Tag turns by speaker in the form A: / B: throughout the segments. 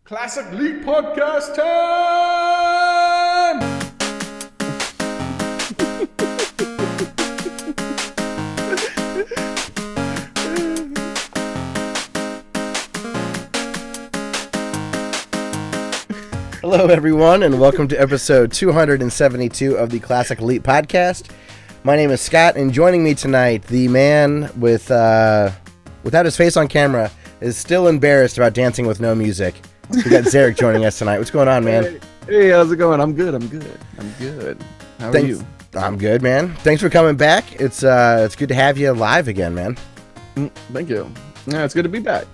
A: Classic League Podcast time!
B: Hello, everyone, and welcome to episode 272 of the Classic Elite Podcast. My name is Scott, and joining me tonight, the man without his face on camera is still embarrassed about dancing with no music. We got Xearrik joining us tonight. What's going on, man?
C: Hey, how's it going? I'm good. How are you?
B: I'm good, man. Thanks for coming back. It's good to have you live again, man.
C: Thank you. Yeah, it's good to be back.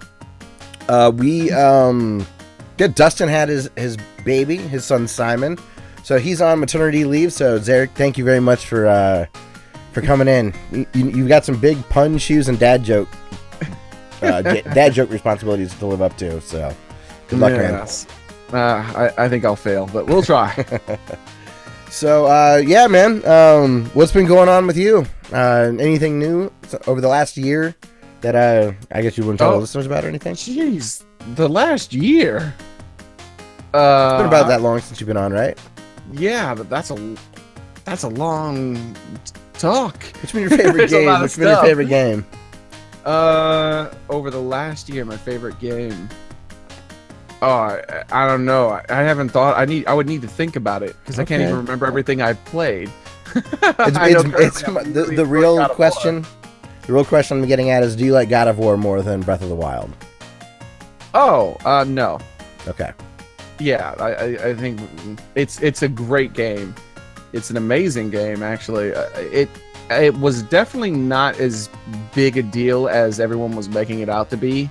B: Dustin had his baby, his son Simon, so he's on maternity leave. So Xearrik, thank you very much for coming in. You've got some big pun shoes and dad joke responsibilities to live up to. So good luck, man.
C: I think I'll fail, but we'll try.
B: So yeah, man. What's been going on with you? Anything new over the last year that I guess you wouldn't tell the listeners about or anything?
C: Jeez, the last year.
B: It's been about that long since you've been on, right?
C: Yeah, but that's a long talk.
B: What's been your favorite game? What's been your favorite game?
C: Over the last year, my favorite game. Oh, I don't know. I haven't thought. I would need to think about it because I can't even remember everything I've played.
B: The real question. The real question I'm getting at is: do you like God of War more than Breath of the Wild?
C: Oh, no.
B: Okay.
C: Yeah, I think it's a great game. It's an amazing game, actually. It was definitely not as big a deal as everyone was making it out to be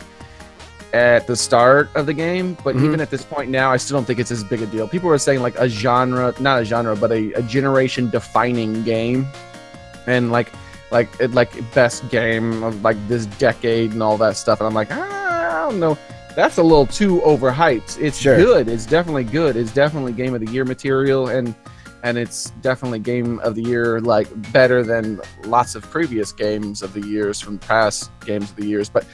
C: at the start of the game, but even at this point now, I still don't think it's as big a deal. People are saying like not a genre, but a generation-defining game, and like best game of like this decade and all that stuff. And I'm like, I don't know. That's a little too overhyped. It's good. It's definitely good. It's definitely game of the year material, and it's definitely game of the year, like better than lots of previous games of the years from past games of the years. But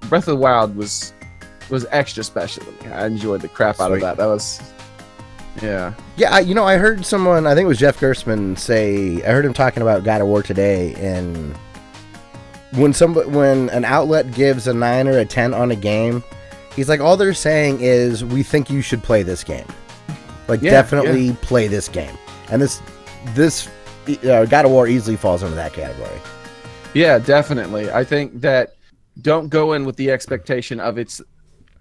C: Breath of the Wild was extra special to me. I enjoyed the crap out of that. That was, yeah.
B: Yeah, I heard someone, I think it was Jeff Gerstmann, I heard him talking about God of War today, and when an outlet gives a 9 or a 10 on a game, he's like, all they're saying is, we think you should play this game. Like, definitely play this game. And this God of War easily falls into that category.
C: Yeah, definitely. I think that don't go in with the expectation of it's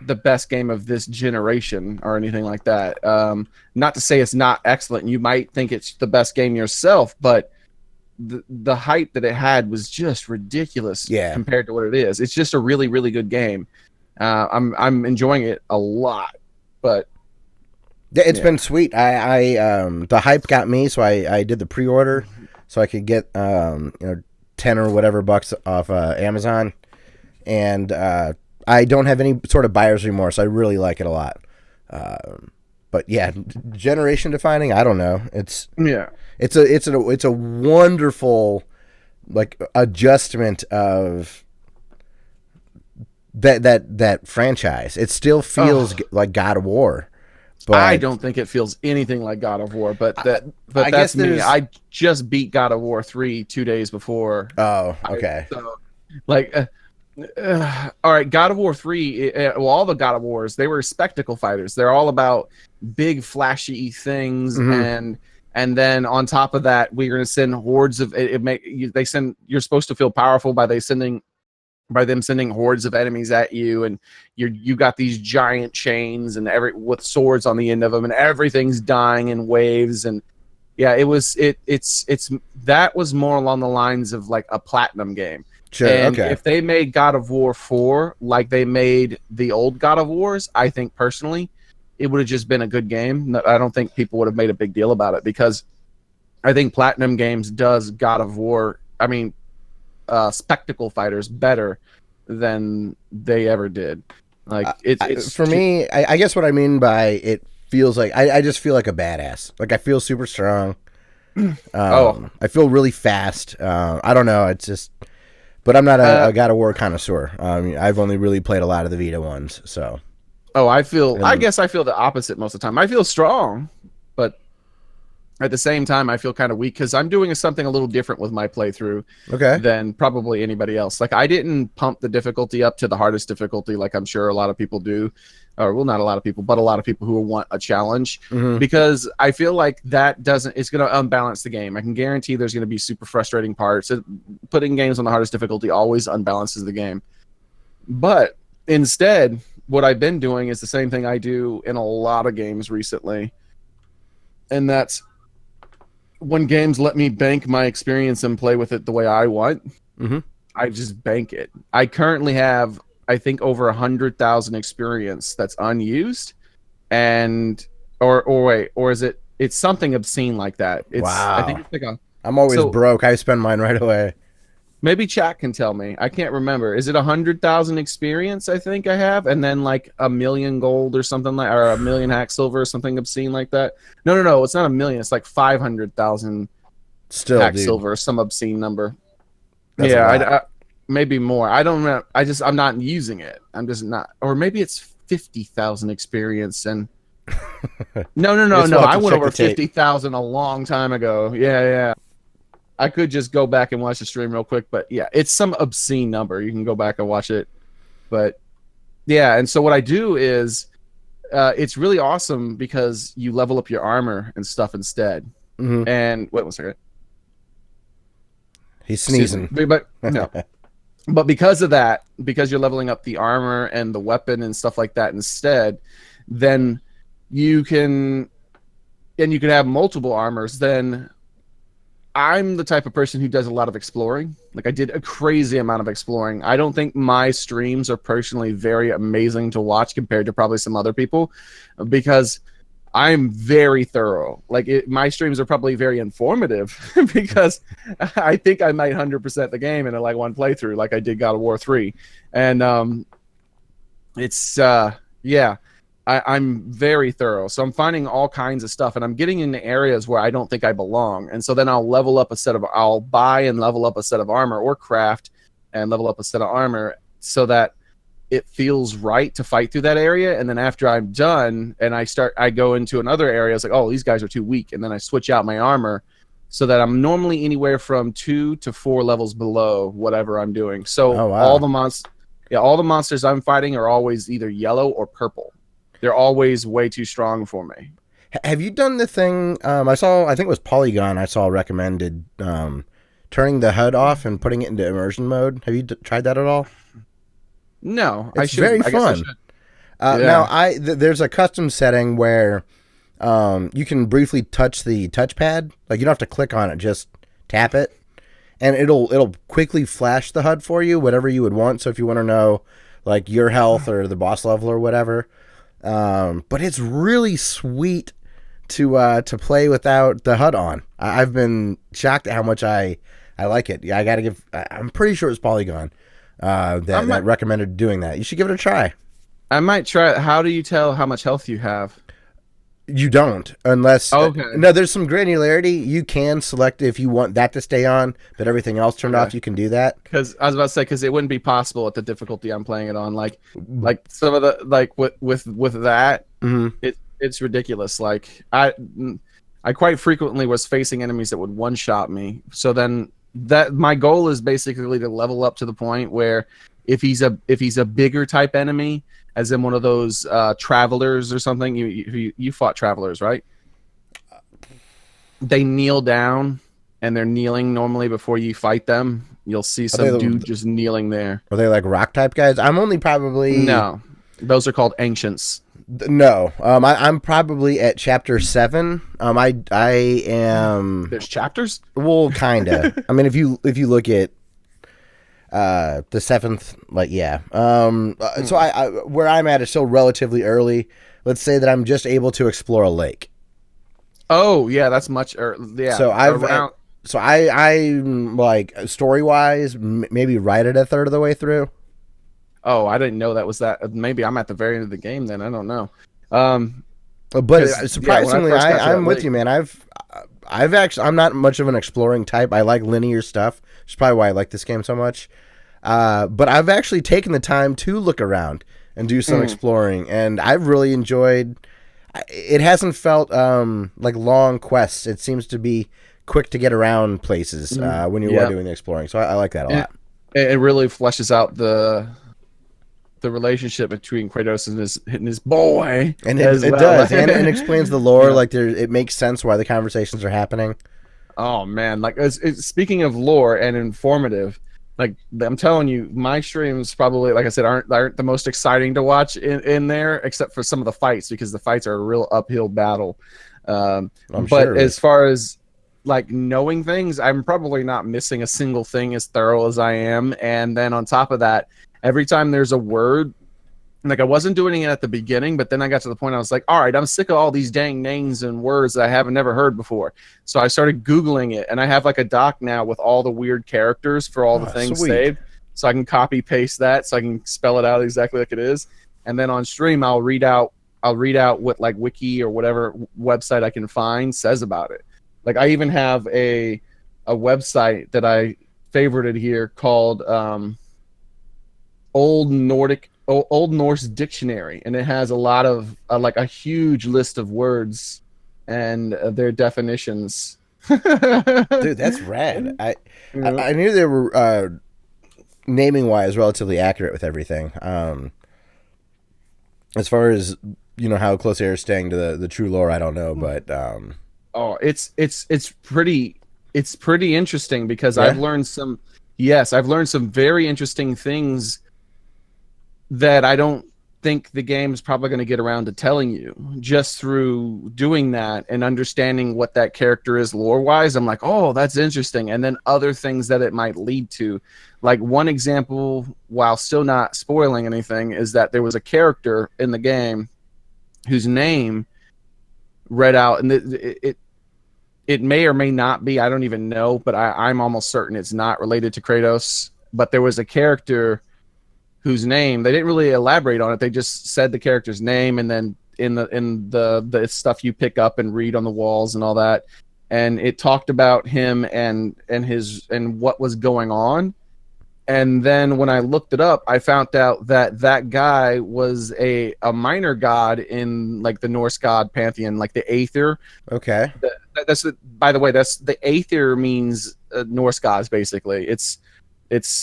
C: the best game of this generation or anything like that. Not to say it's not excellent. You might think it's the best game yourself, but the hype that it had was just ridiculous compared to what it is. It's just a really, really good game. I'm enjoying it a lot, but
B: it's been sweet. I the hype got me, so I did the pre-order so I could get 10 or whatever bucks off Amazon, and I don't have any sort of buyer's remorse. I really like it a lot. But yeah, generation defining, I don't know. It's a wonderful like adjustment of that franchise. It still feels like God of War. But
C: I don't think it feels anything like God of War, but that's me. I just beat God of War 3 2 days before.
B: Oh, okay.
C: All right, God of War 3, all the God of Wars, they were spectacle fighters. They're all about big, flashy things, and then on top of that, we're going to send hordes of you're supposed to feel powerful by them sending hordes of enemies at you, and you got these giant chains and with swords on the end of them, and everything's dying in waves. And yeah, that was more along the lines of like a platinum game.
B: Sure.
C: And
B: okay.
C: If they made God of War 4 like they made the old God of Wars, I think personally it would have just been a good game. I don't think people would have made a big deal about it, because I think Platinum Games does God of War, spectacle fighters better than they ever did. Like it's
B: for me, I guess what I mean by it feels like I just feel like a badass. Like I feel super strong. I feel really fast. I don't know. It's just. But I'm not a God of War connoisseur. I've only really played a lot of the Vita ones, so.
C: Oh, I guess I feel the opposite most of the time. I feel strong, but at the same time, I feel kind of weak because I'm doing something a little different with my playthrough than probably anybody else. Like, I didn't pump the difficulty up to the hardest difficulty like I'm sure a lot of people do. Or, well, not a lot of people, but a lot of people who want a challenge. Because I feel like it's going to unbalance the game. I can guarantee there's going to be super frustrating parts. Putting games on the hardest difficulty always unbalances the game. But instead, what I've been doing is the same thing I do in a lot of games recently. And that's when games let me bank my experience and play with it the way I want, I just bank it. I currently have, I think, over 100,000 experience that's unused, or is it? It's something obscene like that.
B: Wow.
C: I think it's like
B: I'm always broke. I spend mine right away.
C: Maybe chat can tell me. I can't remember. Is it 100,000 experience? I think I have, and then like 1,000,000 gold or something like, or 1,000,000 hack silver or something obscene like that. No. It's not 1,000,000. It's like 500,000 hack silver, some obscene number. That's I maybe more. I don't know. I'm not using it. I'm just not. Or maybe it's 50,000 experience and. No. I went over 50,000 a long time ago. Yeah. I could just go back and watch the stream real quick, but yeah, it's some obscene number. You can go back and watch it. But yeah, and so what I do is it's really awesome because you level up your armor and stuff instead. And wait one second.
B: He's sneezing.
C: But no. But because of that, because you're leveling up the armor and the weapon and stuff like that instead, then you can have multiple armors. Then I'm the type of person who does a lot of exploring. Like, I did a crazy amount of exploring. I don't think my streams are personally very amazing to watch compared to probably some other people, because I'm very thorough. Like, my streams are probably very informative because I think I might 100% the game in like one playthrough, like I did God of War 3. And it's I'm very thorough. So I'm finding all kinds of stuff, and I'm getting into areas where I don't think I belong. And so then I'll buy and level up a set of armor, or craft and level up a set of armor so that it feels right to fight through that area. And then after I'm done and I go into another area, it's like, oh, these guys are too weak. And then I switch out my armor so that I'm normally anywhere from 2 to 4 levels below whatever I'm doing. So all the monsters I'm fighting are always either yellow or purple. They're always way too strong for me.
B: Have you done the thing I think it was Polygon I saw recommended, turning the HUD off and putting it into immersion mode? Have you tried that at all?
C: No.
B: It's very fun. Now, there's a custom setting where you can briefly touch the touchpad. Like, you don't have to click on it, just tap it. And it'll quickly flash the HUD for you, whatever you would want. So if you want to know, like, your health or the boss level or whatever. But it's really sweet to play without the HUD on. I've been shocked at how much I like it. Yeah, I'm pretty sure it's Polygon that recommended doing that. You should give it a try.
C: I might try. How do you tell how much health you have?
B: You don't, unless no. There's some granularity. You can select if you want that to stay on, but everything else turned off. You can do that.
C: Because I was about to say, because it wouldn't be possible at the difficulty I'm playing it on. Like some of the with that, it's ridiculous. Like I quite frequently was facing enemies that would one shot me. So then my goal is basically to level up to the point where if he's a bigger type enemy, as in one of those travelers or something. You fought travelers, right? They kneel down, and they're kneeling normally before you fight them. You'll see some dude just kneeling there.
B: Are they like rock type guys? I'm only probably...
C: No. Those are called ancients.
B: No. I'm probably at chapter 7. I am...
C: There's chapters?
B: Well, kind of. I mean, if you look at the 7th, like, yeah. So I where I'm at is still relatively early. Let's say that I'm just able to explore a lake.
C: Oh yeah, that's much. Yeah.
B: So I'm like, story wise, maybe right at a third of the way through.
C: Oh, I didn't know that was that. Maybe I'm at the very end of the game then. I don't know.
B: But surprisingly, I'm with you, man. I've actually, I'm not much of an exploring type. I like linear stuff. Which is probably why I like this game so much. But I've actually taken the time to look around. and do some exploring. And I've really enjoyed. It hasn't felt like long quests. It seems to be quick to get around places when you are doing the exploring. So I like that a lot.
C: It really fleshes out the relationship between Kratos and his boy,
B: and it does, and it explains the lore. Like it makes sense why the conversations are happening.
C: Oh man, like speaking of lore and informative, like I'm telling you, my streams probably, like I said, aren't the most exciting to watch in there, except for some of the fights, because the fights are a real uphill battle. But sure, as far as like knowing things, I'm probably not missing a single thing as thorough as I am. And then on top of that, every time there's a word, like I wasn't doing it at the beginning, but then I got to the point I was like, all right, I'm sick of all these dang names and words that I haven't never heard before. So I started Googling it, and I have like a doc now with all the weird characters for all the things saved. So I can copy paste that so I can spell it out exactly like it is. And then on stream, I'll read out what like wiki or whatever website I can find says about it. Like I even have a website that I favorited here called Old Norse Dictionary, and it has a lot of like a huge list of words and their definitions.
B: Dude, that's rad. I knew they were naming wise relatively accurate with everything. As far as how close they are staying to the true lore, I don't know, but
C: it's pretty interesting, because I've learned some very interesting things that I don't think the game is probably going to get around to telling you. Just through doing that and understanding what that character is lore-wise, I'm like, oh, that's interesting. And then other things that it might lead to. Like one example, while still not spoiling anything, is that there was a character in the game whose name read out, and it may or may not be, I don't even know, but I'm almost certain it's not related to Kratos. But there was a character whose name, they didn't really elaborate on it. They just said the character's name, and then in the stuff you pick up and read on the walls and all that, and it talked about him and what was going on. And then when I looked it up, I found out that guy was a minor god in like the Norse god pantheon, like the Aether.
B: Okay.
C: By the way, that's the Aether means Norse gods, basically. It's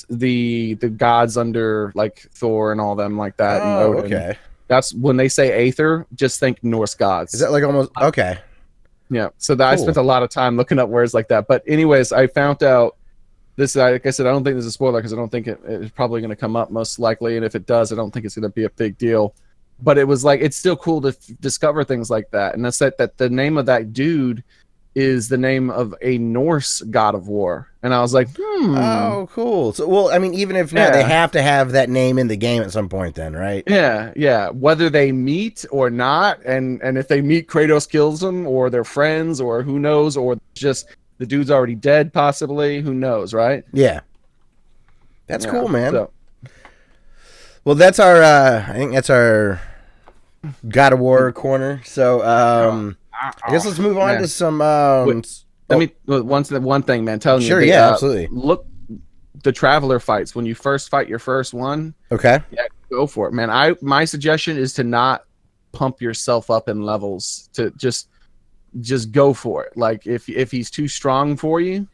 C: the gods under like Thor and all them like that.
B: Oh,
C: and Odin.
B: Okay.
C: That's when they say Aether, just think Norse gods.
B: Is that like almost okay?
C: Yeah. So I spent a lot of time looking up words like that. But anyways, I found out this. Like I said, I don't think this is a spoiler, because I don't think it's probably going to come up most likely. And if it does, I don't think it's going to be a big deal. But it was like, it's still cool to discover things like that. And that's that the name of that dude is the name of a Norse god of war. And I was like,
B: Oh, cool. So, well, I mean, even if not, they have to have that name in the game at some point then, right?
C: Yeah. Whether they meet or not, and if they meet, Kratos kills them, or they're friends, or who knows, or just the dude's already dead, possibly. Who knows, right?
B: Yeah. That's cool, man.
C: So.
B: Well, that's our, I think that's our God of War corner. So, I guess let's move on to some.
C: One thing, man. Telling
B: you, absolutely.
C: Look, the Traveler fights when you first fight your first one.
B: Okay.
C: Yeah, go for it, man. My suggestion is to not pump yourself up in levels. To just go for it. Like if he's too strong for you,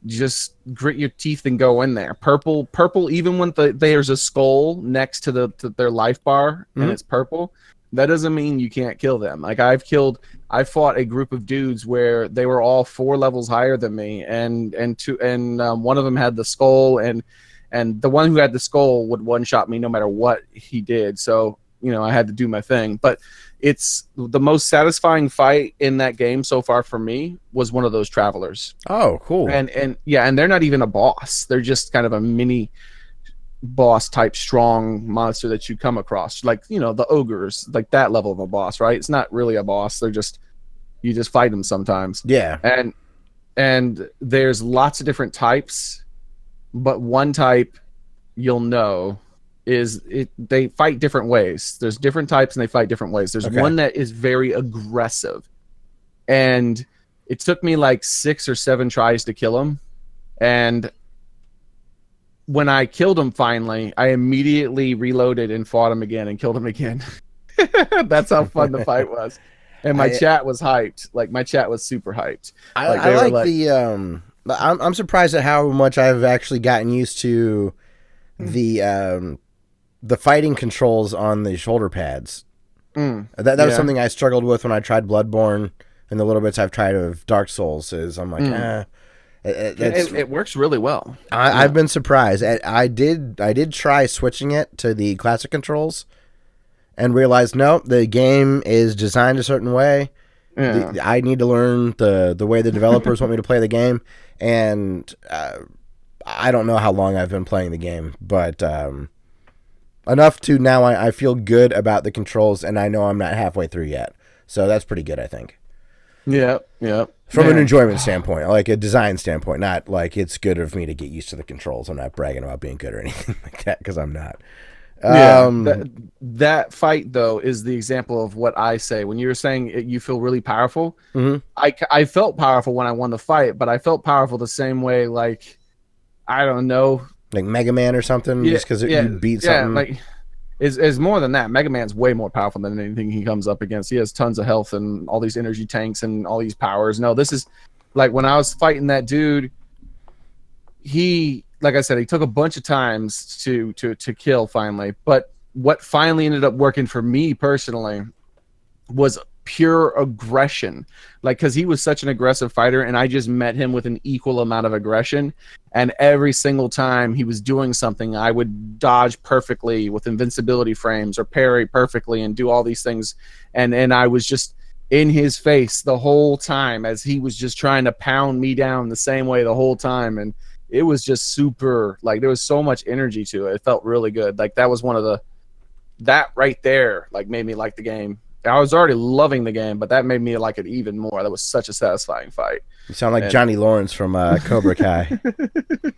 C: just grit your teeth and go in there. Purple. Even when there's a skull next to their life bar and it's purple, that doesn't mean you can't kill them. Like I fought a group of dudes where they were all 4 levels higher than me, and one of them had the skull, and the one who had the skull would one-shot me no matter what he did. So I had to do my thing. But it's the most satisfying fight in that game so far for me was one of those Travelers.
B: Oh, cool.
C: And they're not even a boss. They're just kind of a mini boss type strong monster that you come across, like the ogres, like that level of a boss, right? It's not really a boss. They're just, you just fight them sometimes.
B: Yeah.
C: And there's lots of different types, but one type you'll know is they fight different ways. There's different types and they fight different ways. There's one that is very aggressive, and it took me like 6 or 7 tries to kill him. And when I killed him finally, I immediately reloaded and fought him again and killed him again. That's how fun the fight was. And my chat was hyped. Like, my chat was super hyped.
B: I like the I'm surprised at how much I've actually gotten used to the fighting controls on the shoulder pads. That was something I struggled with when I tried Bloodborne, and the little bits I've tried of Dark Souls is I'm like,
C: it works really well.
B: I've been surprised. I did try switching it to the classic controls, and realized no, the game is designed a certain way. Yeah. I need to learn the way the developers want me to play the game, and I don't know how long I've been playing the game, but enough to now I feel good about the controls, and I know I'm not halfway through yet. So that's pretty good, I think.
C: Yeah.
B: From an enjoyment standpoint, like a design standpoint, not like it's good of me to get used to the controls. I'm not bragging about being good or anything like that, because I'm not.
C: That fight, though, is the example of what I say. When you were saying you feel really powerful, I felt powerful when I won the fight, but I felt powerful the same way, like, I don't know.
B: Like Mega Man or something, just because you beat something.
C: Yeah, like, it's more than that. Mega Man's way more powerful than anything he comes up against. He has tons of health and all these energy tanks and all these powers. No, this is, like, when I was fighting that dude, he, like I said, he took a bunch of times to kill finally. But what finally ended up working for me personally was pure aggression. Like, because he was such an aggressive fighter, and I just met him with an equal amount of aggression. And every single time he was doing something, I would dodge perfectly with invincibility frames or parry perfectly and do all these things. And I was just in his face the whole time as he was just trying to pound me down the same way the whole time. And it was just super, like, there was so much energy to it. It felt really good. Like, that was that right there, like, made me like the game. I was already loving the game, but that made me like it even more. That was such a satisfying fight.
B: You sound like Johnny Lawrence from Cobra Kai.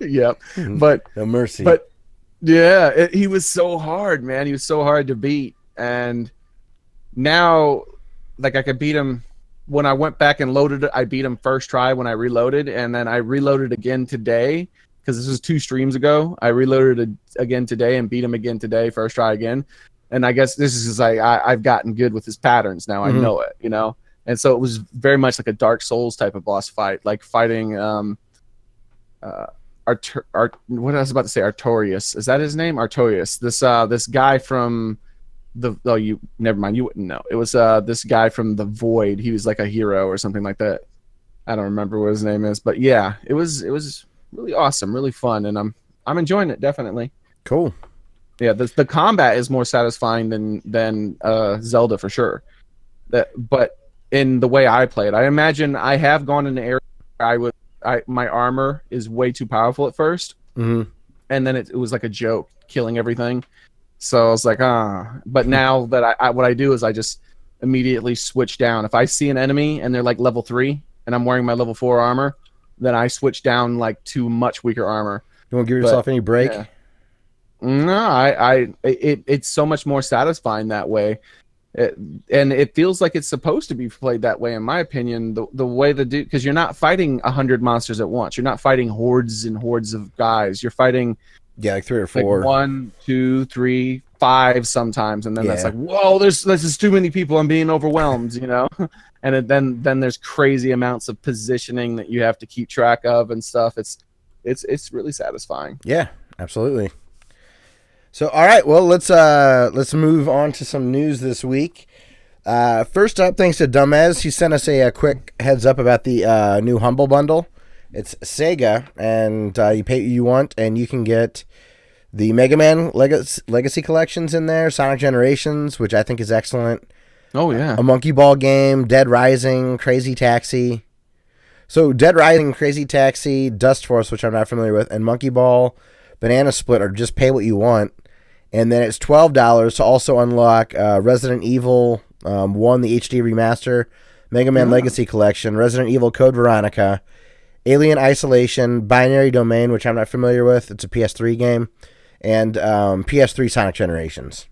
C: Yep. But
B: no mercy.
C: But yeah, he was so hard, man. He was so hard to beat. And now, like, I could beat him. When I went back and loaded it, I beat him first try when I reloaded, and then I reloaded again today, because this was 2 streams ago. I reloaded again today and beat him again today, first try again. And I guess this is like I've gotten good with his patterns now. I know it, you know. And so it was very much like a Dark Souls type of boss fight, like fighting what I was about to say, Artorias. Is that his name? Artorias. This guy from never mind, you wouldn't know. It was this guy from the Void. He was like a hero or something like that. I don't remember what his name is, but yeah, it was really awesome, really fun, and I'm enjoying it, definitely.
B: Cool.
C: Yeah, the combat is more satisfying than Zelda for sure. But in the way I play it, I imagine I have gone in an area where my armor is way too powerful at first, and then it was like a joke killing everything. So I was like, But now that what I do is I just immediately switch down. If I see an enemy and they're like level 3 and I'm wearing my level 4 armor, then I switch down like to much weaker armor.
B: You won't give yourself any break?
C: Yeah. No, it's so much more satisfying that way, and it feels like it's supposed to be played that way, in my opinion. The way the dude, because you're not fighting 100 monsters at once. You're not fighting hordes and hordes of guys. You're fighting
B: like 3 or 4,
C: like 1, 2, 3, 5 sometimes, and then that's like, whoa, this is too many people. I'm being overwhelmed, you know. And then there's crazy amounts of positioning that you have to keep track of and stuff. It's really satisfying.
B: Yeah, absolutely. So, all right, well, let's move on to some news this week. First up, thanks to Dumez, he sent us a quick heads up about the new Humble Bundle. It's Sega, and you pay what you want, and you can get the Mega Man Legacy Collections in there, Sonic Generations, which I think is excellent.
C: Oh, yeah.
B: A Monkey Ball game, Dead Rising, Crazy Taxi. So, Dead Rising, Crazy Taxi, Dust Force, which I'm not familiar with, and Monkey Ball, Banana Split, or just pay what you want. And then it's $12 to also unlock Resident Evil 1, the HD remaster, Mega Man Legacy Collection, Resident Evil Code Veronica, Alien Isolation, Binary Domain, which I'm not familiar with. It's a PS3 game, and PS3 Sonic Generations.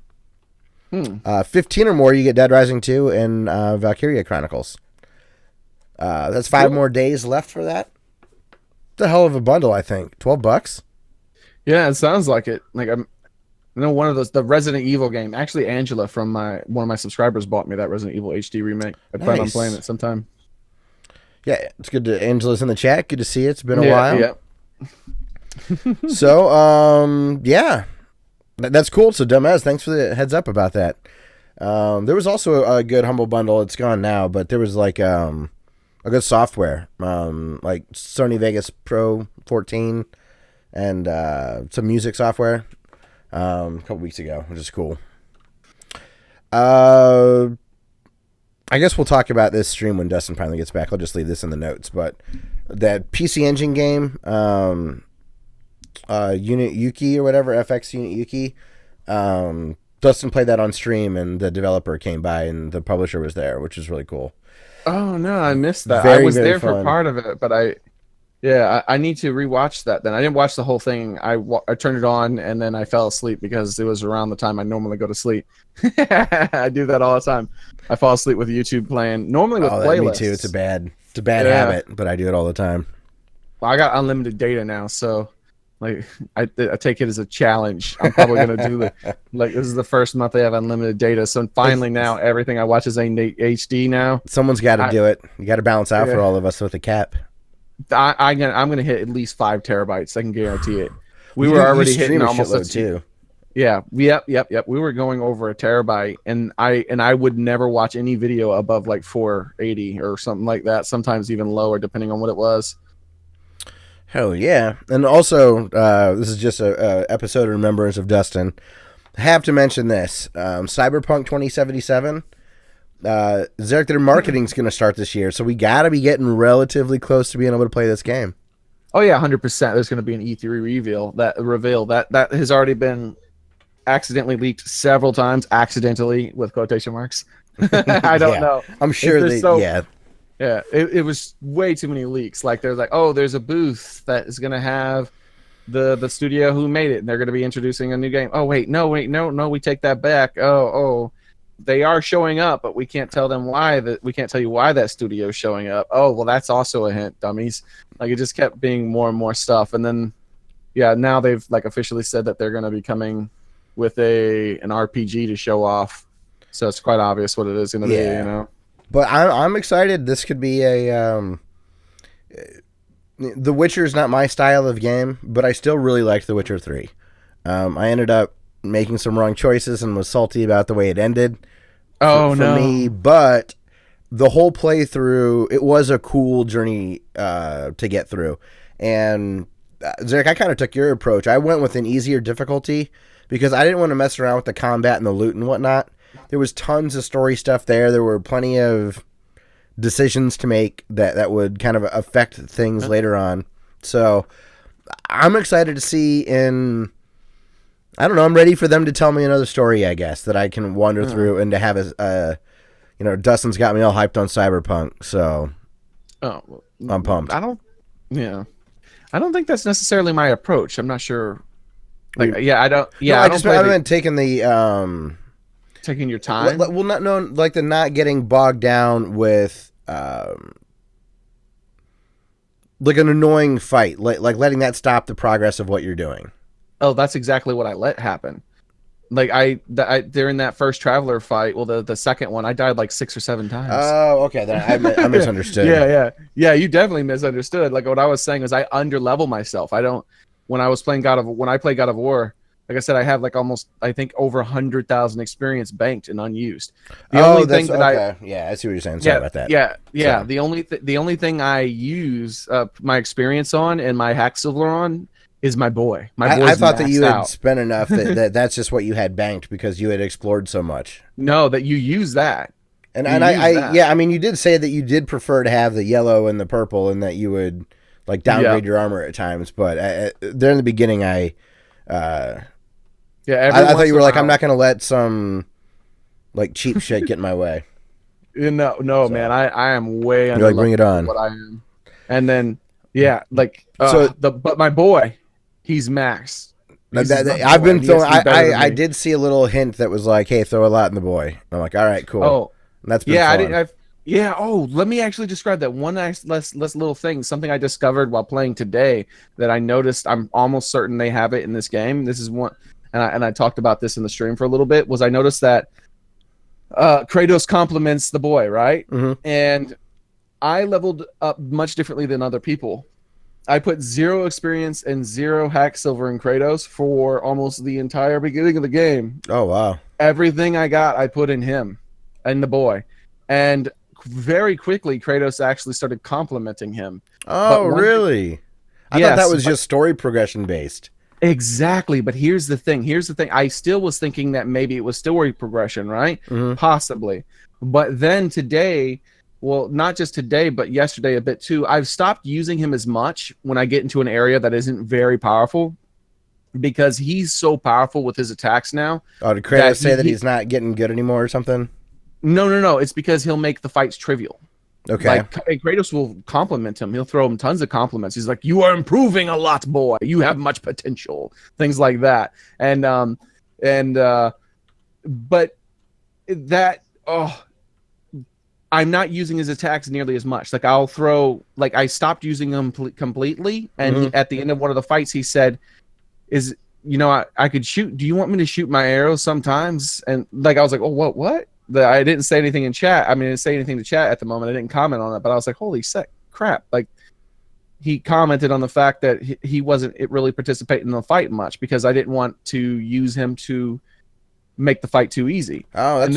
B: 15 or more, you get Dead Rising 2 and Valkyria Chronicles. That's 5 more days left for that. It's a hell of a bundle, I think. $12.
C: Yeah, it sounds like it. Like I know one of those, the Resident Evil game. Actually, Angela from one of my subscribers bought me that Resident Evil HD remake. I plan on playing it sometime.
B: Yeah, it's good to Angela's in the chat. Good to see you. It's been a while.
C: Yeah.
B: So, yeah, that's cool. So, Dumbass, thanks for the heads up about that. There was also a good Humble Bundle. It's gone now, but there was like a good software, like Sony Vegas Pro 14 and some music software. A couple weeks ago, which is cool. I guess we'll talk about this stream when Dustin finally gets back. I'll just leave this in the notes. But that PC Engine game, Unit Yuki or whatever, FX Unit Yuki, Dustin played that on stream, and the developer came by, and the publisher was there, which is really cool.
C: Oh no, I missed that.
B: Very,
C: I was
B: very
C: there
B: fun.
C: for part of it, but I need to rewatch that. Then I didn't watch the whole thing. I turned it on and then I fell asleep because it was around the time I normally go to sleep. I do that all the time. I fall asleep with YouTube playing. Normally with playlists.
B: Me too. It's a bad habit, but I do it all the time.
C: Well, I got unlimited data now, so like I take it as a challenge. I'm probably gonna do this is the first month I have unlimited data. So finally now everything I watch is in HD now.
B: Someone's got to do it. You got to balance out for all of us with a cap.
C: I'm gonna hit at least 5 terabytes. I can guarantee it. We were already hitting almost
B: too.
C: Yeah. Yep. We were going over a terabyte, and I would never watch any video above like 480 or something like that. Sometimes even lower, depending on what it was.
B: Hell yeah! And also, this is just a episode of remembrance of Dustin. I have to mention this: Cyberpunk 2077. Xearrik, their marketing's going to start this year, so we got to be getting relatively close to being able to play this game.
C: Oh yeah, 100%. There's going to be an E3 reveal that has already been accidentally leaked several times, accidentally with quotation marks. I don't know.
B: I'm sure
C: Yeah, it was way too many leaks. Like there's like, oh, there's a booth that is going to have the studio who made it, and they're going to be introducing a new game. Oh no, we take that back. Oh. They are showing up, but we can't tell them why. We can't tell you why that studio is showing up. Oh, well, that's also a hint, dummies. Like it just kept being more and more stuff, and then, yeah, now they've like officially said that they're going to be coming with an RPG to show off. So it's quite obvious what it is going to be, you know.
B: But I'm excited. This could be a. The Witcher is not my style of game, but I still really liked The Witcher 3. I ended up making some wrong choices and was salty about the way it ended for me, but the whole playthrough, it was a cool journey to get through. And Xearrik, I kind of took your approach. I went with an easier difficulty because I didn't want to mess around with the combat and the loot and whatnot. There was tons of story stuff there. There were plenty of decisions to make that would kind of affect things later on. So I'm excited to see I don't know. I'm ready for them to tell me another story, I guess, that I can wander through and to have Dustin's got me all hyped on Cyberpunk, so I'm pumped.
C: I don't think that's necessarily my approach. I'm not sure. Like, I don't. Yeah,
B: no, I meant taking the
C: taking your time.
B: Well, like the not getting bogged down with like an annoying fight, like letting that stop the progress of what you're doing.
C: Oh, that's exactly what I let happen. Like I during that first Traveler fight, well, the second one, I died like 6 or 7 times.
B: Oh, okay. Then I misunderstood.
C: Yeah. You definitely misunderstood. Like what I was saying was I underlevel myself. When I play God of War, like I said, I have like almost, I think, over 100,000 experience banked and unused. The only thing that
B: I see what you're saying. Sorry about that.
C: Yeah. Sorry. The only thing I use my experience on and my hack silver on is my boy.
B: I thought that you had spent enough that's just what you had banked because you had explored so much.
C: No, that you use that.
B: And I mean, you did say that you did prefer to have the yellow and the purple, and that you would like downgrade your armor at times. But there in the beginning, I thought you were like, I'm not going to let some like cheap shit get in my way.
C: No, man, I am way under.
B: You're like, bring it on.
C: What I am, and then but my boy. He's max.
B: I've been throwing. I did see a little hint that was like, "Hey, throw a lot in the boy." I'm like, "All right, cool."
C: Oh,
B: and that's been fun.
C: Yeah. Oh, let me actually describe that one less little thing. Something I discovered while playing today that I noticed. I'm almost certain they have it in this game. This is one, and I talked about this in the stream for a little bit. Was I noticed that Kratos compliments the boy, right?
B: Mm-hmm.
C: And I leveled up much differently than other people. I put 0 experience and 0 hack silver in Kratos for almost the entire beginning of the game.
B: Oh wow!
C: Everything I got, I put in him and the boy, and very quickly Kratos actually started complimenting him.
B: Oh really? I thought that was just story progression based.
C: Exactly, but here's the thing. I still was thinking that maybe it was story progression, right?
B: Mm-hmm.
C: Possibly. But then today, well, not just today, but yesterday a bit too, I've stopped using him as much when I get into an area that isn't very powerful, because he's so powerful with his attacks now.
B: Oh, did Kratos say that he's not getting good anymore or something?
C: No. It's because he'll make the fights trivial.
B: Okay.
C: Like, Kratos will compliment him. He'll throw him tons of compliments. He's like, "You are improving a lot, boy. You have much potential." Things like that. But that, I'm not using his attacks nearly as much. Like, I stopped using them completely. And at the end of one of the fights, he said, I could shoot. Do you want me to shoot my arrows sometimes? And like, I was like, "Oh, what?" I didn't say anything in chat. I mean, I didn't say anything to chat at the moment. I didn't comment on it, but I was like, holy crap. Like, he commented on the fact that he wasn't really participating in the fight much, because I didn't want to use him to make the fight too easy.
B: Oh,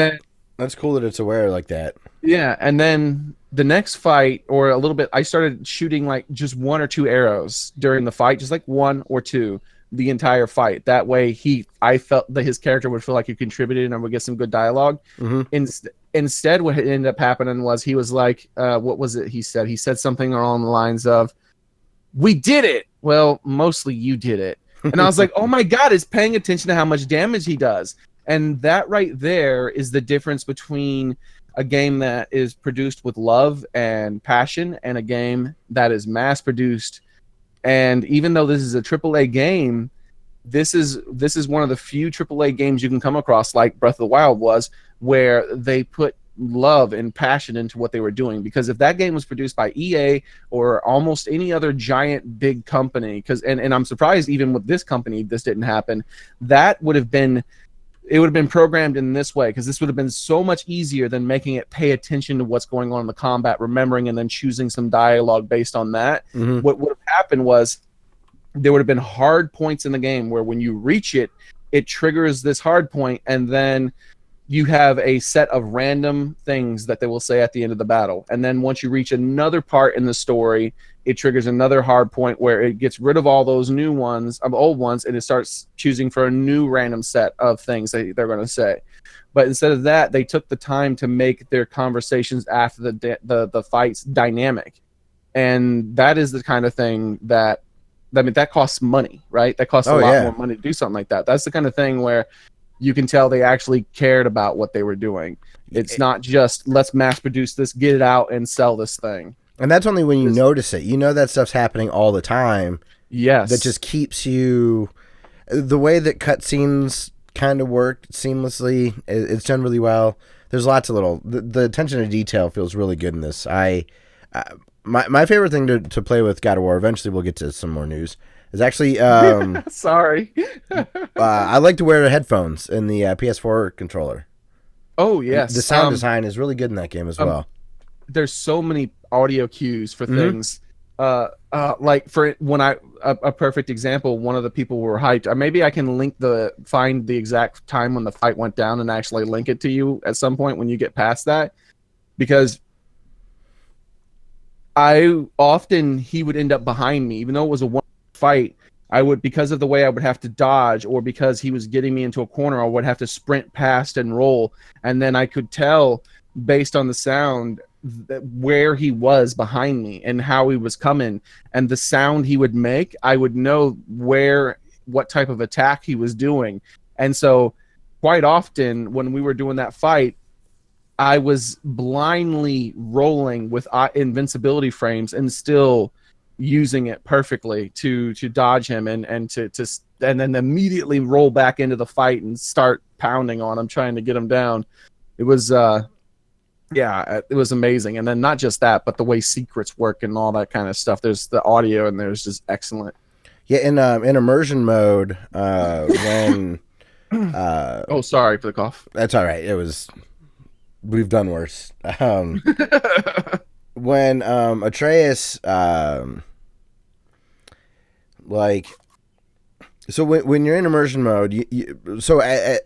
B: that's cool that it's aware like that.
C: Yeah, and then the next fight, or a little bit, I started shooting like just 1 or 2 arrows during the fight, just like 1 or 2 the entire fight. That way I felt that his character would feel like he contributed and I would get some good dialogue. Instead, what ended up happening was he was like, what was it he said? He said something along the lines of, "We did it." Well, mostly you did it. And I was like, oh my God, he's paying attention to how much damage he does. And that right there is the difference between a game that is produced with love and passion and a game that is mass produced. And even though this is a AAA game, this is one of the few AAA games you can come across, like Breath of the Wild was, where they put love and passion into what they were doing. Because if that game was produced by EA or almost any other giant big company, and I'm surprised even with this company this didn't happen, that would have been programmed in this way, because this would have been so much easier than making it pay attention to what's going on in the combat, remembering, and then choosing some dialogue based on that. What would have happened was there would have been hard points in the game where when you reach it, it triggers this hard point, and then you have a set of random things that they will say at the end of the battle. And then once you reach another part in the story, it triggers another hard point where it gets rid of all those old ones, and it starts choosing for a new random set of things that they're going to say. But instead of that, they took the time to make their conversations after the fights dynamic. And that is the kind of thing that costs money, right? That costs a lot more money to do something like that. That's the kind of thing where you can tell they actually cared about what they were doing. It's not just, let's mass produce this, get it out, and sell this thing.
B: And that's only when you notice it. You know that stuff's happening all the time.
C: Yes.
B: That just keeps you... The way that cutscenes kind of work seamlessly, it's done really well. There's lots of little... The attention to detail feels really good in this. My favorite thing to play with God of War, eventually we'll get to some more news, is actually...
C: Sorry.
B: I like to wear headphones in the PS4 controller.
C: Oh, yes.
B: The sound design is really good in that game as well.
C: There's so many audio cues for things. Like for when a perfect example, one of the people were hyped. Maybe I can find the exact time when the fight went down and actually link it to you at some point when you get past that, because he would end up behind me, even though it was a one fight. Because of the way I would have to dodge, or because he was getting me into a corner, I would have to sprint past and roll, and then I could tell based on the sound where he was behind me and how he was coming, and the sound he would make, I would know what type of attack he was doing. And so quite often when we were doing that fight, I was blindly rolling with invincibility frames and still using it perfectly to dodge him and then immediately roll back into the fight and start pounding on him, trying to get him down. It was Yeah, it was amazing. And then not just that, but the way secrets work and all that kind of stuff. There's the audio and there's just excellent.
B: Yeah, in immersion mode, when
C: Oh, sorry for the cough.
B: that's all right. We've done worse. When Atreus like so when you're in immersion mode,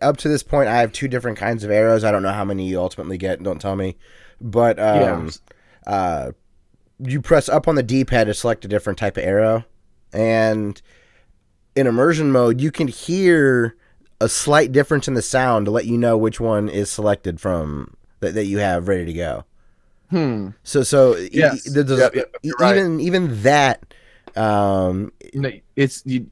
B: up to this point I have two different kinds of arrows. I don't know how many you ultimately get, don't tell me. But you press up on the D-pad to select a different type of arrow. And in immersion mode, you can hear a slight difference in the sound to let you know which one is selected from that you have ready to go. So
C: Yes.
B: even that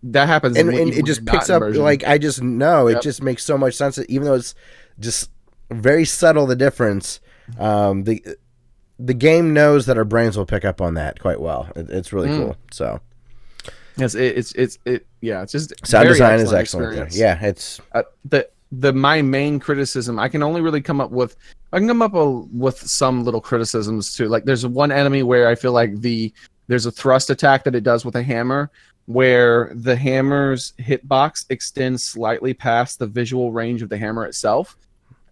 C: that happens,
B: and
C: even
B: it
C: when
B: just
C: you're
B: picks
C: not
B: up
C: in immersion.
B: like I just know it just makes so much sense, even though it's just very subtle, the difference. The game knows that our brains will pick up on that quite well. It's really cool. So
C: yes, it's just
B: sound
C: very
B: design is excellent there.
C: experience.
B: Yeah, it's
C: My main criticism, I can only really come up with some little criticisms too. Like there's one enemy where I feel like there's a thrust attack that it does with a hammer, where the hammer's hitbox extends slightly past the visual range of the hammer itself.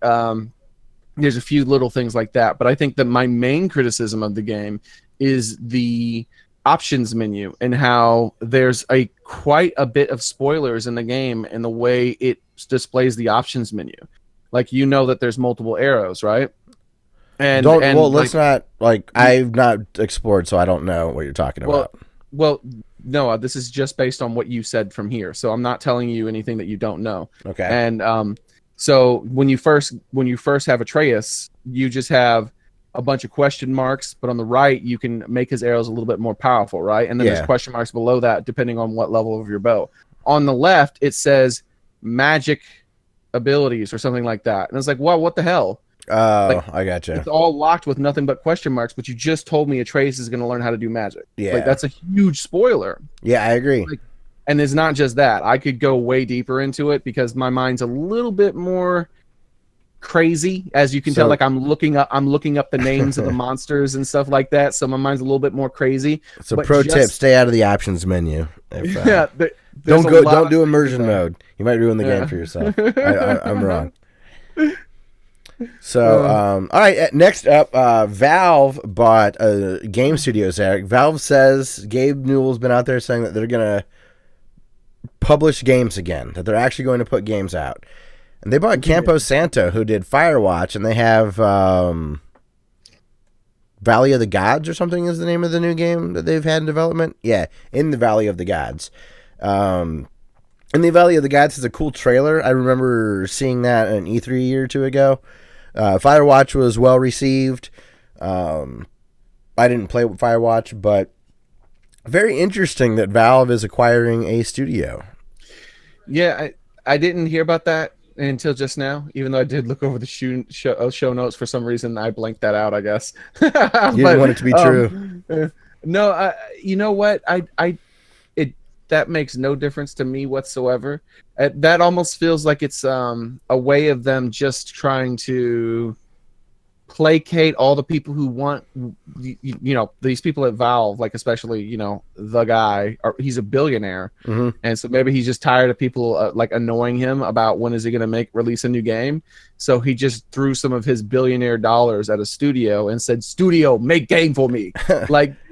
C: There's a few little things like that, but I think that my main criticism of the game is the options menu and how there's quite a bit of spoilers in the game and the way it displays the options menu. Like, that there's multiple arrows, right?
B: Let's not I've not explored, so I don't know what you're talking about.
C: Well, no, this is just based on what you said from here, so I'm not telling you anything that you don't know.
B: Okay.
C: And so when you first have Atreus, you just have a bunch of question marks, but on the right you can make his arrows a little bit more powerful, right? And then there's question marks below that depending on what level of your bow. On the left it says magic abilities or something like that, and it's like, wow, what the hell?
B: I gotcha.
C: It's all locked with nothing but question marks, but you just told me Atreus is going to learn how to do magic.
B: Yeah,
C: that's a huge spoiler.
B: Yeah, I agree.
C: And it's not just that. I could go way deeper into it because my mind's a little bit more crazy, as you can tell. Like I'm looking up the names of the monsters and stuff like that. So my mind's a little bit more crazy.
B: So pro tip: stay out of the options menu. Don't do immersion mode. You might ruin the game for yourself. I'm wrong. So, all right. Next up, Valve bought game studios. Xearrik. Valve says Gabe Newell's been out there saying that they're gonna publish games again. That they're actually going to put games out. And they bought Campo Santo, who did Firewatch, and they have Valley of the Gods or something is the name of the new game that they've had in development. Yeah, In the Valley of the Gods. In the Valley of the Gods is a cool trailer. I remember seeing that at an E3 a year or two ago. Firewatch was well received. I didn't play with Firewatch, but very interesting that Valve is acquiring a studio.
C: Yeah, I didn't hear about that until just now, even though I did look over the show notes. For some reason I blanked that out, I guess.
B: You didn't want it to be true.
C: No, you know what? That makes no difference to me whatsoever. That almost feels like it's a way of them just trying to placate all the people who want, these people at Valve, like especially, the guy, he's a billionaire.
B: Mm-hmm.
C: And so maybe he's just tired of people annoying him about when is he going to release a new game. So he just threw some of his billionaire dollars at a studio and said, studio, make game for me.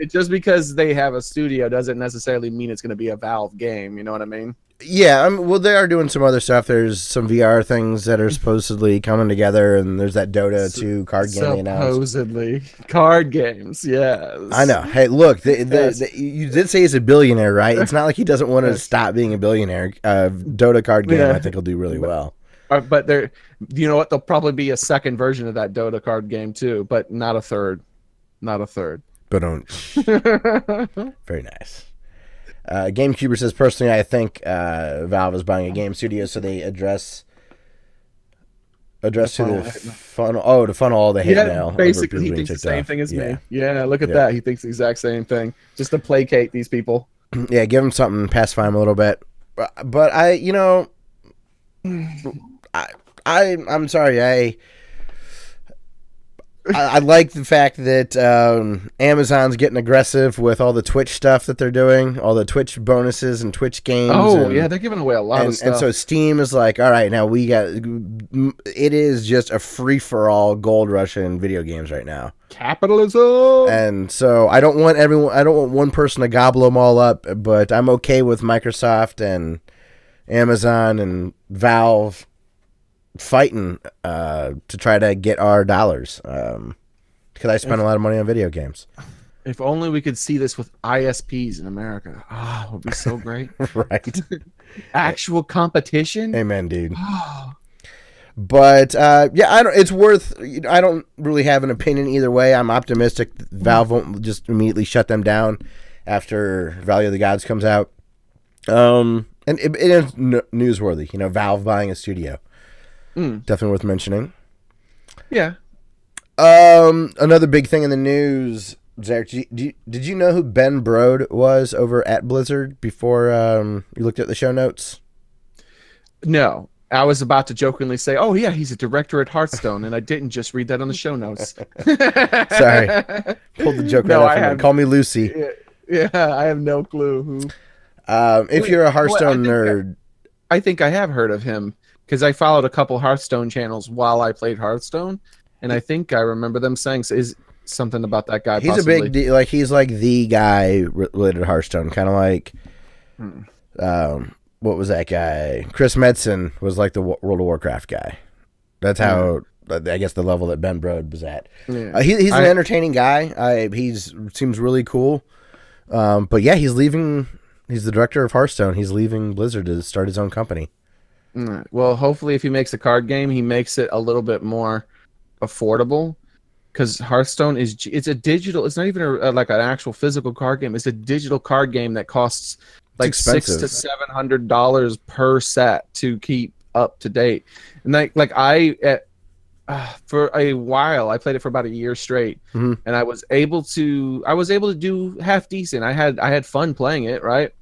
C: Just because they have a studio doesn't necessarily mean it's going to be a Valve game. You know what I mean?
B: Yeah, they are doing some other stuff. There's some VR things that are supposedly coming together, and there's that Dota 2 card game they announced.
C: Supposedly. Card games, yes.
B: I know. Hey, look, you did say he's a billionaire, right? It's not like he doesn't want to stop being a billionaire. Dota card game, I think, will do really well.
C: But there, you know what? There'll probably be a second version of that Dota card game, too, but not a third. Not a third.
B: But very nice. GameCuber says, personally, I think Valve is buying a game studio so they address to the funnel. Oh, to funnel all the hate mail.
C: Basically, he thinks the same thing as me. Yeah, look at that. He thinks the exact same thing. Just to placate these people.
B: Yeah, give them something, pacify them a little bit. But I'm sorry. I like the fact that Amazon's getting aggressive with all the Twitch stuff that they're doing, all the Twitch bonuses and Twitch games.
C: Oh, yeah, they're giving away a lot of stuff.
B: And so Steam is like, all right, now it is just a free-for-all gold rush in video games right now.
C: Capitalism!
B: And so I don't want one person to gobble them all up, but I'm okay with Microsoft and Amazon and Valve fighting to try to get our dollars because I spend a lot of money on video games.
C: If only we could see this with ISPs in America. Oh, it would be so great.
B: Right.
C: Actual competition.
B: Amen, dude. But yeah, it's worth. I don't really have an opinion either way. I'm optimistic that Valve won't just immediately shut them down after Valley of the Gods comes out. And it is newsworthy, Valve buying a studio. Definitely worth mentioning.
C: Yeah.
B: Another big thing in the news, Xearrik, did you know who Ben Brode was over at Blizzard before you looked at the show notes?
C: No. I was about to jokingly say, oh, yeah, he's a director at Hearthstone, and I didn't just read that on the show notes.
B: Sorry. Pulled the joke right off. Call me Lucy.
C: Yeah, I have no clue who.
B: If you're a Hearthstone nerd.
C: I think I have heard of him. Because I followed a couple Hearthstone channels while I played Hearthstone, and I think I remember them saying is something about that guy.
B: He's
C: possibly.
B: a big deal. Like he's like the guy related to Hearthstone, kind of like what was that guy? Chris Metzen was like the World of Warcraft guy. That's how I guess the level that Ben Brode was at. Yeah. He's an entertaining guy. He's seems really cool. But yeah, he's leaving. He's the director of Hearthstone. He's leaving Blizzard to start his own company.
C: Well, hopefully if he makes a card game, he makes it a little bit more affordable, because Hearthstone it's a digital, it's not even like an actual physical card game. It's a digital card game that costs like $600 to $700 per set to keep up to date. And for a while, I played it for about a year straight, and I was able to do half decent. I had fun playing it, right?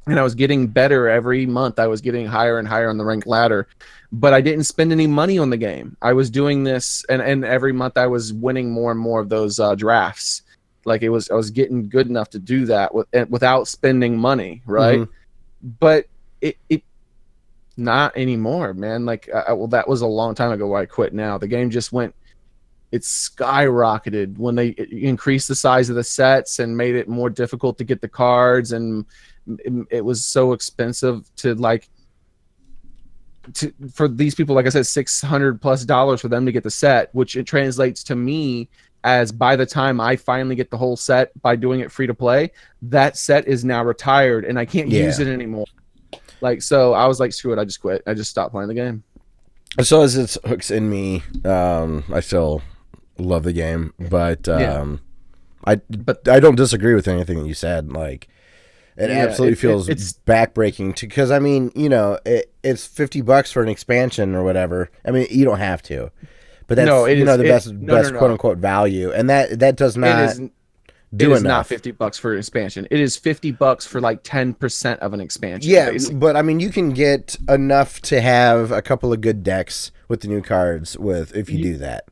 C: And I was getting better every month. I was getting higher and higher on the rank ladder, but I didn't spend any money on the game. I was doing this, and every month I was winning more and more of those drafts. Like I was getting good enough to do that without spending money, right? But it not anymore, man. Like, well, that was a long time ago where I quit. Now the game just it skyrocketed when they increased the size of the sets and made it more difficult to get the cards, and it was so expensive for these people, like I said, $600+ for them to get the set, which it translates to me as by the time I finally get the whole set by doing it free to play, that set is now retired and I can't use it anymore. Like, so I was like, screw it, I just quit. I just stopped playing the game.
B: So as it hooks in me, I still love the game, but I don't disagree with anything that you said. Like, it absolutely feels it's backbreaking because I mean, it's $50 for an expansion or whatever. I mean, you don't have to, but that's the best quote unquote value, and that does not do enough. It is not
C: $50 for an expansion. It is $50 for like 10% of an expansion.
B: Yeah,
C: basically.
B: But I mean, you can get enough to have a couple of good decks with the new cards if you do that.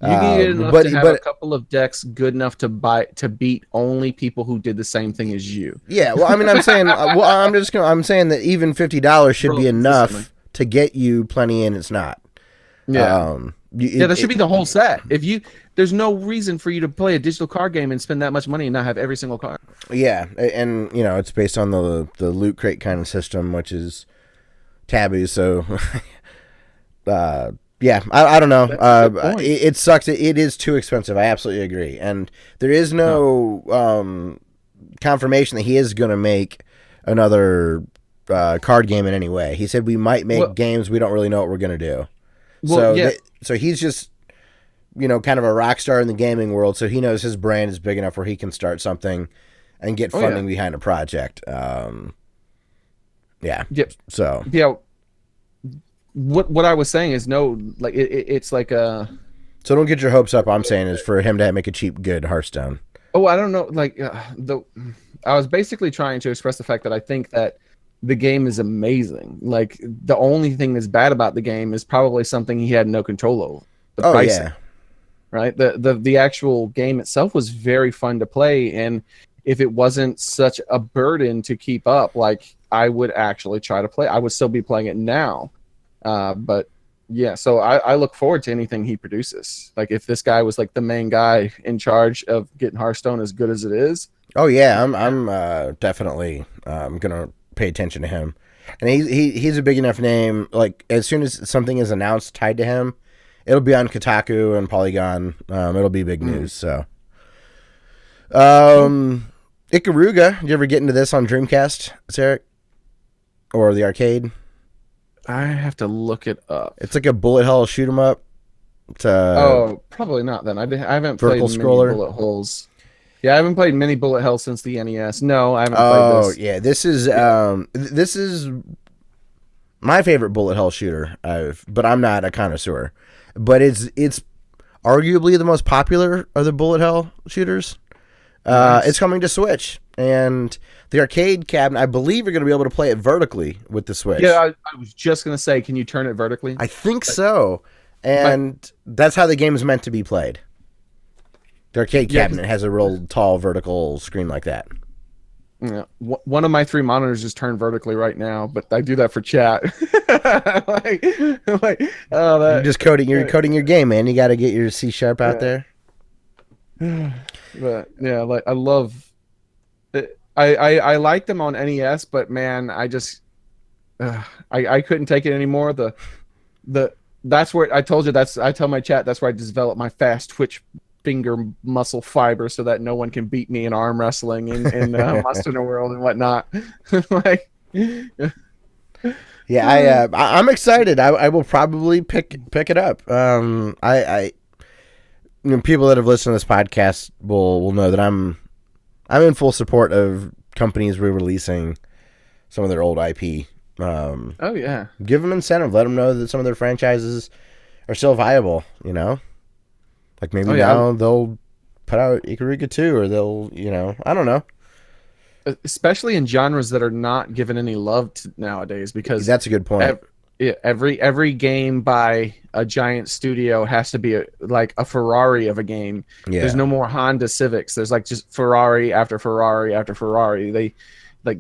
C: You can get enough to have a couple of decks good enough to beat only people who did the same thing as you.
B: Yeah, well, I mean, I'm saying, I'm saying that even $50 should be enough to get you plenty, and it's not.
C: Yeah, that should be the whole set. There's no reason for you to play a digital card game and spend that much money and not have every single card.
B: Yeah, and it's based on the loot crate kind of system, which is tabby. So, yeah, I don't know. It sucks. It is too expensive. I absolutely agree. And there is no confirmation that he is going to make another card game in any way. He said we might make games. We don't really know what we're going to do. Well, so he's just, kind of a rock star in the gaming world. So he knows his brand is big enough where he can start something and get funding behind a project. Yeah.
C: Yep.
B: So.
C: Yeah. What I was saying is it's like a.
B: So don't get your hopes up. I'm saying is for him to make a cheap, good Hearthstone.
C: Oh, I don't know. Like I was basically trying to express the fact that I think that the game is amazing. Like the only thing that's bad about the game is probably something he had no control over. The pricing. right? The actual game itself was very fun to play, and if it wasn't such a burden to keep up, like I would actually try to play. I would still be playing it now, but yeah. So I look forward to anything he produces. Like if this guy was like the main guy in charge of getting Hearthstone as good as it is.
B: Oh yeah, I'm definitely gonna pay attention to him, and he's a big enough name. Like as soon as something is announced tied to him, it'll be on Kotaku and Polygon. It'll be big news. So, Ikaruga, did you ever get into this on Dreamcast, Xearrik, or the arcade?
C: I have to look it up.
B: It's like a bullet hell shoot 'em up. It's
C: Probably not. Then I haven't
B: vertical
C: played
B: scroller.
C: many bullet holes. Yeah, I haven't played many bullet hell since the NES. No, I haven't played this.
B: Oh yeah, this is my favorite bullet hell shooter. But I'm not a connoisseur. But it's arguably the most popular of the bullet hell shooters.
C: Nice.
B: It's coming to Switch, and the arcade cabinet. I believe you're going to be able to play it vertically with the Switch.
C: Yeah, I was just gonna say, can you turn it vertically?
B: I think so, and that's how the game is meant to be played. The arcade cabinet has a real tall vertical screen like that.
C: Yeah, one of my 3 monitors is turned vertically right now, but I do that for chat.
B: You're just coding. You're coding your game, man. You got to get your C# out there.
C: But yeah, like I love. I like them on NES, but man, I just I couldn't take it anymore. That's where I told you I tell my chat that's where I develop my fast twitch finger muscle fiber so that no one can beat me in arm wrestling in Monster World and whatnot. Like,
B: yeah, I'm excited. I will probably pick it up. People that have listened to this podcast will know that I'm in full support of companies re-releasing some of their old IP.
C: Oh yeah,
B: give them incentive. Let them know that some of their franchises are still viable. Like maybe now they'll put out Ikaruga 2, or they'll, I don't know.
C: Especially in genres that are not given any love to nowadays, because
B: that's a good point.
C: Every game by a giant studio has to be like a Ferrari of a game. Yeah. There's no more Honda Civics. There's like just Ferrari after Ferrari after Ferrari. They like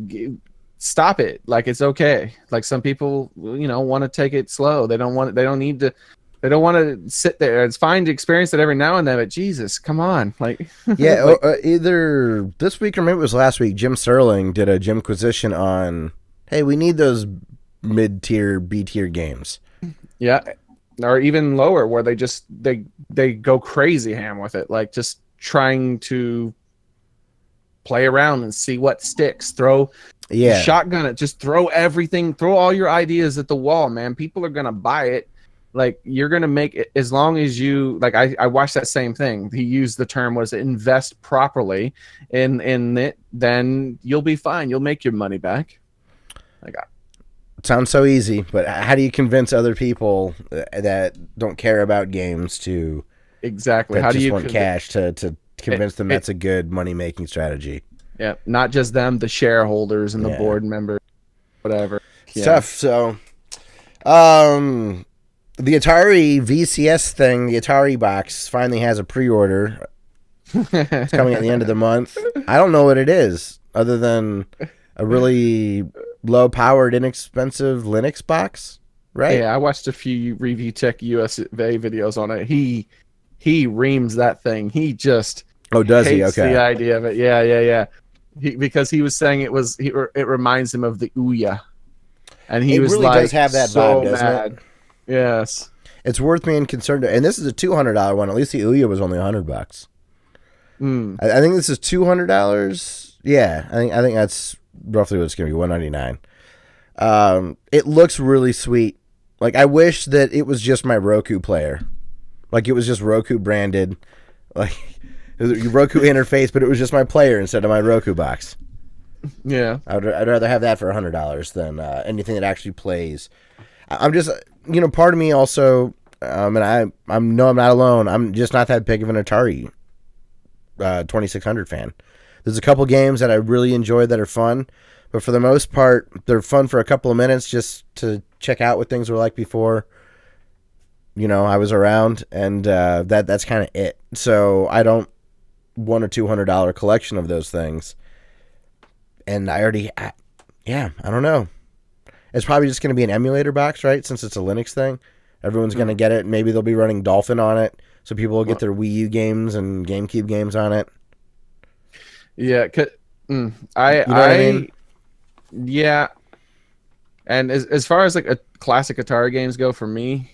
C: stop it. Like it's okay. Like some people, want to take it slow. They don't want to sit there. It's fine to experience it every now and then, but Jesus, come on. Like,
B: yeah, either this week or maybe it was last week, Jim Sterling did a Jimquisition on, hey, we need those mid-tier, B-tier games.
C: Yeah, or even lower, where they go crazy ham with it, like just trying to play around and see what sticks. Shotgun it, just throw everything, throw all your ideas at the wall, man. People are gonna buy it. Like you're gonna make it as long as you like. I watched that same thing. He used the term was invest properly in it, then you'll be fine. You'll make your money back. Like,
B: sounds so easy, but how do you convince other people that don't care about games to
C: exactly?
B: That
C: how
B: just
C: do you
B: want cash to convince them that's a good money making strategy?
C: Yeah, not just them, the shareholders and the board members, whatever.
B: It's tough. So, the Atari VCS thing, the Atari box, finally has a pre-order. It's coming at the end of the month. I don't know what it is, other than a really low-powered, inexpensive Linux box, right?
C: Yeah, I watched a few Review Tech USA videos on it. He reams that thing. He just
B: does he?
C: hates
B: Okay.
C: the idea of it. Yeah. Because he was saying it reminds him of the Ouya, and he was
B: really
C: like,
B: does have that
C: so
B: vibe, doesn't
C: mad.
B: it?
C: Yes.
B: It's worth being concerned. And this is a $200 one. At least the Ouya was only $100. I think this is $200. Yeah, I think that's roughly what it's going to be, $199. It looks really sweet. Like, I wish that it was just my Roku player. Like, it was just Roku branded. Like, Roku interface, but it was just my player instead of my Roku box.
C: Yeah.
B: I'd rather have that for $100 than anything that actually plays. I'm just, part of me also, and I'm not alone. I'm just not that big of an Atari 2600 fan. There's a couple games that I really enjoy that are fun, but for the most part, they're fun for a couple of minutes just to check out what things were like before. I was around, and that's kind of it. So I don't $100 or $200 collection of those things. And I don't know. It's probably just going to be an emulator box, right? Since it's a Linux thing, everyone's going to get it. Maybe they'll be running Dolphin on it, so people will get their Wii U games and GameCube games on it.
C: Yeah,
B: I mean?
C: Yeah. And as far as like a classic Atari games go for me,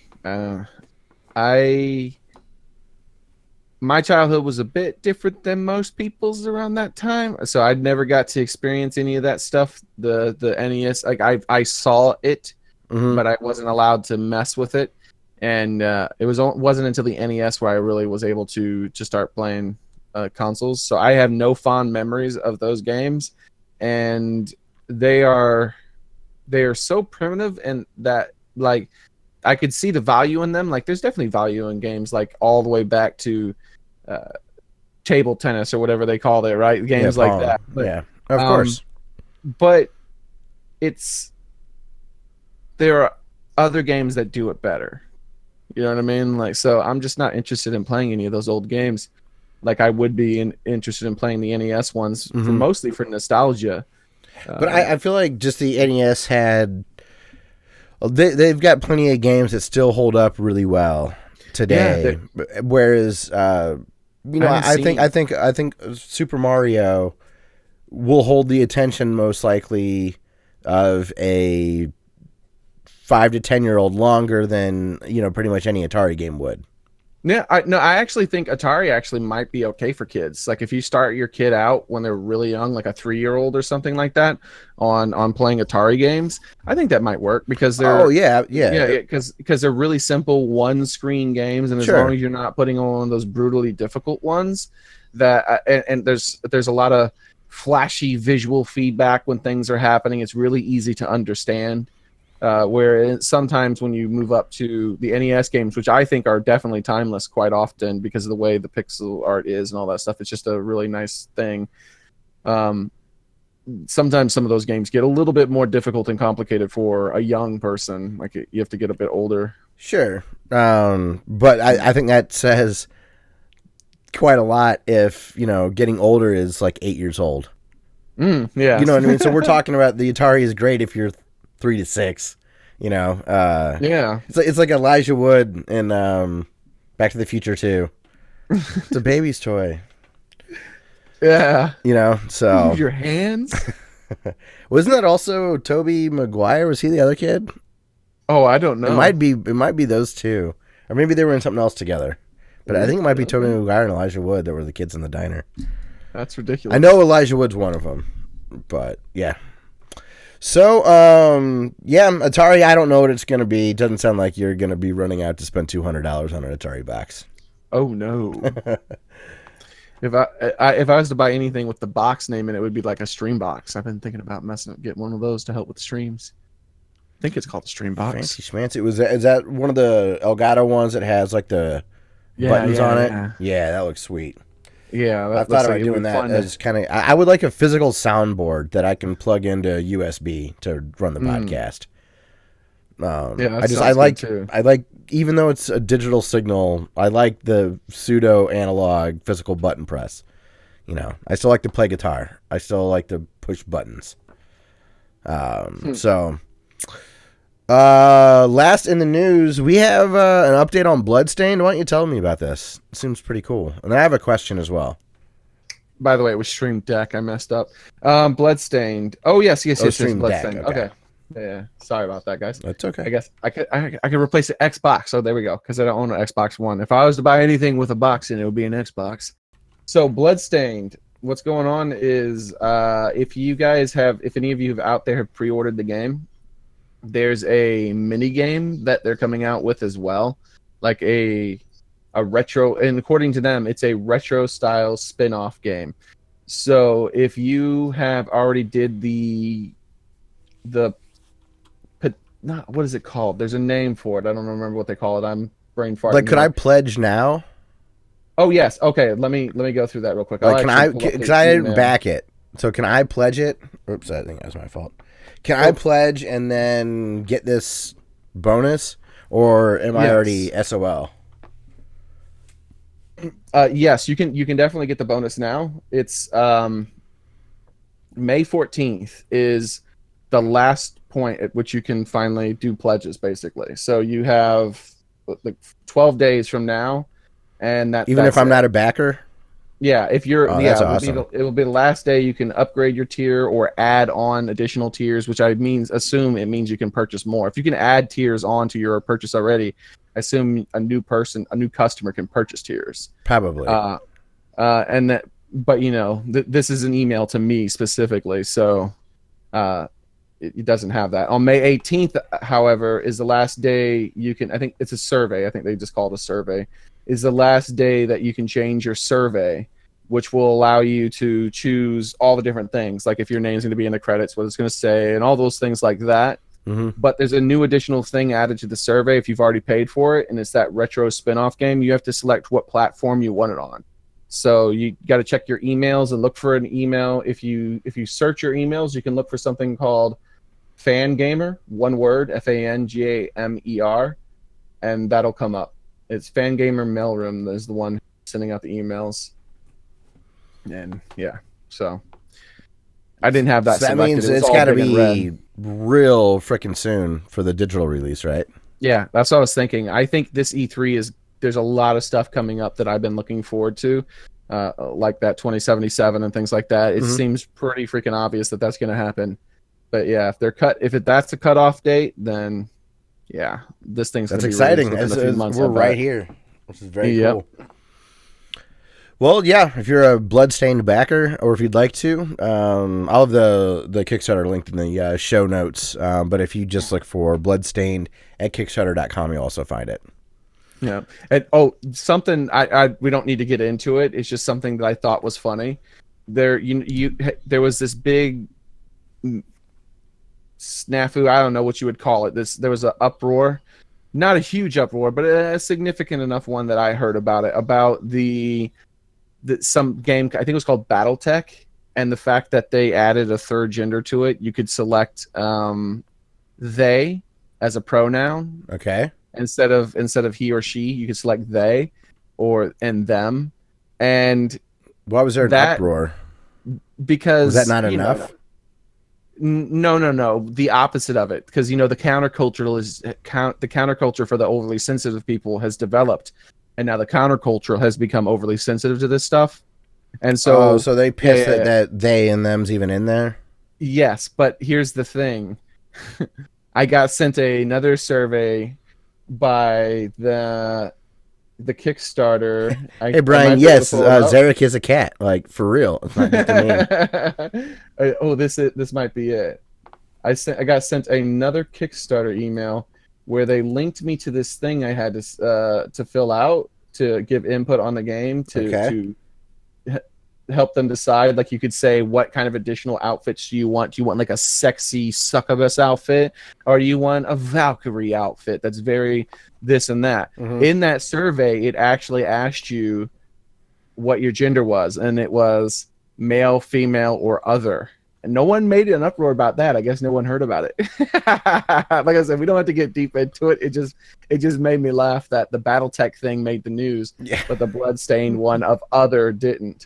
C: my childhood was a bit different than most people's around that time, so I never got to experience any of that stuff. The NES, like I saw it, but I wasn't allowed to mess with it, and it wasn't until the NES where I really was able to start playing consoles. So I have no fond memories of those games, and they are so primitive, and that like I could see the value in them. Like there's definitely value in games like all the way back to table tennis or whatever they called it, right? Games like that. But,
B: yeah, of course.
C: But there are other games that do it better. You know what I mean? Like, so I'm just not interested in playing any of those old games. Like I would be interested in playing the NES ones mostly for nostalgia.
B: But I feel like just the NES had they've got plenty of games that still hold up really well today. Whereas I think Super Mario will hold the attention most likely of a 5 to 10-year-old longer than pretty much any Atari game would.
C: Yeah, I actually think Atari actually might be okay for kids. Like if you start your kid out when they're really young, like a 3-year-old or something like that, on playing Atari games, I think that might work because they're because they're really simple one-screen games, and as long as you're not putting on those brutally difficult ones, that and there's a lot of flashy visual feedback when things are happening. It's really easy to understand. Where sometimes when you move up to the NES games, which I think are definitely timeless quite often because of the way the pixel art is and all that stuff, it's just a really nice thing. Sometimes some of those games get a little bit more difficult and complicated for a young person. Like you have to get a bit older.
B: Sure. But I think that says quite a lot if, getting older is like 8 years old.
C: Yeah.
B: You know what I mean? So we're talking about the Atari is great if you're 3 to 6,
C: yeah.
B: It's like Elijah Wood in Back to the Future 2. It's a baby's toy.
C: Yeah.
B: So
C: use your hands.
B: Wasn't that also Tobey Maguire? Was he the other kid?
C: Oh, I don't know.
B: It might be those two, or maybe they were in something else together. But I think it might be Tobey Maguire and Elijah Wood that were the kids in the diner.
C: That's ridiculous.
B: I know Elijah Wood's one of them, but yeah. So, Atari, I don't know what it's going to be. It doesn't sound like you're going to be running out to spend $200 on an Atari box.
C: Oh, no. If I was to buy anything with the box name in it, would be like a stream box. I've been thinking about getting one of those to help with streams. I think it's called the stream box.
B: Fancy schmancy. Is that one of the Elgato ones that has like the buttons on it? Yeah, that looks sweet.
C: Yeah,
B: I thought about doing that as kind of. I would like a physical soundboard that I can plug into USB to run the podcast. I like even though it's a digital signal, I like the pseudo analog physical button press. I still like to play guitar. I still like to push buttons. So. Last in the news, we have an update on Bloodstained. Why don't you tell me about this? It seems pretty cool. And I have a question as well.
C: By the way, it was Stream Deck. I messed up. Bloodstained. Oh, yes.
B: Stream
C: Bloodstained.
B: Deck,
C: okay. Yeah. Sorry about that, guys.
B: That's okay.
C: I guess I could replace the Xbox. So there we go. Because I don't own an Xbox One. If I was to buy anything with a box in it, would be an Xbox. So Bloodstained. What's going on is if any of you out there have pre-ordered the game, there's a mini game that they're coming out with as well, like a retro, and according to them, it's a retro style spin-off game. So if you have already did what is it called? There's a name for it. I don't remember what they call it. I'm brain farting.
B: Like, could I pledge now?
C: Oh yes. Okay. Let me go through that real quick.
B: Like, because I didn't back it. So can I pledge it? Oops, I think that was my fault. Can I pledge and then get this bonus? or am I
C: Yes.
B: already SOL?
C: Yes, you can definitely get the bonus now. It's May 14th is the last point at which you can finally do pledges, basically. So you have like 12 days from now, and
B: Even if
C: that's
B: I'm
C: it.
B: not a backer?
C: Yeah, if you're,
B: Oh,
C: yeah,
B: that's awesome.
C: it will be the last day you can upgrade your tier or add on additional tiers, which assume it means you can purchase more. If you can add tiers onto your purchase already, I assume a new customer can purchase tiers.
B: Probably.
C: And that, but this is an email to me specifically, so it doesn't have that. On May 18th, however, is the last day you can. I think it's a survey. I think they just call it a survey. Is the last day that you can change your survey, which will allow you to choose all the different things, like if your name's going to be in the credits, what it's going to say, and all those things like that. But there's a new additional thing added to the survey if you've already paid for it, and it's that retro spin-off game. You have to select what platform you want it on. So you got to check your emails and look for an email. If you search your emails, you can look for something called Fangamer, one word, Fangamer, and that'll come up. It's Fangamer Mailroom is the one sending out the emails. And yeah, so I didn't have that.
B: So that
C: selected.
B: means
C: It was
B: it's
C: all
B: got to
C: big and
B: be
C: red.
B: real freaking soon for the digital release, right?
C: Yeah, that's what I was thinking. I think this E3 there's a lot of stuff coming up that I've been looking forward to, like that 2077 and things like that. It seems pretty freaking obvious that that's going to happen. But yeah, if that's the cutoff date, then yeah, this thing's
B: That's
C: gonna be
B: exciting.
C: released within a few months,
B: We're
C: I bet.
B: right here, which is very
C: Yep.
B: cool. Well, yeah, if you're a Bloodstained backer, or if you'd like to, I'll have the Kickstarter linked in the show notes. But if you just look for Bloodstained at Kickstarter.com, you'll also find it.
C: Yeah. And something we don't need to get into it. It's just something that I thought was funny. There was this big snafu. I don't know what you would call it. There was an uproar, not a huge uproar, but a significant enough one that I heard about it, about some game. I think it was called BattleTech, and the fact that they added a third gender to it. You could select they as a pronoun.
B: Okay.
C: Instead of he or she, you could select they and them. And
B: Why was there an uproar?
C: Because
B: Was that not enough?
C: No. The opposite of it, because the counterculture for the overly sensitive people has developed, and now the counterculture has become overly sensitive to this stuff. And so,
B: so they pissed that they and them's even in there.
C: Yes, but here's the thing: I got sent another survey by the Kickstarter.
B: Hey Brian, yes, Xearrik is a cat. Like, for real, it's not just a meme.
C: This might be it. I got sent another Kickstarter email where they linked me to this thing I had to fill out to give input on the game to help them decide. Like, you could say, what kind of additional outfits do you want? Do you want like a sexy succubus outfit, or do you want a Valkyrie outfit that's very this and that? In that survey, it actually asked you what your gender was, and it was male, female, or other. And no one made an uproar about that. I guess no one heard about it. Like I said, we don't have to get deep into it. It just made me laugh that the BattleTech thing made the news, but the Bloodstained one of other didn't.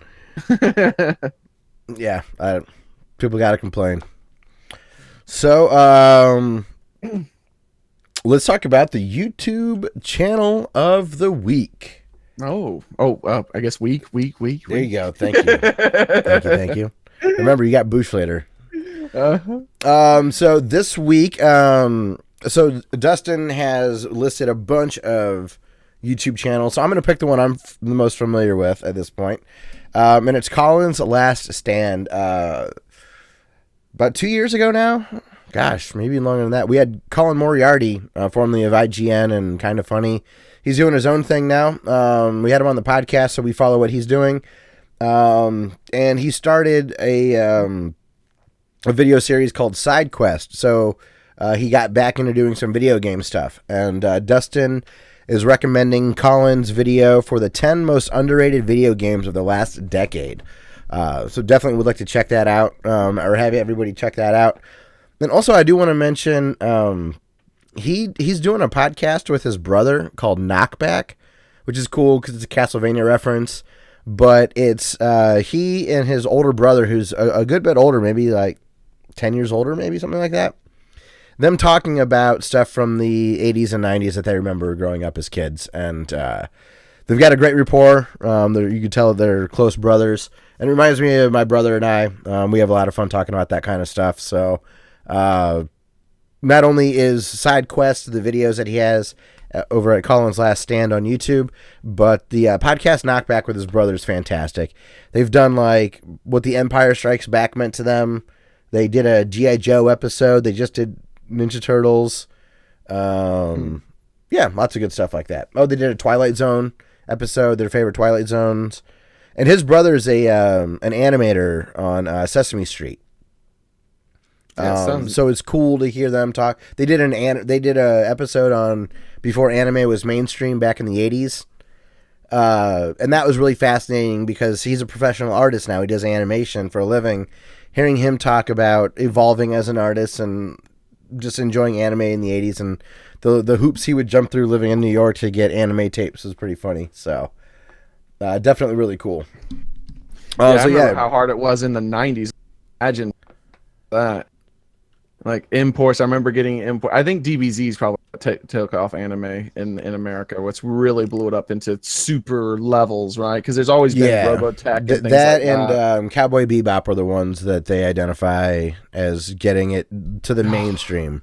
B: Yeah, people got to complain. So, let's talk about the YouTube channel of the week.
C: I guess week.
B: There you go. Thank you. Thank you. Remember, you got Bush later. So this week, so Dustin has listed a bunch of YouTube channels. So I'm going to pick the one I'm the most familiar with at this point. And it's Colin's Last Stand. About 2 years ago now, gosh, maybe longer than that, we had Colin Moriarty, formerly of IGN and Kind of Funny. He's doing his own thing now. We had him on the podcast, so we follow what he's doing. And he started a video series called Side Quest. So he got back into doing some video game stuff. And Dustin is recommending Colin's video for the 10 most underrated video games of the last decade. So definitely would like to check that out, or have everybody check that out. And also, I do want to mention he's doing a podcast with his brother called Knockback, which is cool because it's a Castlevania reference. But it's he and his older brother, who's a good bit older, maybe like 10 years older, maybe something like that. Them talking about stuff from the 80s and 90s that they remember growing up as kids. And they've got a great rapport. You can tell they're close brothers. And it reminds me of my brother and I. We have a lot of fun talking about that kind of stuff. So not only is Side Quest the videos that he has over at Colin's Last Stand on YouTube, but the podcast Knockback with his brother is fantastic. They've done like what the Empire Strikes Back meant to them. They did a G.I. Joe episode. They just did Ninja Turtles. Yeah, lots of good stuff like that. Oh, they did a Twilight Zone episode, their favorite Twilight Zones. And his brother's an animator on Sesame Street. So it's cool to hear them talk. They did a episode on before anime was mainstream back in the 80s. And that was really fascinating because he's a professional artist now. He does animation for a living. Hearing him talk about evolving as an artist and just enjoying anime in the 80s and the hoops he would jump through living in New York to get anime tapes was pretty funny. So definitely really cool.
C: I remember how hard it was in the 90s. Imagine that. Like imports, I remember getting import. I think DBZ's probably took off anime in America, which really blew it up into super levels, right? Because there's always been Robotech and things like that.
B: And Cowboy Bebop are the ones that they identify as getting it to the mainstream.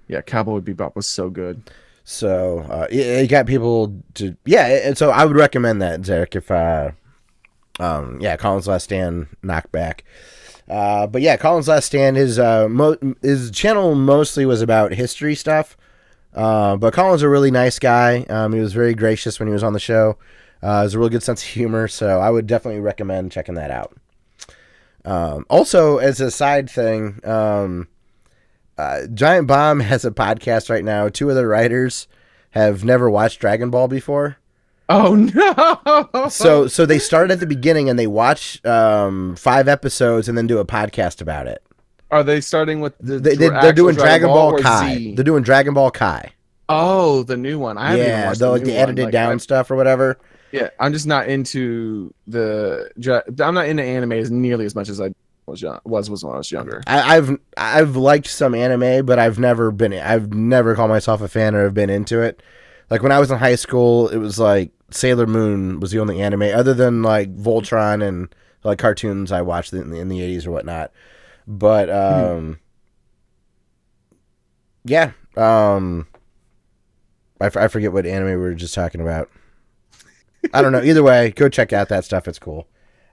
C: Yeah, Cowboy Bebop was so good.
B: So you got people to and so I would recommend that, Xearrik, if Colin's Last Stand Knockback. But yeah, Colin's Last Stand, his channel mostly was about history stuff. But Colin's a really nice guy. He was very gracious when he was on the show. Has a really good sense of humor, so I would definitely recommend checking that out. Also, as a side thing, Giant Bomb has a podcast right now. Two of the writers have never watched Dragon Ball before.
C: Oh no!
B: So they start at the beginning and they watch 5 episodes and then do a podcast about it.
C: Are they starting with
B: they're doing Dragon Ball Kai? Z? They're doing Dragon Ball Kai.
C: Oh, the new one. I haven't even watched
B: the edited down stuff or whatever.
C: Yeah, I'm just not into I'm not into anime as nearly as much as I was when I was younger.
B: I've liked some anime, but I've never called myself a fan or have been into it. Like when I was in high school, it was like Sailor Moon was the only anime other than like Voltron and like cartoons I watched in the 80s or whatnot. But I forget what anime we were just talking about. I don't know. Either way, go check out that stuff. It's cool.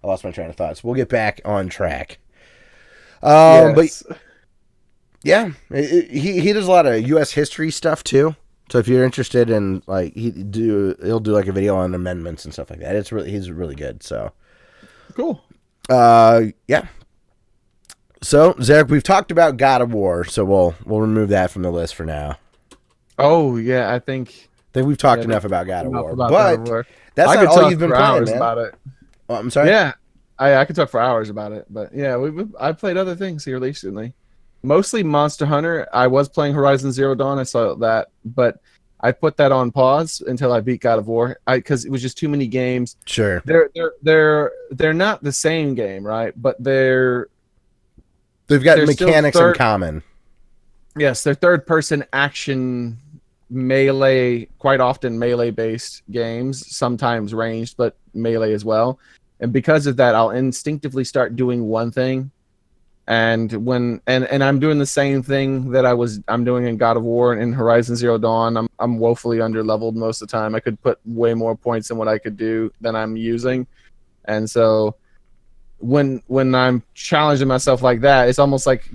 B: I lost my train of thoughts. We'll get back on track. Yes. But yeah, he does a lot of U.S. history stuff too. So if you're interested in like he'll do like a video on amendments and stuff like that. He's really good. So
C: cool.
B: Yeah. So Xearrik, we've talked about God of War, so we'll remove that from the list for now.
C: Oh yeah, I think
B: we've talked enough about God of War, but that's not all you've been playing, man.
C: About it.
B: Oh, I'm sorry.
C: Yeah, I could talk for hours about it, but yeah, I played other things here recently. Mostly Monster Hunter. I was playing Horizon Zero Dawn. I saw that, but I put that on pause until I beat God of War because it was just too many games.
B: Sure.
C: They're not the same game, right? But they've
B: got mechanics in common.
C: Yes, they're third-person action melee, quite often melee-based games, sometimes ranged, but melee as well. And because of that, I'll instinctively start doing one thing. And I'm doing the same thing that I'm doing in God of War and in Horizon Zero Dawn. I'm woefully underleveled most of the time. I could put way more points than what I could do than I'm using. And so when I'm challenging myself like that, it's almost like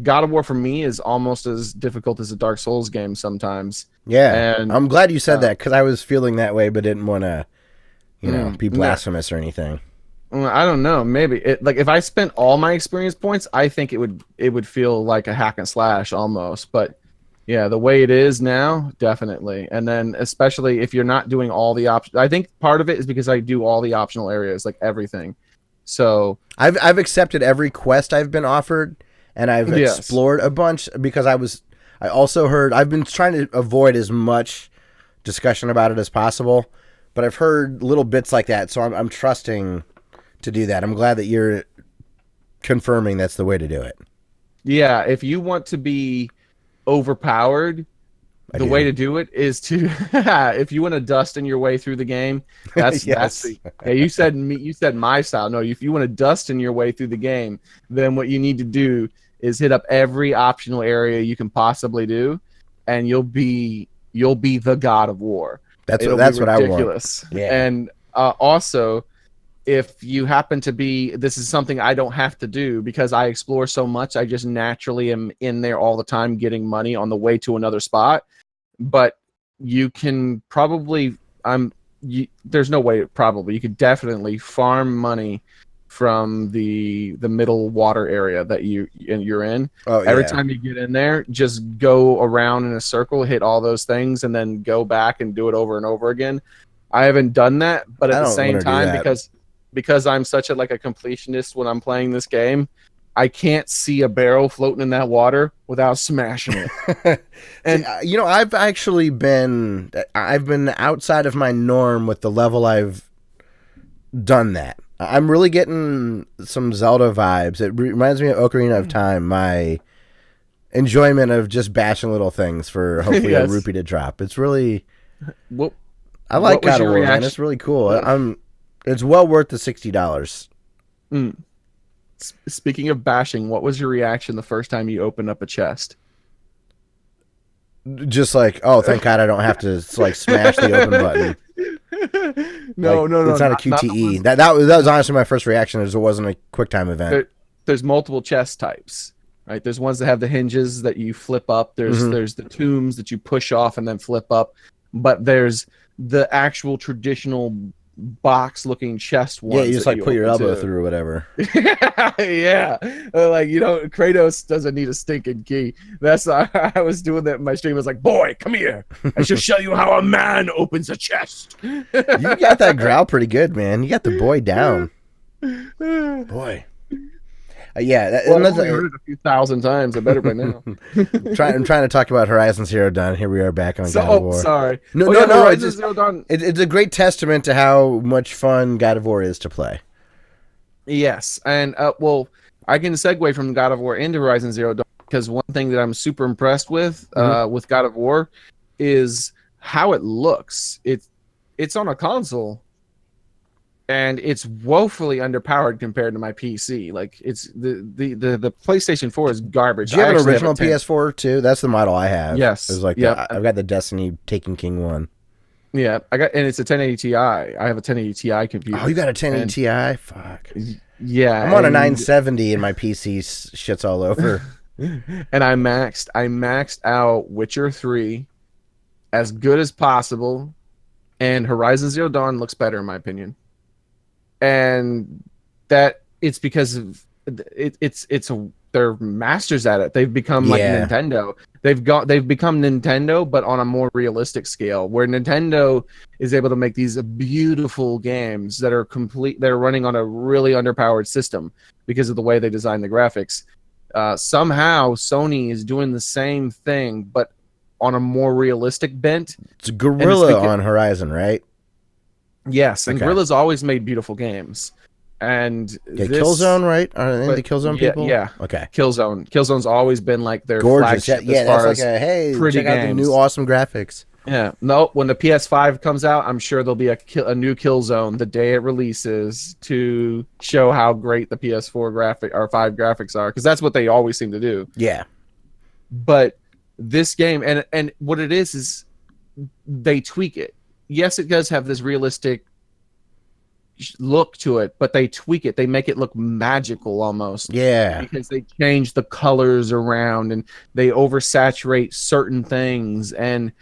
C: God of War for me is almost as difficult as a Dark Souls game sometimes.
B: Yeah, and I'm glad you said that because I was feeling that way, but didn't want to, be blasphemous or anything.
C: I don't know. Maybe if I spent all my experience points, I think it would feel like a hack and slash almost. But yeah, the way it is now, definitely. And then especially if you're not doing all the options, I think part of it is because I do all the optional areas, like everything. So I've
B: accepted every quest I've been offered, and I've explored a bunch because I was I also heard, I've been trying to avoid as much discussion about it as possible, but I've heard little bits like that, so I'm trusting to do that. I'm glad that you're confirming that's the way to do it.
C: Yeah, if you want to be overpowered, the way to do it is to if you want to Dustin your way through the game, that's you said my style. No, if you want to Dustin your way through the game, then what you need to do is hit up every optional area you can possibly do, and you'll be the God of War.
B: That's what I want.
C: Yeah. And also, if you happen to be, this is something I don't have to do because I explore so much. I just naturally am in there all the time getting money on the way to another spot. But you can probably, there's no way, probably, you could definitely farm money from the middle water area that you're in. Every time you get in there, just go around in a circle, hit all those things, and then go back and do it over and over again. I haven't done that, but at the same time, because I'm such a completionist when I'm playing this game, I can't see a barrel floating in that water without smashing it.
B: And I've actually been outside of my norm with the level I've done that. I'm really getting some Zelda vibes. It reminds me of Ocarina of Time, my enjoyment of just bashing little things for hopefully a rupee to drop. It's really I like God of War, man. It's really cool. It's well worth the $60.
C: Speaking of bashing, what was your reaction the first time you opened up a chest?
B: Just like, oh, thank God I don't have to smash the open button.
C: No,
B: it's not a QTE. That was honestly my first reaction, as it wasn't a QuickTime event.
C: There's multiple chest types, right? There's ones that have the hinges that you flip up. There's the tombs that you push off and then flip up. But there's the actual traditional box-looking chest ones.
B: Yeah, you just put your elbow through or whatever.
C: Yeah, Kratos doesn't need a stinking key. That's I was doing that in my stream. I was like, boy, come here. I shall show you how a man opens a chest.
B: You got that growl pretty good, man. You got the boy down. Boy.
C: I've heard it a few thousand times. I better by now.
B: I'm trying to talk about Horizon Zero Dawn. Here we are back on God of War.
C: Sorry.
B: No.
C: Horizon Zero Dawn.
B: It's a great testament to how much fun God of War is to play.
C: Yes, and I can segue from God of War into Horizon Zero Dawn because one thing that I'm super impressed with God of War is how it looks. It's on a console. And it's woefully underpowered compared to my PC. Like it's the PlayStation 4 is garbage.
B: Do you have an original PS4 too? That's the model I have.
C: Yes.
B: It was I've got the Destiny Taken King one.
C: Yeah, and it's a 1080 Ti. I have a 1080 Ti computer.
B: Oh, you got a 1080 Ti? Fuck.
C: Yeah.
B: I'm on a 970 and my PC shits all over.
C: And I maxed out Witcher 3 as good as possible, and Horizon Zero Dawn looks better in my opinion. And that it's because of they're masters at it. They've become like Nintendo. They've become Nintendo, but on a more realistic scale, where Nintendo is able to make these beautiful games that are they're running on a really underpowered system because of the way they design the graphics. Somehow Sony is doing the same thing, but on a more realistic bent.
B: It's Guerrilla on Horizon, right?
C: Yes, and Guerrilla's always made beautiful games. And
B: Killzone, right? Are they the Killzone people?
C: Yeah.
B: Okay.
C: Killzone's always been like their
B: gorgeous.
C: flagship.
B: Yeah, that's hey, check out the new awesome graphics.
C: Yeah. No, when the PS5 comes out, I'm sure there'll be a new Killzone the day it releases to show how great the PS4 graphic or 5 graphics are, because that's what they always seem to do.
B: Yeah.
C: But this game, and what it is they tweak it. Yes, it does have this realistic look to it, but they tweak it. They make it look magical almost.
B: Yeah.
C: Because they change the colors around and they oversaturate certain things and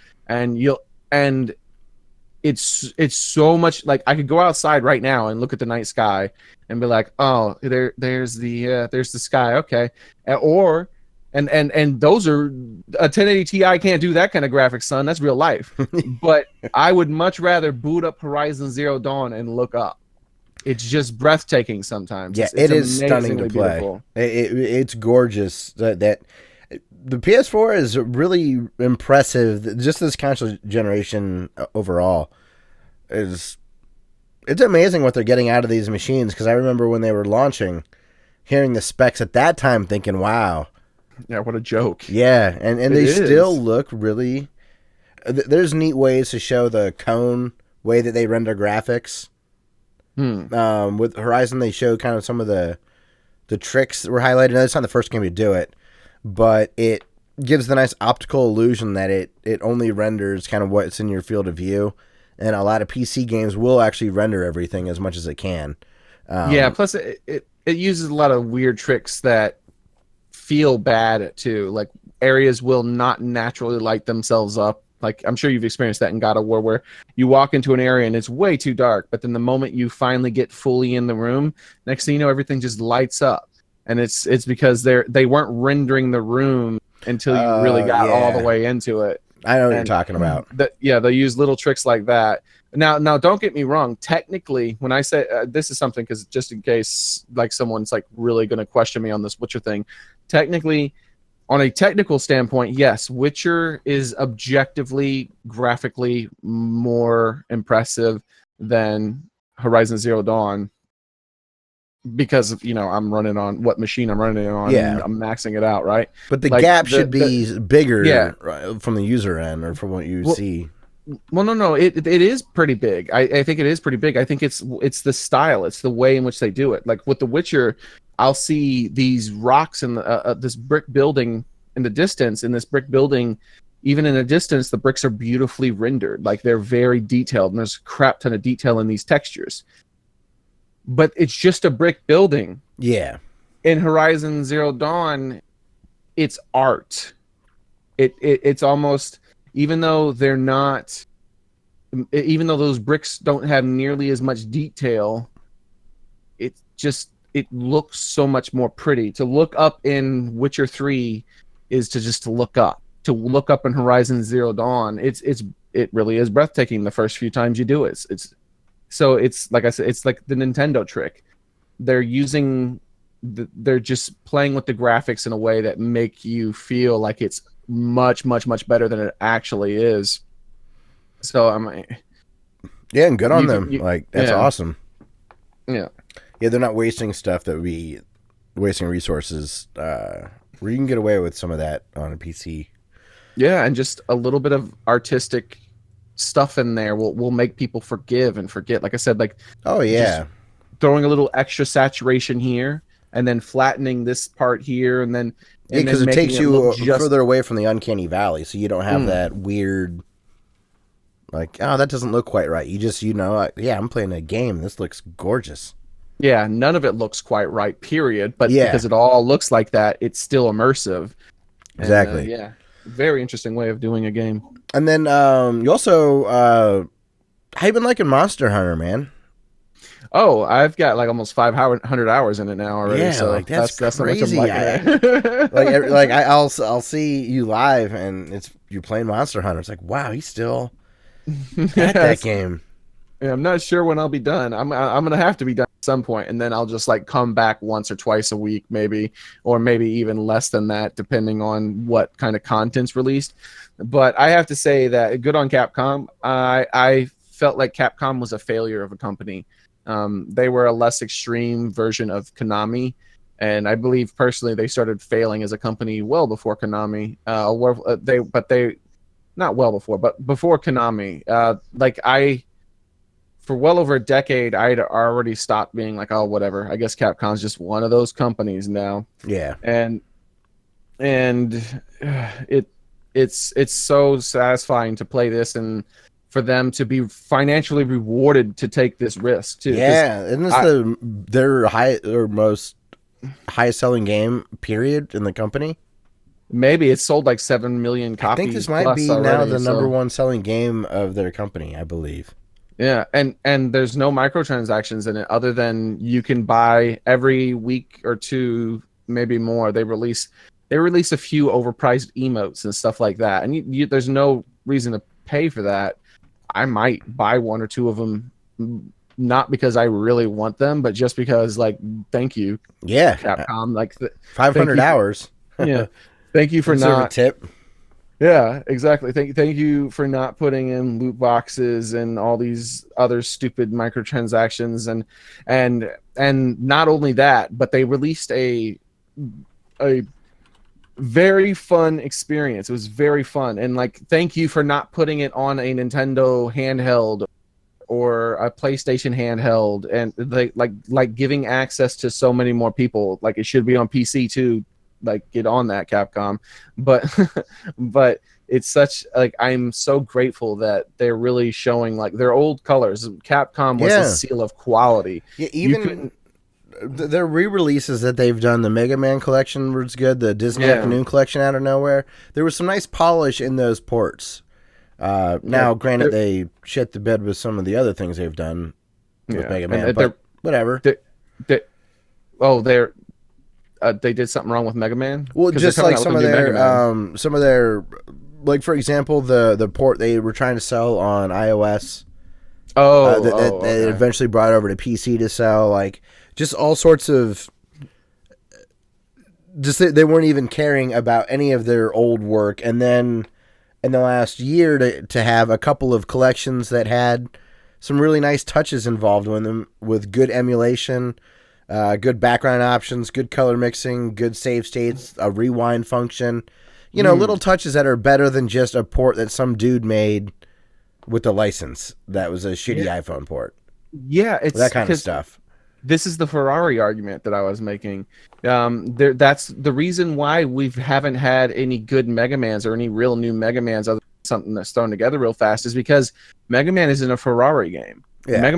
C: it's so much like I could go outside right now and look at the night sky and be like, oh, there's the sky, okay. And those are a 1080 Ti can't do that kind of graphics, son. That's real life. But I would much rather boot up Horizon Zero Dawn and look up. It's just breathtaking sometimes.
B: Yeah, it is stunning to play. It's gorgeous. The PS4 is really impressive. Just this console generation overall is it's amazing what they're getting out of these machines. Because I remember when they were launching, hearing the specs at that time, thinking, "Wow,
C: Yeah, what a joke."
B: yeah," and they still look really. There's neat ways to show the cone way that they render graphics. With Horizon, they show kind of some of the tricks that were highlighted. Now, it's not the first game to do it, but it gives the nice optical illusion that it only renders kind of what's in your field of view. And a lot of PC games will actually render everything as much as it can.
C: Yeah, plus it uses a lot of weird tricks that feel bad too. Like areas will not naturally light themselves up. Like I'm sure you've experienced that in God of War, where you walk into an area and it's way too dark, but then the moment you finally get fully in the room, next thing you know, everything just lights up, and it's because they weren't rendering the room until you really got all the way into it.
B: I know what you're talking about.
C: They use little tricks like that. Now, don't get me wrong. Technically, when I say this is something, because just in case like someone's like really going to question me on this Witcher thing, technically. On a technical standpoint, yes, Witcher is objectively, graphically more impressive than Horizon Zero Dawn because of, I'm running on what machine I'm running it on.
B: Yeah.
C: And I'm maxing it out, right?
B: But the gap should be bigger from the user end or from what you see.
C: Well, no, it is pretty big. I think it is pretty big. I think it's the style. It's the way in which they do it. Like with The Witcher, I'll see these rocks in this brick building in the distance. In this brick building, even in the distance, the bricks are beautifully rendered. Like they're very detailed, and there's a crap ton of detail in these textures. But it's just a brick building.
B: Yeah.
C: In Horizon Zero Dawn, it's art. It's almost, even though they're not, even though those bricks don't have nearly as much detail, it looks so much more pretty. To look up in Witcher 3 is to look up. To look up in Horizon Zero Dawn, it really is breathtaking the first few times you do it. So it's like I said, it's like the Nintendo trick. They're just playing with the graphics in a way that make you feel like it's much, much, much better than it actually is. So
B: yeah, and good on them. That's awesome.
C: Yeah.
B: Yeah, they're not wasting stuff that would be wasting resources. Where you can get away with some of that on a PC.
C: Yeah, and just a little bit of artistic stuff in there will make people forgive and forget. Like I said, like throwing a little extra saturation here, and then flattening this part here, and then
B: because it takes you further away from the uncanny valley, so you don't have that weird. Like, oh, that doesn't look quite right. You just, I'm playing a game. This looks gorgeous.
C: Yeah, none of it looks quite right, period. But because it all looks like that, it's still immersive.
B: Exactly.
C: And, very interesting way of doing a game.
B: And then you also, how you been liking Monster Hunter, man?
C: Oh, I've got like almost 500 hours in it now already.
B: Yeah,
C: so
B: like that's crazy.
C: How much I'm liking it.
B: I'll see you live and you're playing Monster Hunter. It's like, wow, he's still at that game.
C: Yeah, I'm not sure when I'll be done. I'm gonna have to be done at some point, and then I'll just like come back once or twice a week, maybe, or maybe even less than that, depending on what kind of content's released. But I have to say that good on Capcom. I felt like Capcom was a failure of a company. They were a less extreme version of Konami, and I believe personally they started failing as a company well before Konami. Not well before, but before Konami. For well over a decade, I'd already stopped being like, oh, whatever. I guess Capcom's just one of those companies now.
B: Yeah.
C: And it's so satisfying to play this and for them to be financially rewarded to take this risk too.
B: Yeah, isn't this their most highest selling game period in the company?
C: Maybe it's sold like 7 million copies.
B: I think this might be already, now the number one selling game of their company, I believe.
C: Yeah, and there's no microtransactions in it other than you can buy every week or two, maybe more. They release a few overpriced emotes and stuff like that, and there's no reason to pay for that. I might buy one or two of them, not because I really want them, but just because, like, thank you,
B: yeah,
C: Capcom. Like
B: 500 hours.
C: Yeah. Thank you for
B: Deserve a
C: not.
B: tip.
C: Yeah, exactly. Thank you for not putting in loot boxes and all these other stupid microtransactions and not only that, but they released a very fun experience. It was very fun. And like thank you for not putting it on a Nintendo handheld or a PlayStation handheld and like giving access to so many more people. Like it should be on PC too. Like get on that, Capcom. But but it's such like I'm so grateful that they're really showing like their old colors. Capcom was a seal of quality.
B: Yeah, even their re-releases that they've done, the Mega Man collection was good. The Disney Afternoon collection out of nowhere. There was some nice polish in those ports. Now, granted, they shit the bed with some of the other things they've done with Mega Man, but whatever.
C: They did something wrong with Mega Man.
B: Well, just like some of their, like for example, the port they were trying to sell on iOS. They eventually brought over to PC to sell. Like just all sorts of. Just they weren't even caring about any of their old work, and then in the last year to have a couple of collections that had some really nice touches involved with them, with good emulation, good background options, good color mixing, good save states, a rewind function. You know, little touches that are better than just a port that some dude made with the license that was a shitty iPhone port.
C: Yeah, it's
B: that kind of stuff.
C: This is the Ferrari argument that I was making. That's the reason why we haven't had any good Mega Mans or any real new Mega Mans other than something that's thrown together real fast is because Mega Man isn't a Ferrari game. Yeah. Mega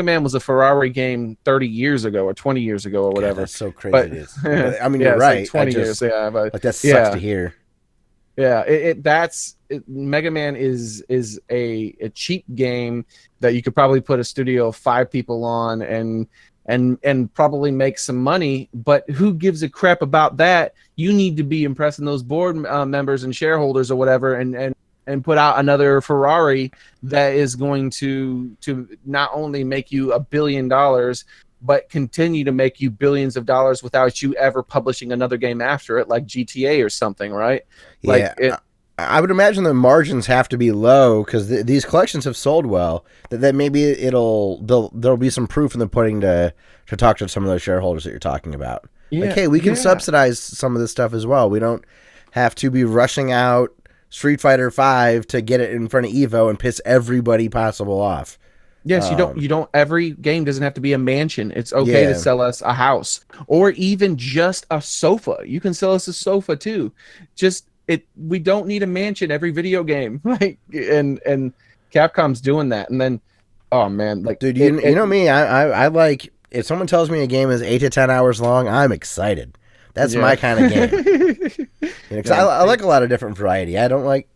C: Man was a Ferrari game 30 years ago or 20 years ago or whatever.
B: God, that's so crazy. It is. I mean, you're right.
C: Like 20 years. Yeah, but
B: like that sucks to hear.
C: Yeah, Mega Man is a cheap game that you could probably put a studio of 5 people on and probably make some money. But who gives a crap about that? You need to be impressing those board members and shareholders or whatever, and put out another Ferrari that is going to not only make you $1 billion, but continue to make you billions of dollars without you ever publishing another game after it, like GTA or something, right? Like
B: I would imagine the margins have to be low because these collections have sold well. That maybe there'll be some proof in the pudding to talk to some of those shareholders that you're talking about. Yeah, like, hey, we can subsidize some of this stuff as well. We don't have to be rushing out Street Fighter V to get it in front of Evo and piss everybody possible off.
C: Yes, you don't. Every game doesn't have to be a mansion. It's okay to sell us a house or even just a sofa. You can sell us a sofa too. We don't need a mansion every video game. Like and Capcom's doing that. And then, oh man, like
B: dude, you know me. I like if someone tells me a game is 8 to 10 hours long, I'm excited. That's my kind of game. I like a lot of different variety. I don't like.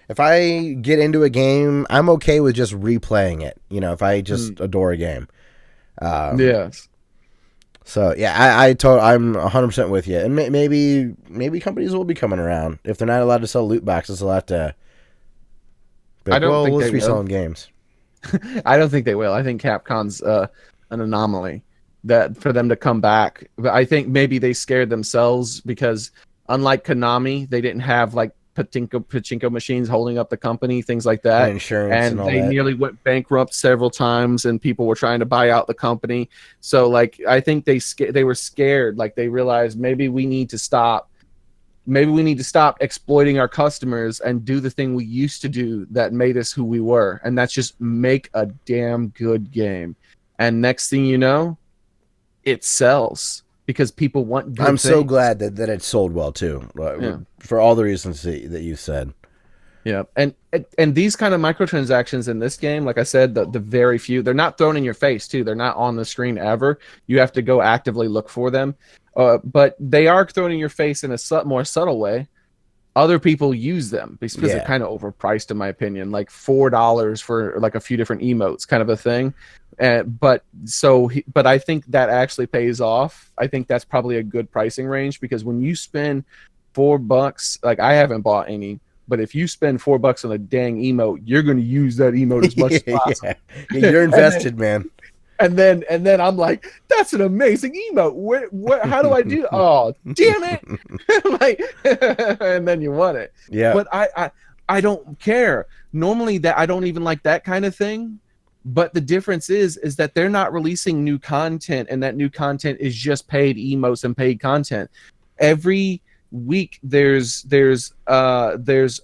B: If I get into a game, I'm okay with just replaying it. You know, if I just adore a game.
C: Yes.
B: So yeah, I'm 100% with you, and maybe companies will be coming around if they're not allowed to sell loot boxes. They'll have to.
C: I don't think they will.
B: Selling games.
C: I don't think they will. I think Capcom's an anomaly that for them to come back. But I think maybe they scared themselves because unlike Konami, they didn't have like pachinko machines holding up the company, things like that,
B: and insurance, and
C: they nearly went bankrupt several times, and people were trying to buy out the company. So, like, I think they were scared. Like, they realized maybe we need to stop. Maybe we need to stop exploiting our customers and do the thing we used to do that made us who we were, and that's just make a damn good game. And next thing you know, it sells. Because people want good things.
B: So glad that it sold well too, for all the reasons that you said.
C: Yeah, and these kind of microtransactions in this game, like I said, the very few, they're not thrown in your face too. They're not on the screen ever. You have to go actively look for them, but they are thrown in your face in a more subtle way. Other people use them because they're kind of overpriced, in my opinion, like $4 for like a few different emotes, kind of a thing. But I think that actually pays off. I think that's probably a good pricing range because when you spend $4, like I haven't bought any, but if you spend $4 on a dang emote, you're going to use that emote as much as possible.
B: Yeah, you're invested, man.
C: And then I'm like, that's an amazing emote. What how do I do? Oh, damn it. Like, and then you want it.
B: Yeah.
C: But I don't care. Normally that I don't even like that kind of thing. But the difference is that they're not releasing new content, and that new content is just paid emotes and paid content. Every week there's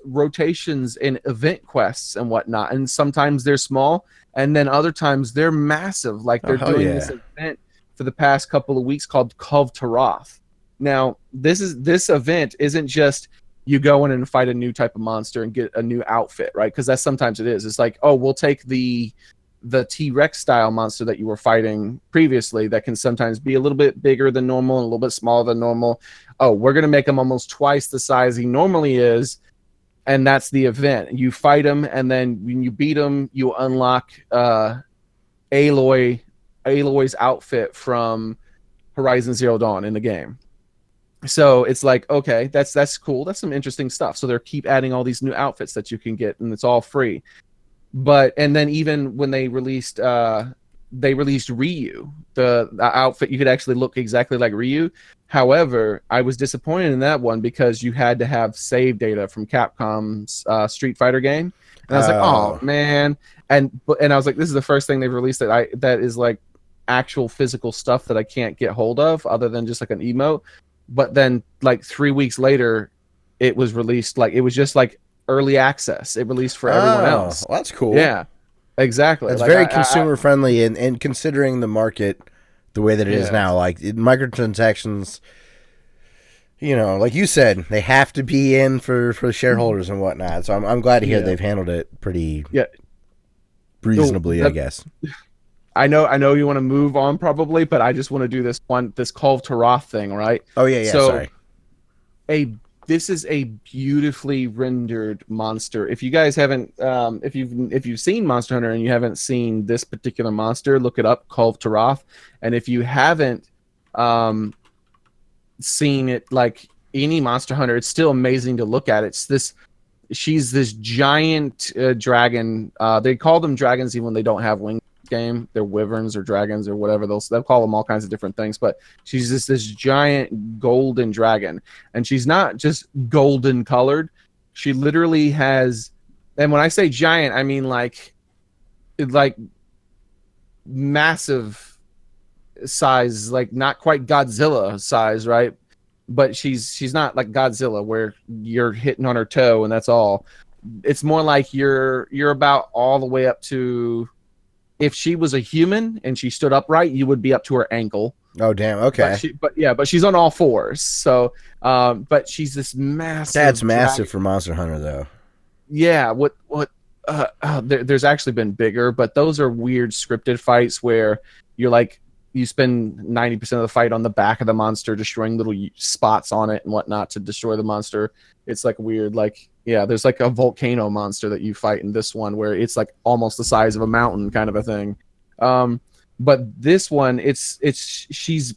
C: rotations in event quests and whatnot, and sometimes they're small, and then other times they're massive. Like they're doing this event for the past couple of weeks called Kulv Taroth. Now this event isn't just you go in and fight a new type of monster and get a new outfit, right? Because that's sometimes it is. It's like, oh, we'll take the T-Rex style monster that you were fighting previously that can sometimes be a little bit bigger than normal and a little bit smaller than normal. Oh, we're going to make him almost twice the size he normally is, and that's the event. You fight him, and then when you beat him, you unlock Aloy's outfit from Horizon Zero Dawn in the game. So it's like, okay, that's cool. That's some interesting stuff. So they keep adding all these new outfits that you can get, and it's all free. But and then even when they released Ryu, the outfit, you could actually look exactly like Ryu. However, I was disappointed in that one because you had to have save data from Capcom's Street Fighter game, and I was like, oh man. And I was like, this is the first thing they've released that is like actual physical stuff that I can't get hold of other than just like an emote. But then like 3 weeks later, it was released, like it was just like early access. It released for everyone else.
B: Well, that's cool.
C: Yeah, exactly.
B: It's
C: like,
B: very consumer friendly, and considering the market the way that it is now, like microtransactions, you know, like you said, they have to be in for shareholders and whatnot. So I'm glad to hear they've handled it pretty reasonably, I guess.
C: I know you want to move on probably, but I just want to do this Kulv Taroth thing, right?
B: Oh yeah,
C: so
B: sorry.
C: This is a beautifully rendered monster. If you guys haven't, if you've seen Monster Hunter and you haven't seen this particular monster, look it up, Kulv Taroth. And if you haven't seen it, like any Monster Hunter, it's still amazing to look at. She's this giant dragon. They call them dragons even when they don't have wings. Game, they're wyverns or dragons or whatever. They'll call them all kinds of different things, but she's just this giant golden dragon, and she's not just golden colored. She literally has, and when I say giant, I mean like massive size, like not quite Godzilla size, right? But she's not like Godzilla where you're hitting on her toe and that's all. It's more like you're about all the way up to, if she was a human and she stood upright, you would be up to her ankle.
B: Oh damn! Okay.
C: But she's on all fours. So, but she's this massive.
B: That's massive for Monster Hunter, though.
C: Yeah. There's actually been bigger, but those are weird scripted fights where you're like, you spend 90% of the fight on the back of the monster, destroying little spots on it and whatnot to destroy the monster. It's like weird, like. Yeah, there's like a volcano monster that you fight in this one where it's like almost the size of a mountain kind of a thing. But this one, she's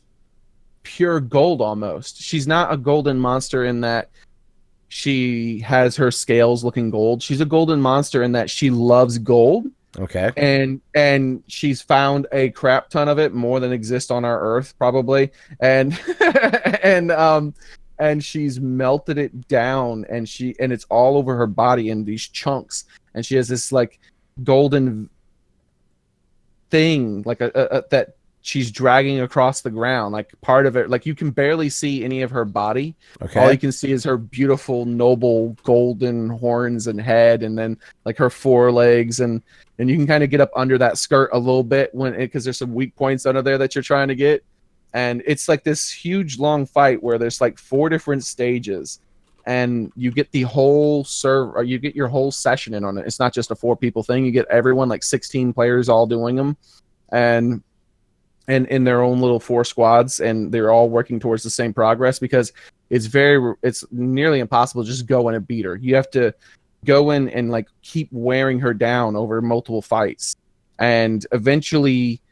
C: pure gold almost. She's not a golden monster in that she has her scales looking gold. She's a golden monster in that she loves gold.
B: Okay.
C: And she's found a crap ton of it, more than exists on our Earth probably. And and she's melted it down, and it's all over her body in these chunks, and she has this like golden thing, like a that she's dragging across the ground, like part of it, like you can barely see any of her body.
B: Okay.
C: All you can see is her beautiful, noble golden horns and head, and then like her forelegs, and you can kind of get up under that skirt a little bit because there's some weak points under there that you're trying to get. And it's like this huge long fight where there's like 4 different stages, and you get the whole or you get your whole session in on it. It's not just a 4 people thing. You get everyone, like 16 players all doing them, and in their own little 4 squads, and they're all working towards the same progress, because it's nearly impossible to just go in and beat her. You have to go in and like keep wearing her down over multiple fights, and eventually,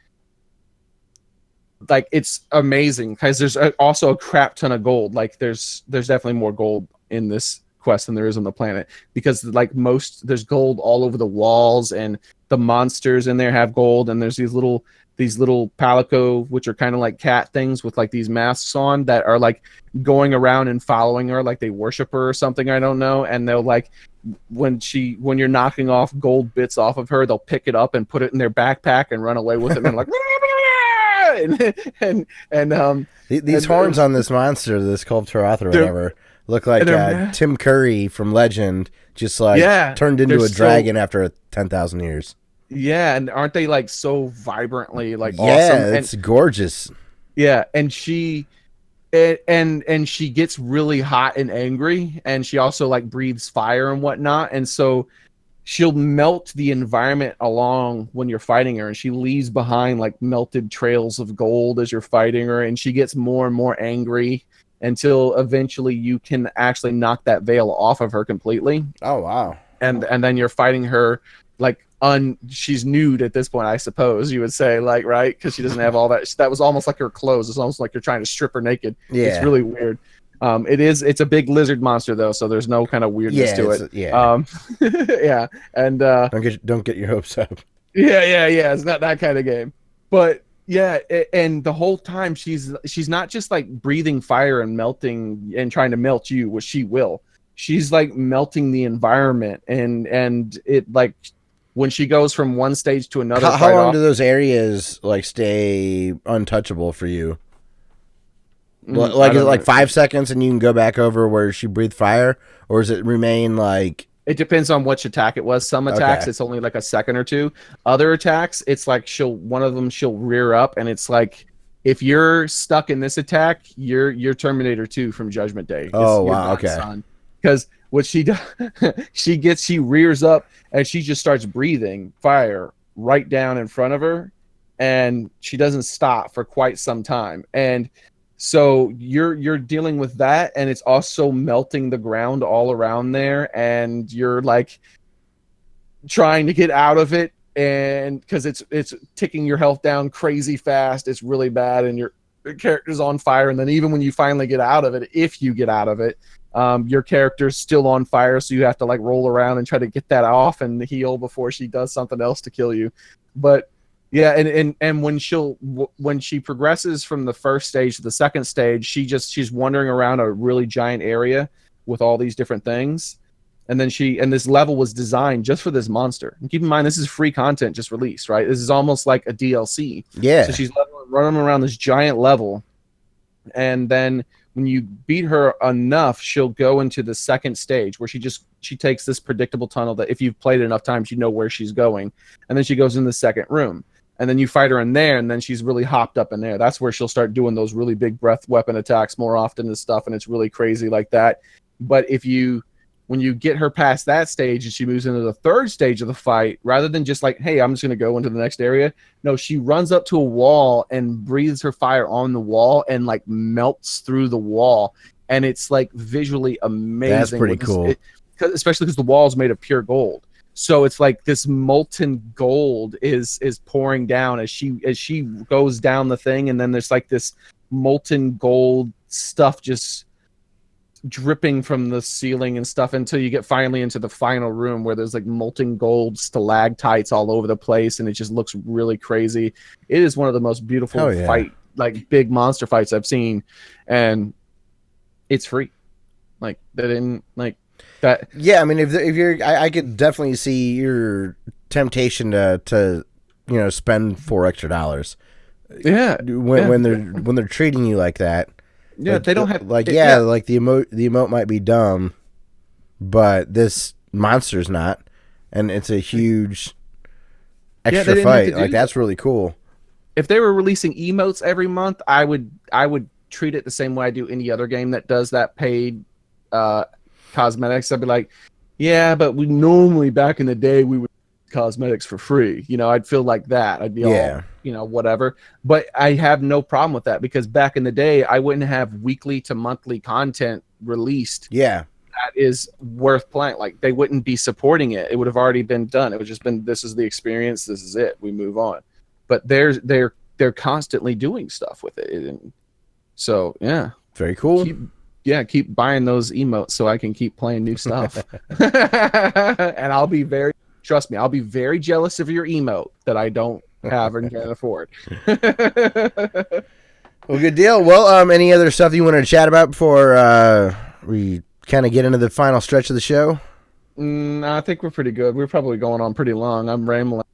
C: like, it's amazing because there's also a crap ton of gold. Like there's definitely more gold in this quest than there is on the planet, because like there's gold all over the walls, and the monsters in there have gold, and there's these little these little palico, which are kind of like cat things with like these masks on that are like going around and following her like they worship her or something. I don't know. And they'll like when you're knocking off gold bits off of her, they'll pick it up and put it in their backpack and run away with it and like
B: these horns on this monster, this Sculptoroth or whatever, look like Tim Curry from Legend, just like turned into a dragon after 10,000 years.
C: Yeah, and aren't they like so vibrantly like awesome?
B: Yeah, it's gorgeous.
C: Yeah, and she gets really hot and angry, and she also like breathes fire and whatnot, and so she'll melt the environment along when you're fighting her, and she leaves behind like melted trails of gold as you're fighting her, and she gets more and more angry until eventually you can actually knock that veil off of her completely.
B: Oh wow.
C: And then you're fighting her like she's nude at this point, I suppose you would say, like, right? Because she doesn't have all that was almost like her clothes. It's almost like you're trying to strip her naked.
B: Yeah,
C: it's really weird. It's a big lizard monster though, so there's no kind of weirdness to it. Yeah. And
B: don't get your hopes up.
C: Yeah, it's not that kind of game. But yeah, and the whole time she's not just like breathing fire and melting and trying to melt you, which she will. She's like melting the environment, and it like when she goes from one stage to another.
B: How long do those areas like stay untouchable for you? Like is it like 5 seconds and you can go back over where she breathed fire, or does it remain like?
C: It depends on which attack it was. Some attacks it's only like a second or two. Other attacks it's like one of them she'll rear up, and it's like if you're stuck in this attack, you're Terminator 2 from Judgment Day.
B: Oh wow, okay.
C: Because what she does, she rears up and she just starts breathing fire right down in front of her, and she doesn't stop for quite some time. And so you're dealing with that, and it's also melting the ground all around there, and you're like trying to get out of it, and because it's ticking your health down crazy fast. It's really bad, and your character's on fire. And then even when you finally get out of it, if you get out of it, your character's still on fire, so you have to like roll around and try to get that off and heal before she does something else to kill you. But yeah, and when she progresses from the first stage to the second stage, she's wandering around a really giant area with all these different things, and then this level was designed just for this monster. And keep in mind, this is free content just released, right? This is almost like a DLC.
B: Yeah.
C: So she's running around this giant level, and then when you beat her enough, she'll go into the second stage where she takes this predictable tunnel that if you've played it enough times, you know where she's going, and then she goes in the second room. And then you fight her in there, and then she's really hopped up in there. That's where she'll start doing those really big breath weapon attacks more often and stuff, and it's really crazy like that. But when you get her past that stage and she moves into the third stage of the fight, rather than just like, hey, I'm just going to go into the next area, no, she runs up to a wall and breathes her fire on the wall and like melts through the wall. And it's like visually amazing.
B: That's pretty cool.
C: Especially because the wall is made of pure gold. So it's like this molten gold is pouring down as she goes down the thing, and then there's like this molten gold stuff just dripping from the ceiling and stuff until you get finally into the final room where there's like molten gold stalactites all over the place, and it just looks really crazy. It is one of the most beautiful like big monster fights I've seen, and it's free. Like they didn't like. That,
B: yeah, I mean, if you're, I could definitely see your temptation to spend $4 extra.
C: Yeah,
B: when they're treating you like that.
C: Yeah, like, they don't have
B: like like the emote might be dumb, but this monster's not, and it's a huge extra fight. Like that's really cool.
C: If they were releasing emotes every month, I would treat it the same way I do any other game that does that paid cosmetics. I'd be like, yeah, but we normally back in the day we would cosmetics for free. I'd feel like that. I'd be all, whatever. But I have no problem with that, because back in the day I wouldn't have weekly to monthly content released.
B: Yeah.
C: That is worth playing. Like they wouldn't be supporting it. It would have already been done. It would just been, this is the experience. This is it. We move on. But they're constantly doing stuff with it. And so, yeah.
B: Very cool.
C: Keep buying those emotes so I can keep playing new stuff. And I'll be very jealous of your emote that I don't have and can't afford.
B: Well, good deal. Well, any other stuff that you wanted to chat about before we kind of get into the final stretch of the show?
C: I think we're pretty good. We're probably going on pretty long. I'm rambling.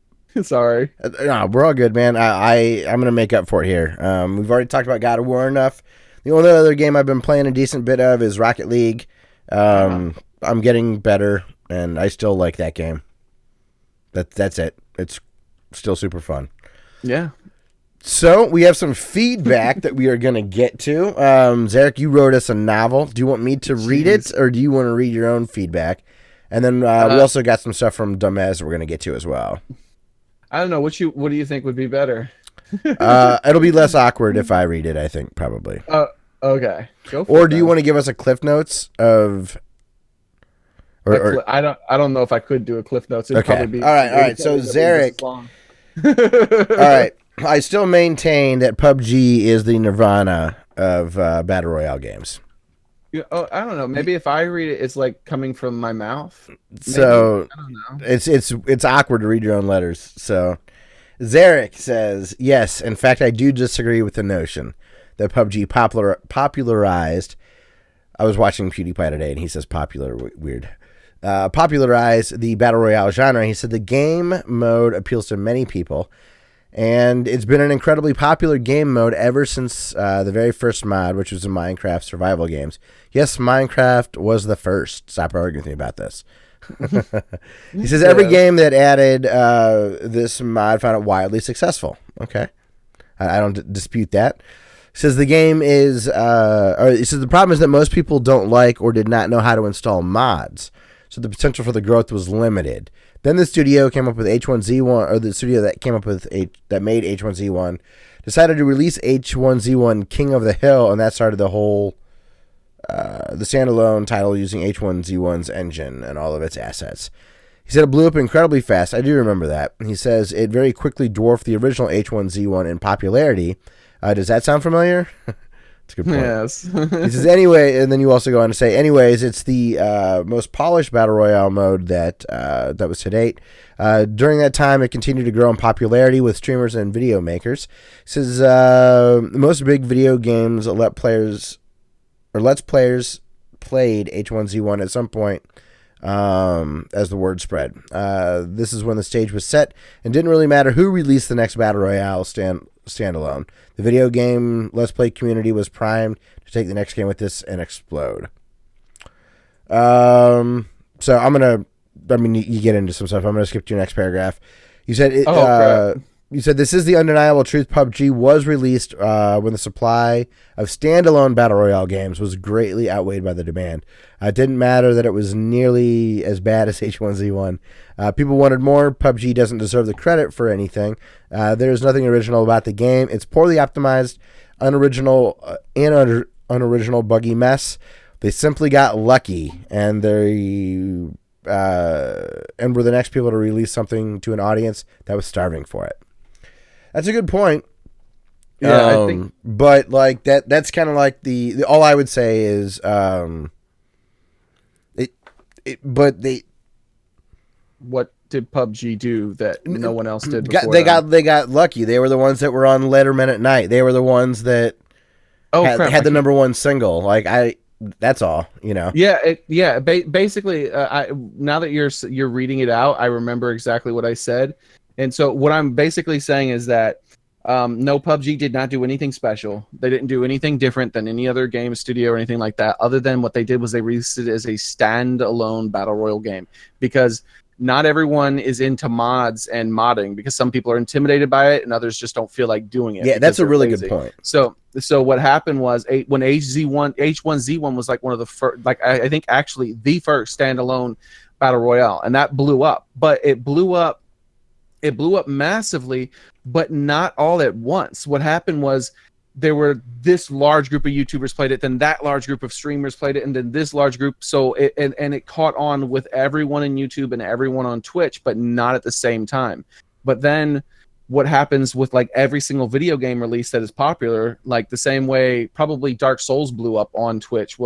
C: Sorry.
B: No, we're all good, man. I'm gonna make up for it here. We've already talked about God of War enough. The only other game I've been playing a decent bit of is Rocket League. I'm getting better, and I still like that game. That's it. It's still super fun.
C: Yeah.
B: So we have some feedback that we are going to get to. Xearrik, you wrote us a novel. Do you want me to read it, or do you want to read your own feedback? And then we also got some stuff from Dumez that we're going to get to as well.
C: I don't know. What do you think would be better?
B: It'll be less awkward if I read it, I think, probably.
C: Okay. Go for
B: or
C: it,
B: do you want to give us a cliff notes of...
C: I don't know if I could do a cliff notes. It'd
B: Okay.
C: probably be,
B: all right. So Xearrik... All right. I still maintain that PUBG is the nirvana of Battle Royale games.
C: Yeah, I don't know. Maybe if I read it, it's like coming from my mouth. Maybe.
B: So
C: I don't know.
B: it's awkward to read your own letters. So Xearrik says, yes, in fact, I do disagree with the notion that PUBG popularized. I was watching PewDiePie today, and he says popular, weird. Popularized the Battle Royale genre. He said the game mode appeals to many people, and it's been an incredibly popular game mode ever since the very first mod, which was the Minecraft survival games. Yes, Minecraft was the first. Stop arguing with me about this. He says every game that added this mod found it wildly successful. Okay. I don't dispute that. He says the game is, he says the problem is that most people don't like or did not know how to install mods. So the potential for the growth was limited. Then the studio came up with H1Z1, or the studio that came up with that made H1Z1, decided to release H1Z1 King of the Hill, and that started the whole the standalone title using H1Z1's engine and all of its assets. He said it blew up incredibly fast. I do remember that. He says it very quickly dwarfed the original H1Z1 in popularity. Does that sound familiar? That's a good point.
C: Yes.
B: He says, anyway, and then you also go on to say, anyways, it's the most polished Battle Royale mode that was to date. During that time, it continued to grow in popularity with streamers and video makers. He says, most big video games Let's Players played H1Z1 at some point as the word spread. This is when the stage was set and didn't really matter who released the next Battle Royale standalone. The video game Let's Play community was primed to take the next game with this and explode. So you get into some stuff. I'm going to skip to your next paragraph. You said you said this is the undeniable truth. PUBG was released when the supply of standalone Battle Royale games was greatly outweighed by the demand. It didn't matter that it was nearly as bad as H1Z1. People wanted more. PUBG doesn't deserve the credit for anything. There's nothing original about the game. It's poorly optimized, unoriginal, buggy mess. They simply got lucky, and were the next people to release something to an audience that was starving for it. That's a good point.
C: Yeah, I think.
B: But like that's kind of like the all I would say is
C: What did PUBG do that no one else did before
B: they got lucky. They were the ones that were on Letterman at night. They were the ones that had the number one single. Like that's all, you know.
C: Yeah, basically, now that you're reading it out, I remember exactly what I said. And so what I'm basically saying is that no, PUBG did not do anything special. They didn't do anything different than any other game studio or anything like that, other than what they did was they released it as a standalone Battle Royale game, because not everyone is into mods and modding, because some people are intimidated by it and others just don't feel like doing it.
B: Yeah, that's a really
C: lazy.
B: good point.
C: So what happened was when H1Z1 was like one of the first, like I think actually the first standalone Battle Royale, and that blew up. But it blew up massively, but not all at once. What happened was there were this large group of YouTubers played it, then that large group of streamers played it, and then this large group. So it caught on with everyone in YouTube and everyone on Twitch, but not at the same time. But then what happens with like every single video game release that is popular, like the same way probably Dark Souls blew up on Twitch,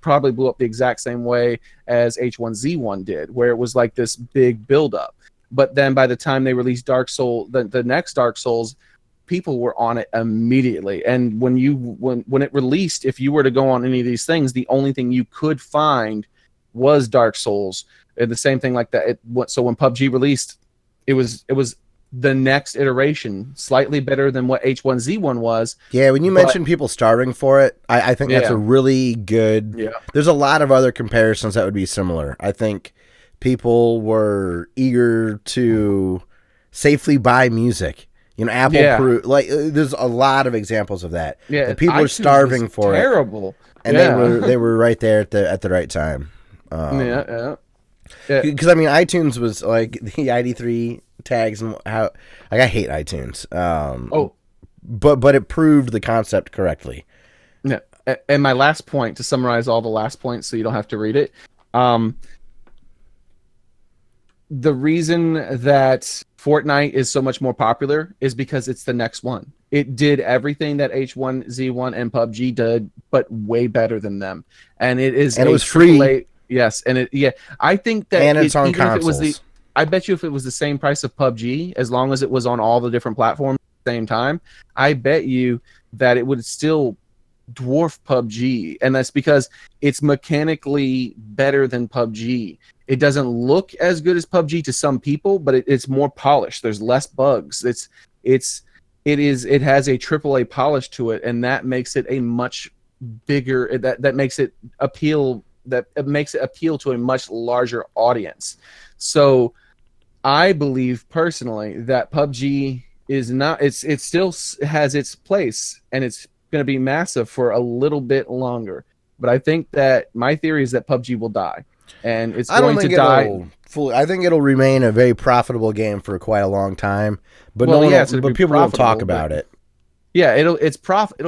C: probably blew up the exact same way as H1Z1 did, where it was like this big buildup. But then by the time they released Dark Soul, the next Dark Souls, people were on it immediately. And when it released, if you were to go on any of these things, the only thing you could find was Dark Souls. And the same thing like that. So when PUBG released, it was the next iteration, slightly better than what H1Z1 was.
B: Yeah, when you mentioned people starving for it, I think that's a really good...
C: Yeah.
B: There's a lot of other comparisons that would be similar. I think people were eager to safely buy music. You know, Apple like there's a lot of examples of that.
C: Yeah,
B: and people were starving for
C: terrible.
B: And they were right there at the right time. Because I mean, iTunes was like the ID3 tags and how like I hate iTunes. But it proved the concept correctly.
C: Yeah, and my last point, to summarize all the last points, so you don't have to read it. The reason that Fortnite is so much more popular is because it's the next one. It did everything that H1Z1 and PUBG did, but way better than them. And it is
B: it was free.
C: Yes, and I think that
B: it's on consoles.
C: I bet you if it was the same price of PUBG, as long as it was on all the different platforms at the same time, I bet you that it would still dwarf PUBG. And that's because it's mechanically better than PUBG. It doesn't look as good as PUBG to some people, but it's more polished. There's less bugs. It has a AAA polish to it, and that makes it a much bigger. That makes it appeal. That it makes it appeal to a much larger audience. So, I believe personally that PUBG is not. It still has its place, and it's going to be massive for a little bit longer. But I think that my theory is that PUBG will die. And it's going to die.
B: I think it'll remain a very profitable game for quite a long time, but people won't talk about it.
C: Yeah, it'll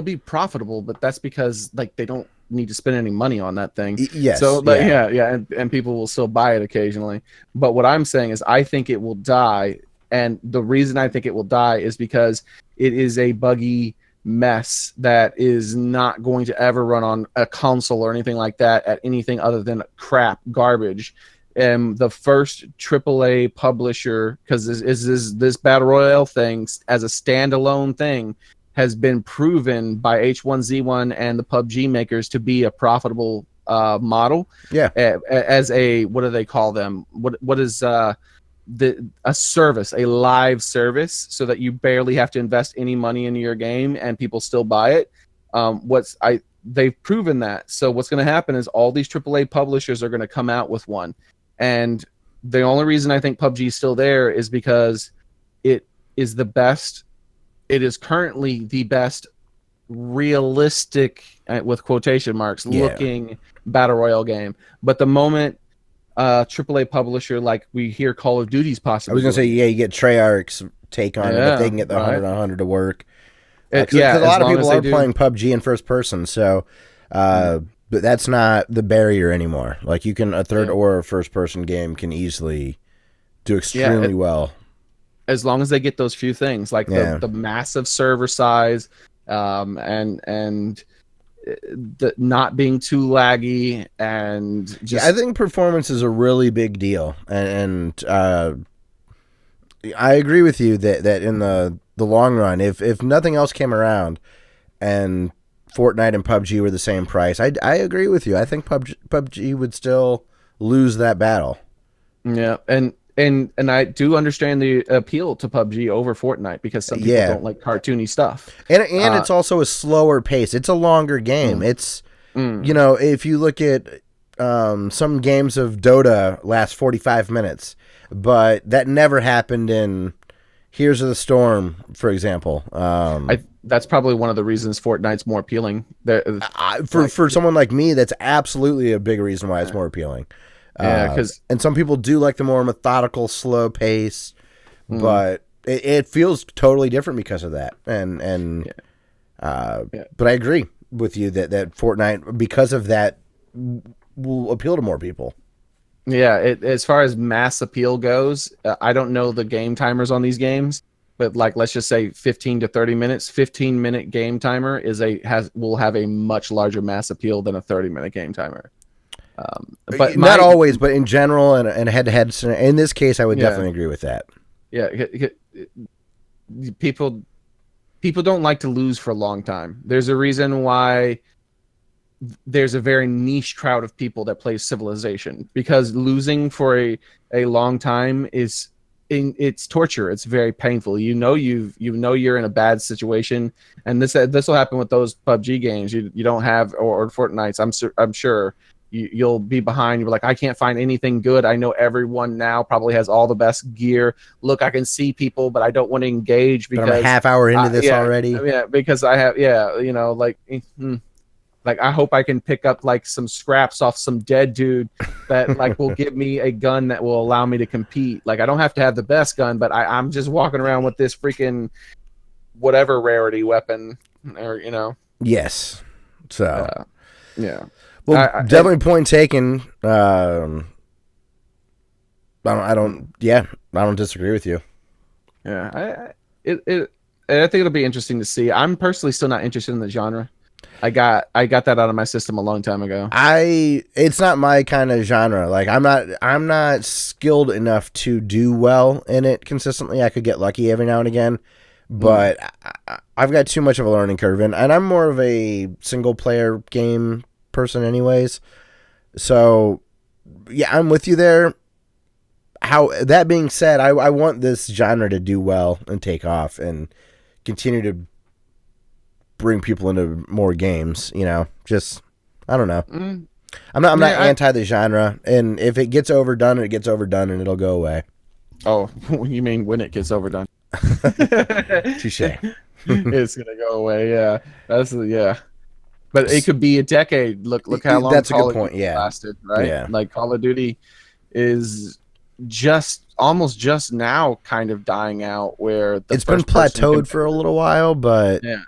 C: be profitable, but that's because like they don't need to spend any money on that thing.
B: Yes.
C: So and people will still buy it occasionally. But what I'm saying is I think it will die, and the reason I think it will die is because it is a buggy mess that is not going to ever run on a console or anything like that at anything other than crap garbage. And the first AAA publisher, because this battle royale thing as a standalone thing has been proven by H1Z1 and the PUBG makers to be a profitable model.
B: Yeah.
C: As a, what do they call them? What is a service, a live service, so that you barely have to invest any money into your game and people still buy it. They've proven that. So what's going to happen is all these AAA publishers are going to come out with one, and the only reason I think PUBG is still there is because it is the best. It is currently the best realistic, with quotation marks, looking battle royale game. But the moment AAA publisher like we hear Call of Duty's possibly.
B: I was gonna say, you get Treyarch's take on it if they can get the 100 on 100 to work. Because a lot of people are playing PUBG in first person, so but that's not the barrier anymore. Like a third or a first person game can easily do extremely well.
C: As long as they get those few things, like the massive server size, and the not being too laggy, and just
B: I think performance is a really big deal, and I agree with you that in the long run, if nothing else came around and Fortnite and PUBG were the same price, I agree with you. I think PUBG would still lose that battle.
C: Yeah, and I do understand the appeal to PUBG over Fortnite because some people don't like cartoony stuff.
B: And it's also a slower pace. It's a longer game. It's, if you look at some games of Dota last 45 minutes, but that never happened in Heroes of the Storm, for example.
C: That's probably one of the reasons Fortnite's more appealing.
B: For someone like me, that's absolutely a big reason why it's more appealing. And some people do like the more methodical, slow pace, but it feels totally different because of that. But I agree with you that Fortnite, because of that, will appeal to more people.
C: Yeah, as far as mass appeal goes, I don't know the game timers on these games, but like let's just say 15 to 30 minutes. 15-minute game timer will have a much larger mass appeal than a 30-minute game timer. But
B: not always, but in general and head-to-head scenario. In this case, I would definitely agree with that.
C: Yeah, people don't like to lose for a long time. There's a reason why there's a very niche crowd of people that plays Civilization, because losing for a long time it's torture. It's very painful. You're in a bad situation, and this will happen with those PUBG games. You don't have or Fortnites. I'm sure you'll be behind. You're like, I can't find anything good. I know everyone now probably has all the best gear. Look, I can see people, but I don't want to engage because
B: I'm a half hour into this already.
C: Yeah, because I have like I hope I can pick up like some scraps off some dead dude that like will give me a gun that will allow me to compete. Like I don't have to have the best gun, but I'm just walking around with this freaking whatever rarity weapon, or
B: Yes. So
C: yeah.
B: Well, definitely point taken. I don't disagree with you.
C: Yeah, I think it'll be interesting to see. I'm personally still not interested in the genre. I got that out of my system a long time ago.
B: It's not my kind of genre. Like I'm not skilled enough to do well in it consistently. I could get lucky every now and again, but I've got too much of a learning curve, and I'm more of a single player game person anyways. So yeah, I'm with you there. That being said, I want this genre to do well and take off and continue to bring people into more games, just I don't know. I'm not anti the genre, and if it gets overdone, it gets overdone and it'll go away.
C: Oh, you mean when it gets overdone?
B: Touche.
C: It's gonna go away. Yeah, but it could be a decade. Look how long
B: that's
C: Call
B: a good
C: of
B: point.
C: Duty
B: Yeah,
C: lasted, right?
B: Yeah.
C: Like Call of Duty is almost just now kind of dying out, where
B: it's been plateaued for a little while, but
C: yeah.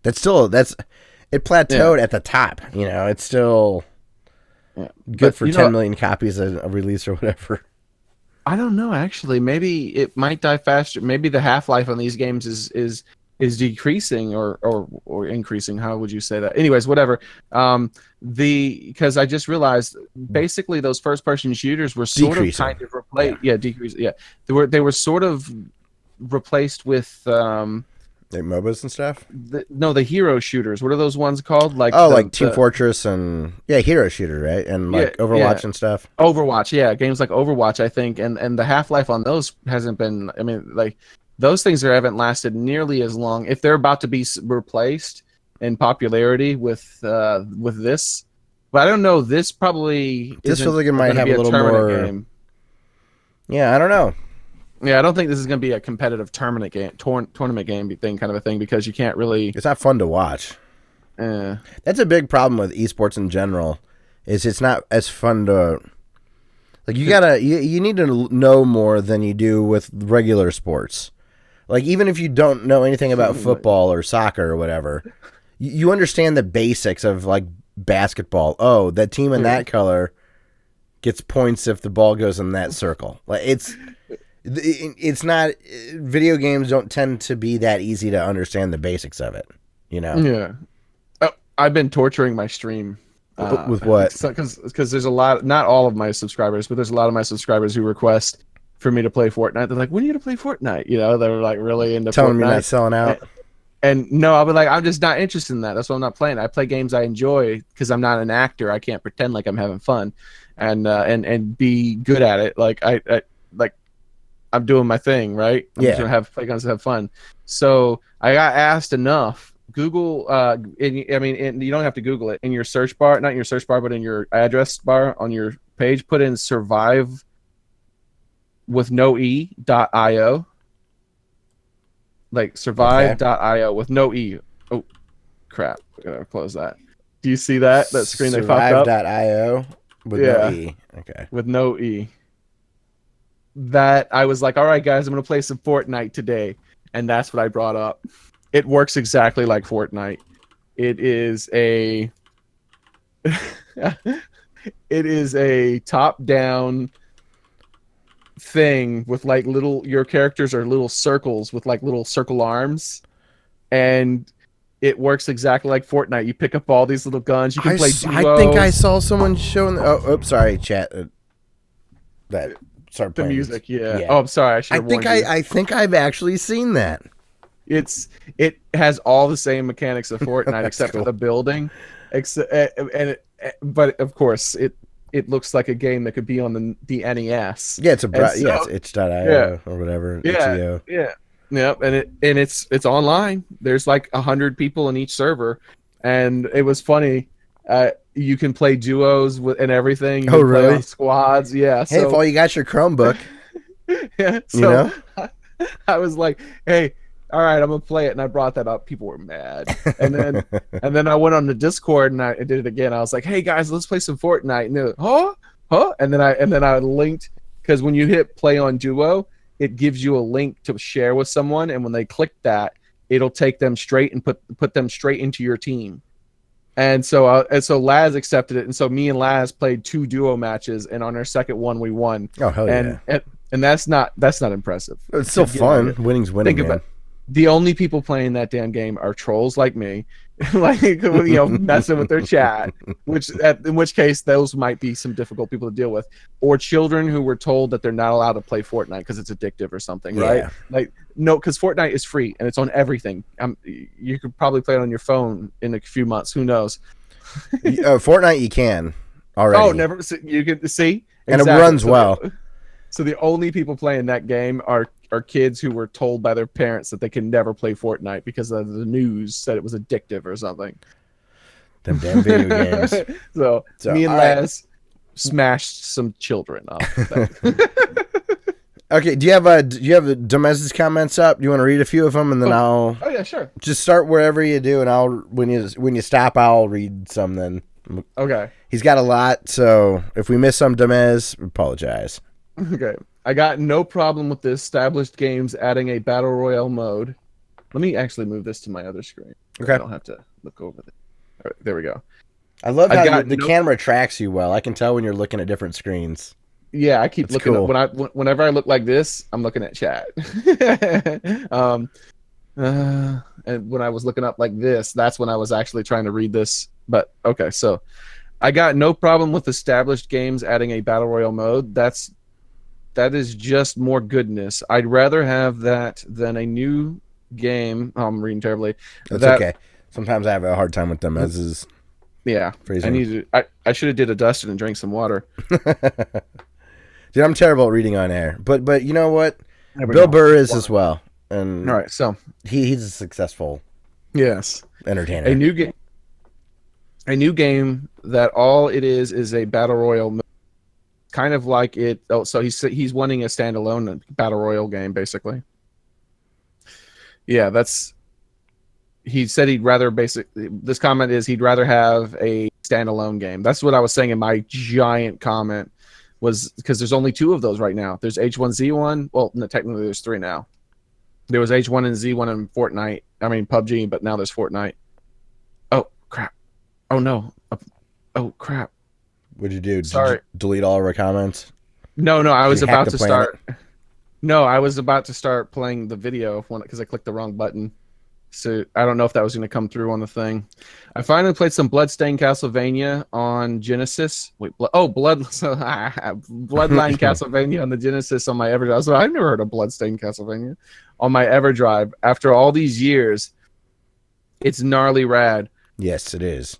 B: It plateaued at the top. It's still good for 10 million copies a release or whatever.
C: I don't know, actually. Maybe it might die faster. Maybe the half-life on these games is decreasing or increasing. How would you say that? Anyways, whatever. Because I just realized basically those first-person shooters were sort of kind of replaced. Yeah, decreasing. Yeah, they were sort of replaced with
B: like MOBAs and stuff?
C: The hero shooters. What are those ones called? Like
B: like Team Fortress and hero shooter, right? And like Overwatch and stuff.
C: Overwatch, yeah, games like Overwatch, I think, and the half-life on those hasn't been. I mean, like those things haven't lasted nearly as long. If they're about to be replaced in popularity with this, but I don't know. This probably
B: feels like it might have a little more. Game. Yeah, I don't know.
C: Yeah, I don't think this is going to be a competitive tournament game thing, kind of a thing, because you can't really.
B: It's not fun to watch. That's a big problem with esports in general. Is it's not as fun to. Like you need to know more than you do with regular sports. Like even if you don't know anything about football or soccer or whatever, you understand the basics of like basketball. Oh, that team in that color gets points if the ball goes in that circle. Like it's not. Video games don't tend to be that easy to understand the basics of it.
C: Yeah. Oh, I've been torturing my stream.
B: With what?
C: Because there's a lot. Not all of my subscribers, but there's a lot of my subscribers who request for me to play Fortnite. They're like, "When are you gonna play Fortnite?" They're like really into
B: telling
C: Fortnite.
B: Me not selling out.
C: And no, I'll be like, I'm just not interested in that. That's why I'm not playing. I play games I enjoy because I'm not an actor. I can't pretend like I'm having fun, and be good at it. Like I'm doing my thing, right? I'm just gonna play guns and have fun. So I got asked enough. Google, and you don't have to Google it. In your search bar, not in your search bar, but in your address bar on your page, put in survive with no e.io. Like survive.io with no e. Oh, crap. I gotta close that. Do you see that screen that popped up?
B: Survive.io with no e. Okay.
C: With no e. That I was like, all right, guys, I'm going to play some Fortnite today. And that's what I brought up. It works exactly like Fortnite. It is a top-down thing with like your characters are little circles with like little circle arms. And it works exactly like Fortnite. You pick up all these little guns. You can play duos.
B: I think I saw someone showing. Sorry, chat. That started
C: the
B: playing
C: music. Yeah. Oh, I'm sorry. I should have warned you.
B: I think I've actually seen that.
C: It has all the same mechanics of Fortnite except for the building. But of course it looks like a game that could be on the NES.
B: Yeah, it's itch.io or whatever.
C: Yeah, yep, and it's online. There's like 100 people in each server, and it was funny. You can play duos and everything. You can play on squads. Yeah.
B: Hey, if all you got your Chromebook.
C: Yeah. So I was like, hey. All right, I'm gonna play it, and I brought that up. People were mad, and then I went on the Discord and I did it again. I was like, "Hey guys, let's play some Fortnite." And they're like, huh? And then I linked, because when you hit play on Duo, it gives you a link to share with someone, and when they click that, it'll take them straight and put them straight into your team. And so Laz accepted it, and so me and Laz played 2 duo matches, and on our second one we won.
B: Oh hell yeah!
C: And that's not impressive.
B: It's still fun. Winning's winning.
C: Think about it. The only people playing that damn game are trolls like me, like messing with their chat. In which case, those might be some difficult people to deal with, or children who were told that they're not allowed to play Fortnite because it's addictive or something, right? Like no, because Fortnite is free and it's on everything. You could probably play it on your phone in a few months. Who knows?
B: Fortnite, you can already.
C: Oh, never. You can see,
B: and exactly. It runs well.
C: So the only people playing that game are kids who were told by their parents that they can never play Fortnite because of the news said it was addictive or something.
B: Them damn video games.
C: So me and Laz smashed some children up.
B: Okay, do you have Demez's comments up? Do you want to read a few of them, and then I'll?
C: Oh yeah, sure.
B: Just start wherever you do, and I'll when you stop, I'll read some. Then.
C: Okay. He's
B: got a lot, so if we miss some Demez, apologize.
C: Okay. I got no problem with the established games adding a battle royale mode. Let me actually move this to my other screen.
B: Okay.
C: I don't have to look over it. All right, there we go.
B: I love how the camera tracks you well. I can tell when you're looking at different screens.
C: Yeah, I keep looking
B: cool.
C: whenever I look like this, I'm looking at chat. And when I was looking up like this, that's when I was actually trying to read this. But okay, so I got no problem with established games adding a battle royale mode. That is just more goodness. I'd rather have that than a new game. Oh, I'm reading terribly.
B: That's okay. Sometimes I have a hard time with them as is.
C: Yeah.
B: Phrasing.
C: I should have did a Dustin and drank some water.
B: Dude, I'm terrible at reading on air. But you know what? Bill Burr is as well. And
C: all right, so
B: he's a successful entertainer.
C: A new game that all it is a battle royale mode. Kind of like it. Oh, so he's wanting a standalone battle royale game, basically. Yeah, he said he'd rather this comment is he'd rather have a standalone game. That's what I was saying in my giant comment, was because there's only 2 of those right now. There's H1Z1. Well, no, technically there's 3 now. There was H1 and Z1 in Fortnite. I mean PUBG, but now there's Fortnite. Oh crap! Oh no! Oh crap!
B: What'd you do?
C: Sorry.
B: Did you delete all of our comments?
C: No, I was about to start. No, I was about to start playing the video because I clicked the wrong button. So I don't know if that was going to come through on the thing. I finally played some Bloodstained Castlevania on Genesis. Bloodline Castlevania on the Genesis on my EverDrive. So I've never heard of Bloodstained Castlevania on my EverDrive. After all these years, it's gnarly rad.
B: Yes, it is.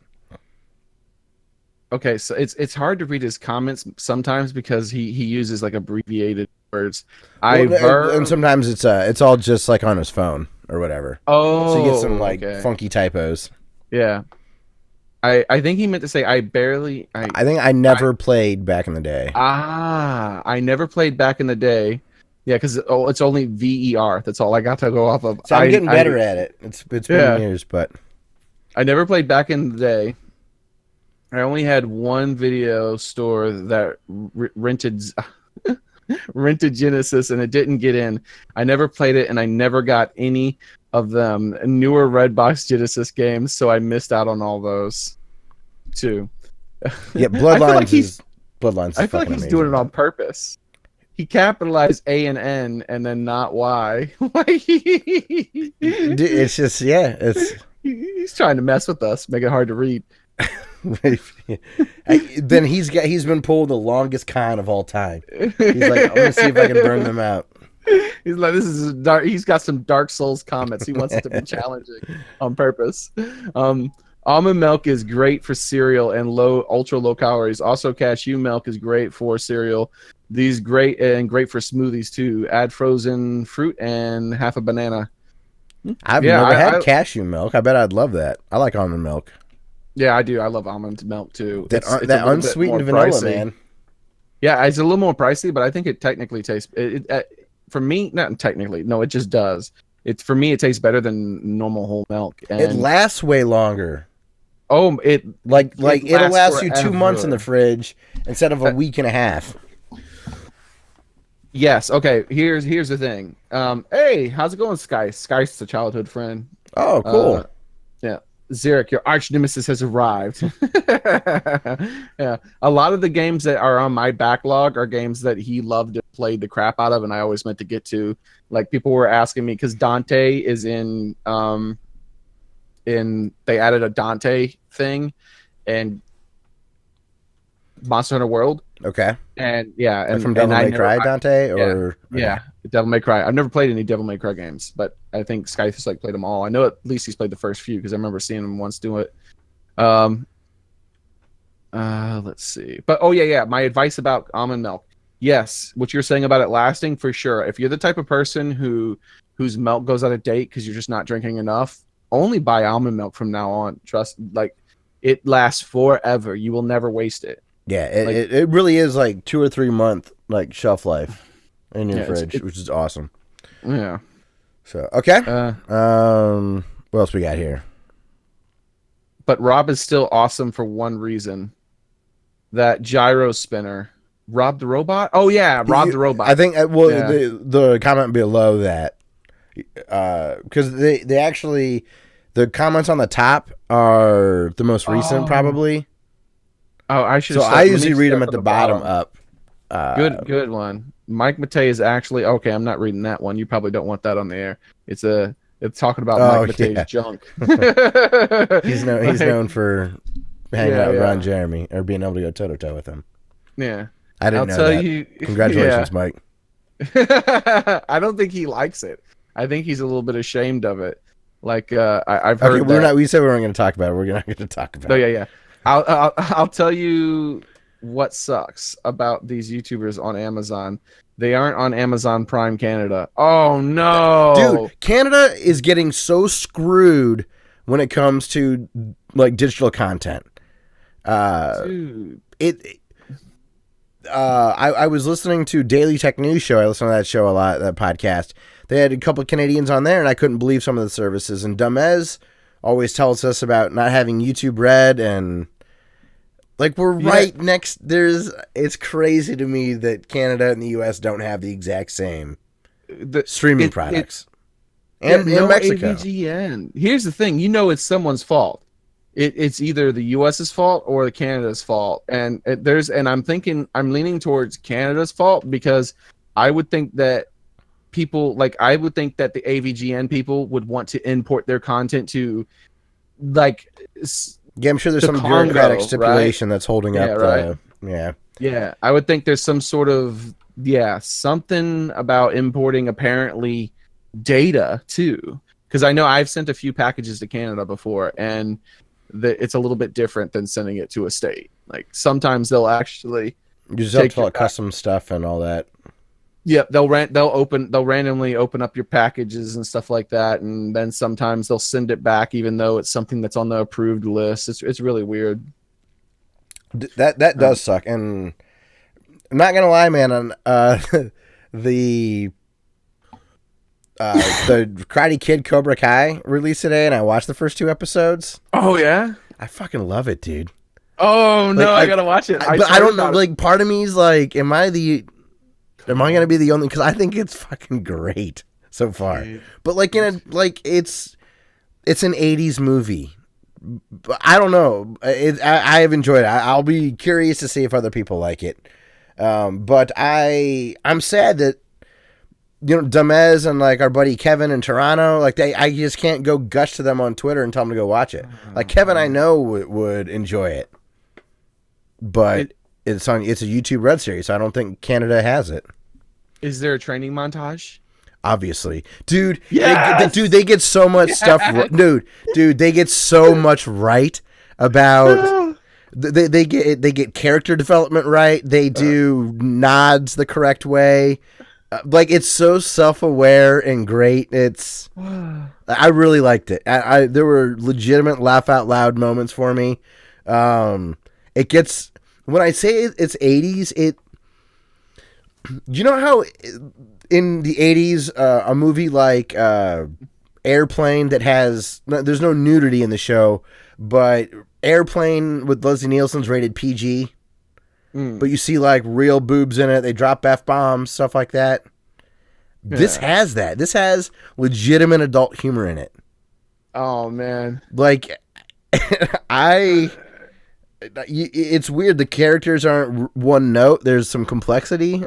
C: Okay, so it's hard to read his comments sometimes because he uses like abbreviated words.
B: And sometimes it's all just like on his phone or whatever.
C: Oh,
B: so you get some funky typos.
C: Yeah, I think he meant to say I think
B: I never played back in the day.
C: I never played back in the day. Yeah, because it's only VER. That's all I got to go off of.
B: So I'm getting better at it. It's been years, but
C: I never played back in the day. I only had one video store that rented Genesis, and it didn't get in. I never played it, and I never got any of them newer Redbox Genesis games, so I missed out on all those too.
B: Yeah, Bloodlines. Bloodlines.
C: I feel like he's doing it on purpose. He capitalized A and N and then not Y.
B: It's just
C: He's trying to mess with us, make it hard to read.
B: Then he's been pulled the longest con of all time. He's like, I'm gonna see if I can burn them out.
C: He's like, this is dark. He's got some Dark Souls comments. He wants it to be challenging on purpose. Almond milk is great for cereal and ultra low calories. Also, cashew milk is great for cereal. These great for smoothies too. Add frozen fruit and half a banana.
B: I've never had cashew milk. I bet I'd love that. I like almond milk.
C: Yeah, I do. I love almond milk too.
B: That unsweetened vanilla, pricey. Man.
C: Yeah, it's a little more pricey, but I think it technically tastes. For me, not technically. No, it just does. For me, it tastes better than normal whole milk. And
B: it lasts way longer.
C: Oh, it'll
B: last you 2 months in the fridge instead of a week and a half.
C: Yes. Okay. Here's the thing. Hey, how's it going, Sky? Sky's a childhood friend.
B: Oh, cool.
C: Yeah. Xearrik, your arch nemesis has arrived. Yeah. A lot of the games that are on my backlog are games that he loved and played the crap out of, and I always meant to get to. Like, people were asking me because Dante is in they added a Dante thing and Monster Hunter World.
B: Okay.
C: And yeah, and
B: from Devil May Cry, Dante, or
C: yeah, Devil May Cry. I've never played any Devil May Cry games, but I think Sky's like played them all. I know at least he's played the first few because I remember seeing him once do it. Let's see. But yeah. My advice about almond milk. Yes, what you're saying about it lasting, for sure. If you're the type of person whose milk goes out of date because you're just not drinking enough, only buy almond milk from now on. Trust, like, it lasts forever. You will never waste it.
B: Yeah, it really is like 2 or 3 month like shelf life in your fridge, which is awesome.
C: Yeah.
B: So okay. What else we got here?
C: But Rob is still awesome for one reason. That gyro spinner. Rob the robot? Oh yeah, Rob the robot.
B: I think the comment below that because they actually the comments on the top are the most recent probably.
C: Oh, I should.
B: So I usually read them at the bottom up.
C: Good one. Mike Matei is actually okay. I'm not reading that one. You probably don't want that on the air. It's talking about Mike Matei's junk.
B: He's known for hanging out with Ron Jeremy or being able to go toe to toe with him.
C: Yeah,
B: I didn't know that. Congratulations, Mike.
C: I don't think he likes it. I think he's a little bit ashamed of it. Like I've heard.
B: Okay, we said we weren't going to talk about it. We're not going to talk about it.
C: Oh yeah. I'll tell you what sucks about these YouTubers on Amazon. They aren't on Amazon Prime Canada. Oh no,
B: dude! Canada is getting so screwed when it comes to like digital content.
C: Dude,
B: I was listening to Daily Tech News Show. I listen to that show a lot. That podcast. They had a couple of Canadians on there, and I couldn't believe some of the services. And Dumez always tells us about not having YouTube Red, and like we're right next. It's crazy to me that Canada and the US don't have the exact same streaming products. And Mexico.
C: AVGN. Here's the thing, it's someone's fault. It's either the US's fault or the Canada's fault, and I'm leaning towards Canada's fault because I would think that the AVGN people would want to import their content to, like,
B: I'm sure there's some bureaucratic stipulation that's holding up.
C: Yeah, I would think there's some sort of something about importing apparently data too, because I know I've sent a few packages to Canada before, and it's a little bit different than sending it to a state. Like sometimes they'll actually
B: just have to fill out custom stuff and all that.
C: Yep, they'll randomly open up your packages and stuff like that, and then sometimes they'll send it back even though it's something that's on the approved list. It's really weird.
B: That does suck, and I'm not gonna lie, man. On the Karate Kid Cobra Kai released today, and I watched the first 2 episodes.
C: Oh yeah,
B: I fucking love it, dude.
C: Oh no, I gotta watch it.
B: But I don't know. Like, part of me is like, am I gonna be the only? Because I think it's fucking great so far. But like it's an 80s movie. But I don't know. I have enjoyed it. I'll be curious to see if other people like it. But I'm sad that Dumez and like our buddy Kevin in Toronto, like I just can't go gush to them on Twitter and tell them to go watch it. Like Kevin, I know would enjoy it, but it's a YouTube Red series, so I don't think Canada has it.
C: Is there a training montage?
B: Obviously, dude.
C: Yes!
B: They get so much stuff, dude. They get so much right about. They get character development right. They do nods the correct way. Like it's so self-aware and great. I really liked it. There were legitimate laugh out loud moments for me. It gets, when I say it's 80s, you know how in the 80s a movie like Airplane that there's no nudity in the show, but Airplane with Leslie Nielsen's rated PG. But you see like real boobs in it. They drop F-bombs, stuff like that. Yeah. This has that. This has legitimate adult humor in it.
C: Oh man.
B: Like it's weird. The characters aren't one note. There's some complexity.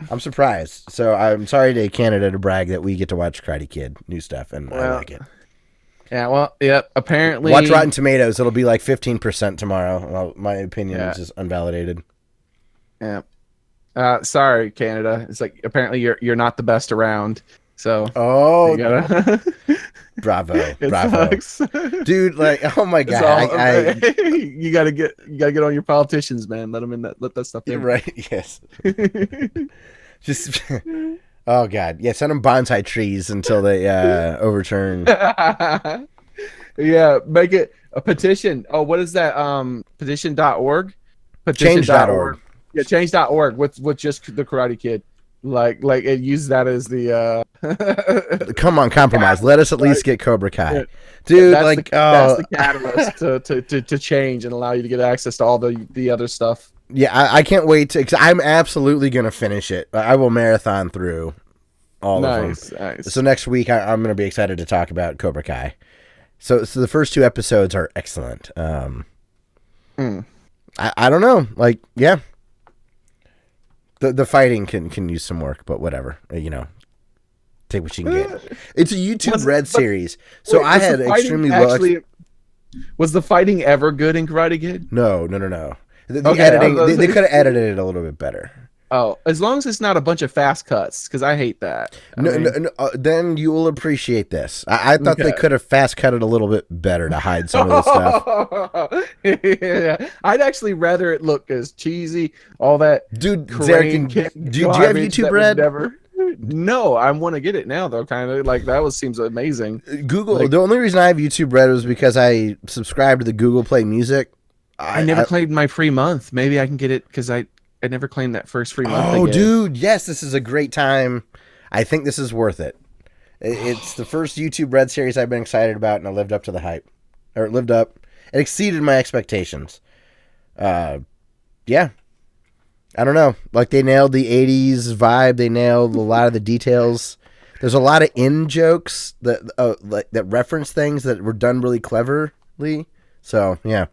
B: I'm surprised. So I'm sorry to Canada to brag that we get to watch Karate Kid new stuff, and I like it.
C: Yeah, well, yep. Apparently,
B: watch Rotten Tomatoes. It'll be like 15% tomorrow. Well, my opinion is just unvalidated.
C: Yeah. Sorry, Canada. It's like apparently you're not the best around. So
B: you
C: gotta...
B: bravo,
C: sucks.
B: Dude. Like, oh my god,
C: you gotta get on your politicians, man. Let that stuff in.
B: Right? Yes. Just. Oh god, yeah. Send them bonsai trees until they overturn.
C: Yeah, make it a petition. Oh, what is that? Petition.org.
B: Change.org.
C: Yeah, change.org with just the Karate Kid. Like it use that as the
B: come on, compromise. Let us at least get Cobra Kai. Dude, that's
C: the catalyst to change and allow you to get access to all the other stuff.
B: Yeah, I can't wait to, 'cause I'm absolutely going to finish it. I will marathon through all of them.
C: Nice.
B: So next week I'm going to be excited to talk about Cobra Kai. So the first 2 episodes are excellent. I don't know. Like, yeah. The fighting can use some work, but whatever. Take what you can get. It's a YouTube Red series. So I had extremely low.
C: Was the fighting ever good in Karate Kid?
B: No. The editing, they could have edited it a little bit better.
C: Oh, as long as it's not a bunch of fast cuts, because I hate that.
B: No, then you will appreciate this. I thought they could have fast cut it a little bit better to hide some of the stuff.
C: Yeah, I'd actually rather it look as cheesy, all that.
B: Dude, Xearrik, do you have YouTube Red?
C: No, I want to get it now though. Kind of like that seems amazing.
B: Google. The only reason I have YouTube Red was because I subscribed to the Google Play Music.
C: I never claimed my free month. Maybe I can get it because I never claimed that first free month.
B: Oh, dude, yes, this is a great time. I think this is worth it. It's the first YouTube Red series I've been excited about, and I lived up to the hype. Or it lived up. It exceeded my expectations. Yeah. I don't know. Like, they nailed the 80s vibe. They nailed a lot of the details. There's a lot of in-jokes that reference things that were done really cleverly. So, yeah.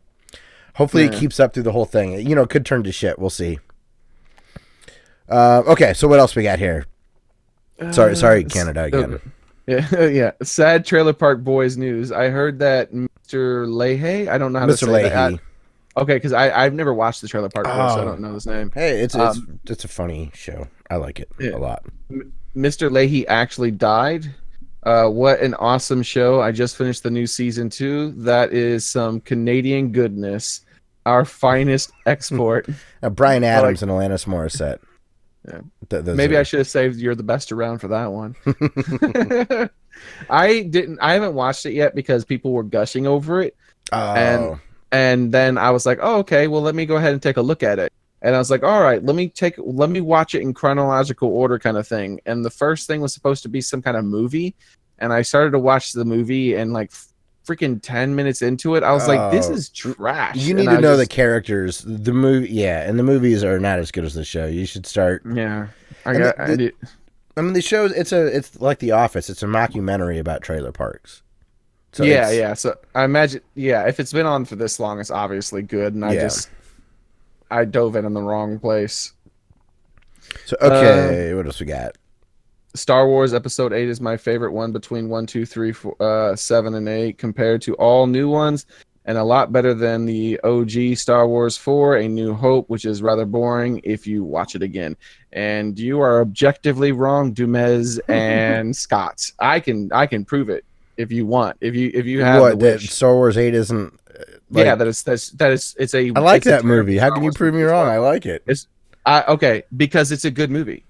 B: Hopefully it keeps up through the whole thing. It could turn to shit. We'll see. Okay, so what else we got here? Sorry, Canada again.
C: Yeah. Sad Trailer Park Boys news. I heard that Mr. Leahy. I don't know how to say that. Okay, because I've never watched the Trailer Park Boys, so I don't know his name.
B: Hey, it's a funny show. I like it a lot.
C: Mr. Leahy actually died. What an awesome show. I just finished the new season 2. That is some Canadian goodness. Our finest export.
B: Bryan Adams and Alanis Morissette.
C: Yeah. Maybe I should have saved You're the Best Around for that one. I haven't watched it yet because people were gushing over it.
B: Oh.
C: And then I was like, oh, okay, well, let me go ahead and take a look at it. And I was like, all right, let me watch it in chronological order kind of thing. And the first thing was supposed to be some kind of movie. And I started to watch the movie, and like freaking 10 minutes into it, I was like, this is trash.
B: You need to know the characters. The movie, and the movies are not as good as the show. You should start.
C: Yeah.
B: The show, it's like The Office. It's a mockumentary about trailer parks.
C: So So I imagine, if it's been on for this long, it's obviously good. And I dove in the wrong place.
B: So, okay, what else we got?
C: Star Wars Episode 8 is my favorite one between 1, 2, 3, 4, 7, and 8 compared to all new ones, and a lot better than the OG Star Wars 4, A New Hope, which is rather boring if you watch it again. And you are objectively wrong, Dumez and Scott. I can prove it if you want. If you have
B: what,
C: the
B: that
C: wish.
B: Star Wars 8 isn't
C: Yeah, it's a.
B: I like
C: it's a
B: that movie.
C: terrible
B: How
C: Star
B: can you
C: Wars
B: prove me
C: movie as
B: wrong?
C: well.
B: I like it.
C: Okay, because it's a good movie.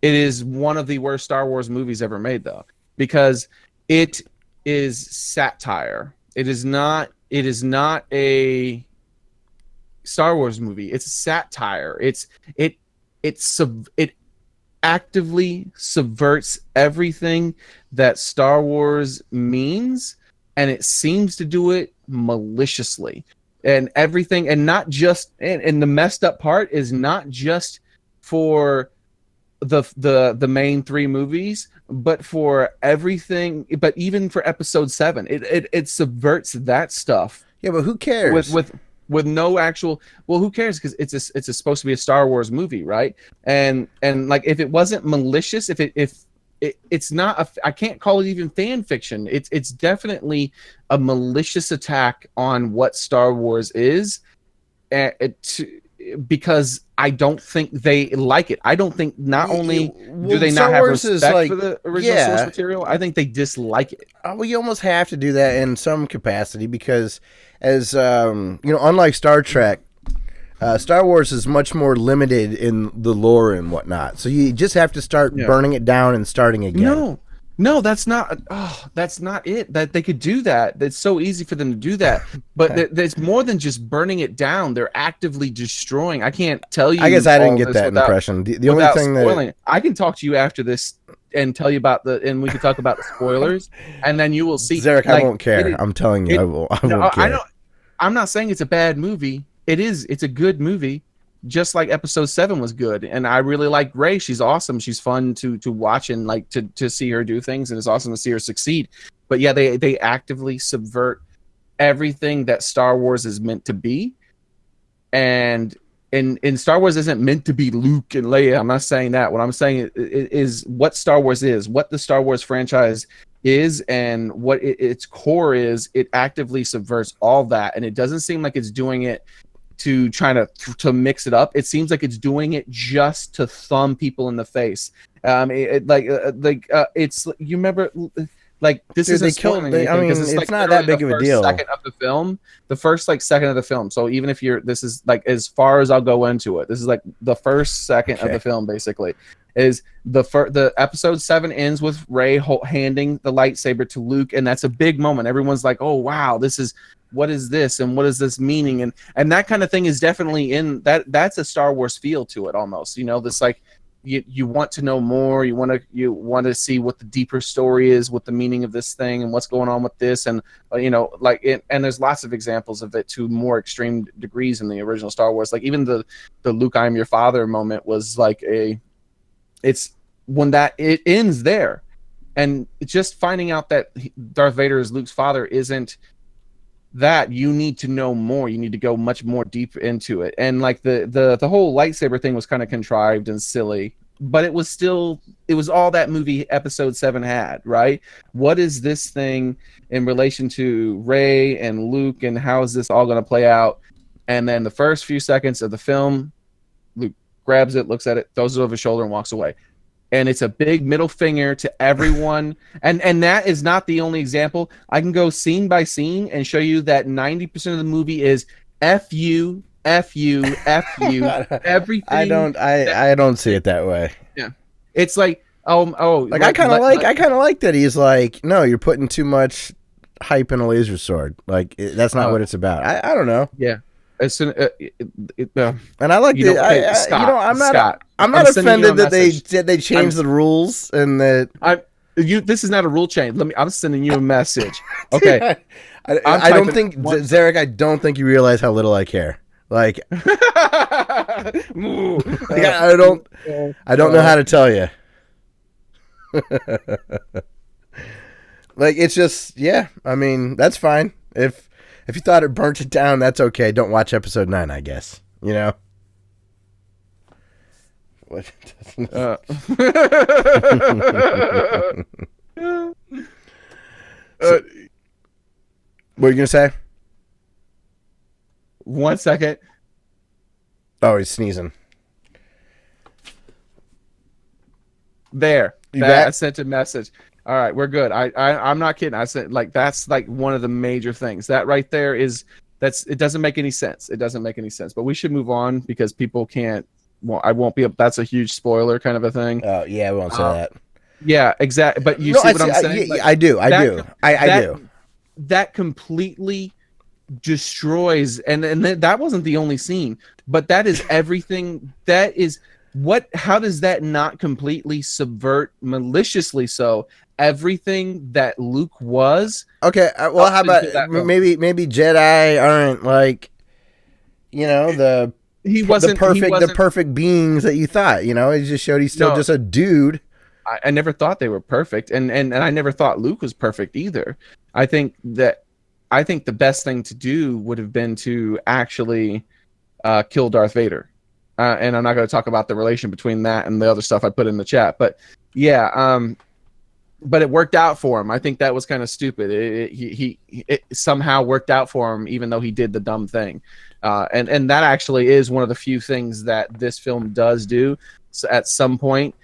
C: It is one of the worst Star Wars movies ever made, though, because it is satire. It is not a Star Wars movie. It's satire. It actively subverts everything that Star Wars means, and it seems to do it maliciously. And everything, and not just, and the messed up part is not just for the main 3 movies, but for everything, but even for Episode 7, it subverts that stuff.
B: Yeah, but who cares?
C: With no actual, well, who cares? Because it's supposed to be a Star Wars movie, right? And like, if it wasn't malicious, if it's not I can't call it even fan fiction. It's definitely a malicious attack on what Star Wars is, because I don't think they like it. I don't think not only do they not have respect for the original source material, I think they dislike it.
B: Well, you almost have to do that in some capacity because, as unlike Star Trek, Star Wars is much more limited in the lore and whatnot. So you just have to start burning it down and starting again.
C: No, that's not. Oh, that's not it. That they could do that. It's so easy for them to do that. But there's more than just burning it down. They're actively destroying. I can't tell you.
B: I guess I didn't get that impression. The only thing
C: spoiling, I can talk to you after this and tell you about and we can talk about the spoilers, and then you will see.
B: Xearrik, I won't care. I'm telling you, I won't care.
C: I'm not saying it's a bad movie. It's a good movie. Just like Episode 7 was good, and I really like Rey. She's awesome. She's fun to watch and like to see her do things, and it's awesome to see her succeed. But yeah, they actively subvert everything that Star Wars is meant to be, and Star Wars isn't meant to be Luke and Leia. I'm not saying that. What I'm saying is what Star Wars is, what the Star Wars franchise is, and what its core is. It actively subverts all that, and it doesn't seem like it's doing it to try to mix it up. It seems like it's doing it just to thumb people in the face. It's you remember, like, this is
B: they killed. It's not that big of a deal.
C: Second of the film, the first second of the film. So even if this is like as far as I'll go into it, this is like the first second of the film. Basically, is the Episode 7 ends with Rey handing the lightsaber to Luke, and that's a big moment. Everyone's like, "Oh wow, what is this, and what is this meaning?" And that kind of thing is definitely in that. That's a Star Wars feel to it almost. This like you want to know more. You want to see what the deeper story is, what the meaning of this thing, and what's going on with this, and and there's lots of examples of it to more extreme degrees in the original Star Wars. Like even the Luke, I am your father moment was like it's when that it ends there, and just finding out that Darth Vader is Luke's father isn't that. You need to know more. You need to go much more deep into it. And like the whole lightsaber thing was kind of contrived and silly, but it was all that movie Episode 7 had, right? What is this thing in relation to Rey and Luke, and how is this all going to play out? And then the first few seconds of the film, Luke grabs it, looks at it, throws it over his shoulder, and walks away. And it's a big middle finger to everyone. And that is not the only example. I can go scene by scene and show you that 90% of the movie is F you, F you, F you, everything.
B: I don't see it that way.
C: Yeah. It's like, like
B: I kind of like that he's like, no, you're putting too much hype in a laser sword. Like that's not what it's about. I don't know.
C: Yeah. And
B: I like it. I'm not offended that they changed the rules and that
C: this is not a rule change. I'm sending you a message. Okay.
B: I don't think Xearrik, I don't think you realize how little I care. Like, I don't know how to tell you. Like, it's just, yeah. I mean, that's fine. If you thought it burnt it down, that's okay. Don't watch Episode 9, I guess. What? What are you gonna say?
C: 1 second.
B: Oh, he's sneezing.
C: There.
B: You back?
C: I sent a message. All right, we're good. I'm not kidding. I said like that's like one of the major things. That right there is it doesn't make any sense. It doesn't make any sense. But we should move on because people can't. Well, I won't be. That's a huge spoiler kind of a thing.
B: Oh yeah, we won't say that.
C: Yeah, exactly. But you see what I'm saying?
B: I do. I do.
C: That completely destroys, and that wasn't the only scene, but that is everything. That is what. How does that not completely subvert, maliciously so, everything that Luke was?
B: Okay. Well, how about maybe Jedi aren't like, the the perfect beings that you thought. It just showed he's still just a dude.
C: I never thought they were perfect, and I never thought Luke was perfect either. I think the best thing to do would have been to actually kill Darth Vader. And I'm not going to talk about the relation between that and the other stuff I put in the chat. But yeah, but it worked out for him. I think that was kind of stupid. It somehow worked out for him, even though he did the dumb thing. And that actually is one of the few things that this film does do. So at some point,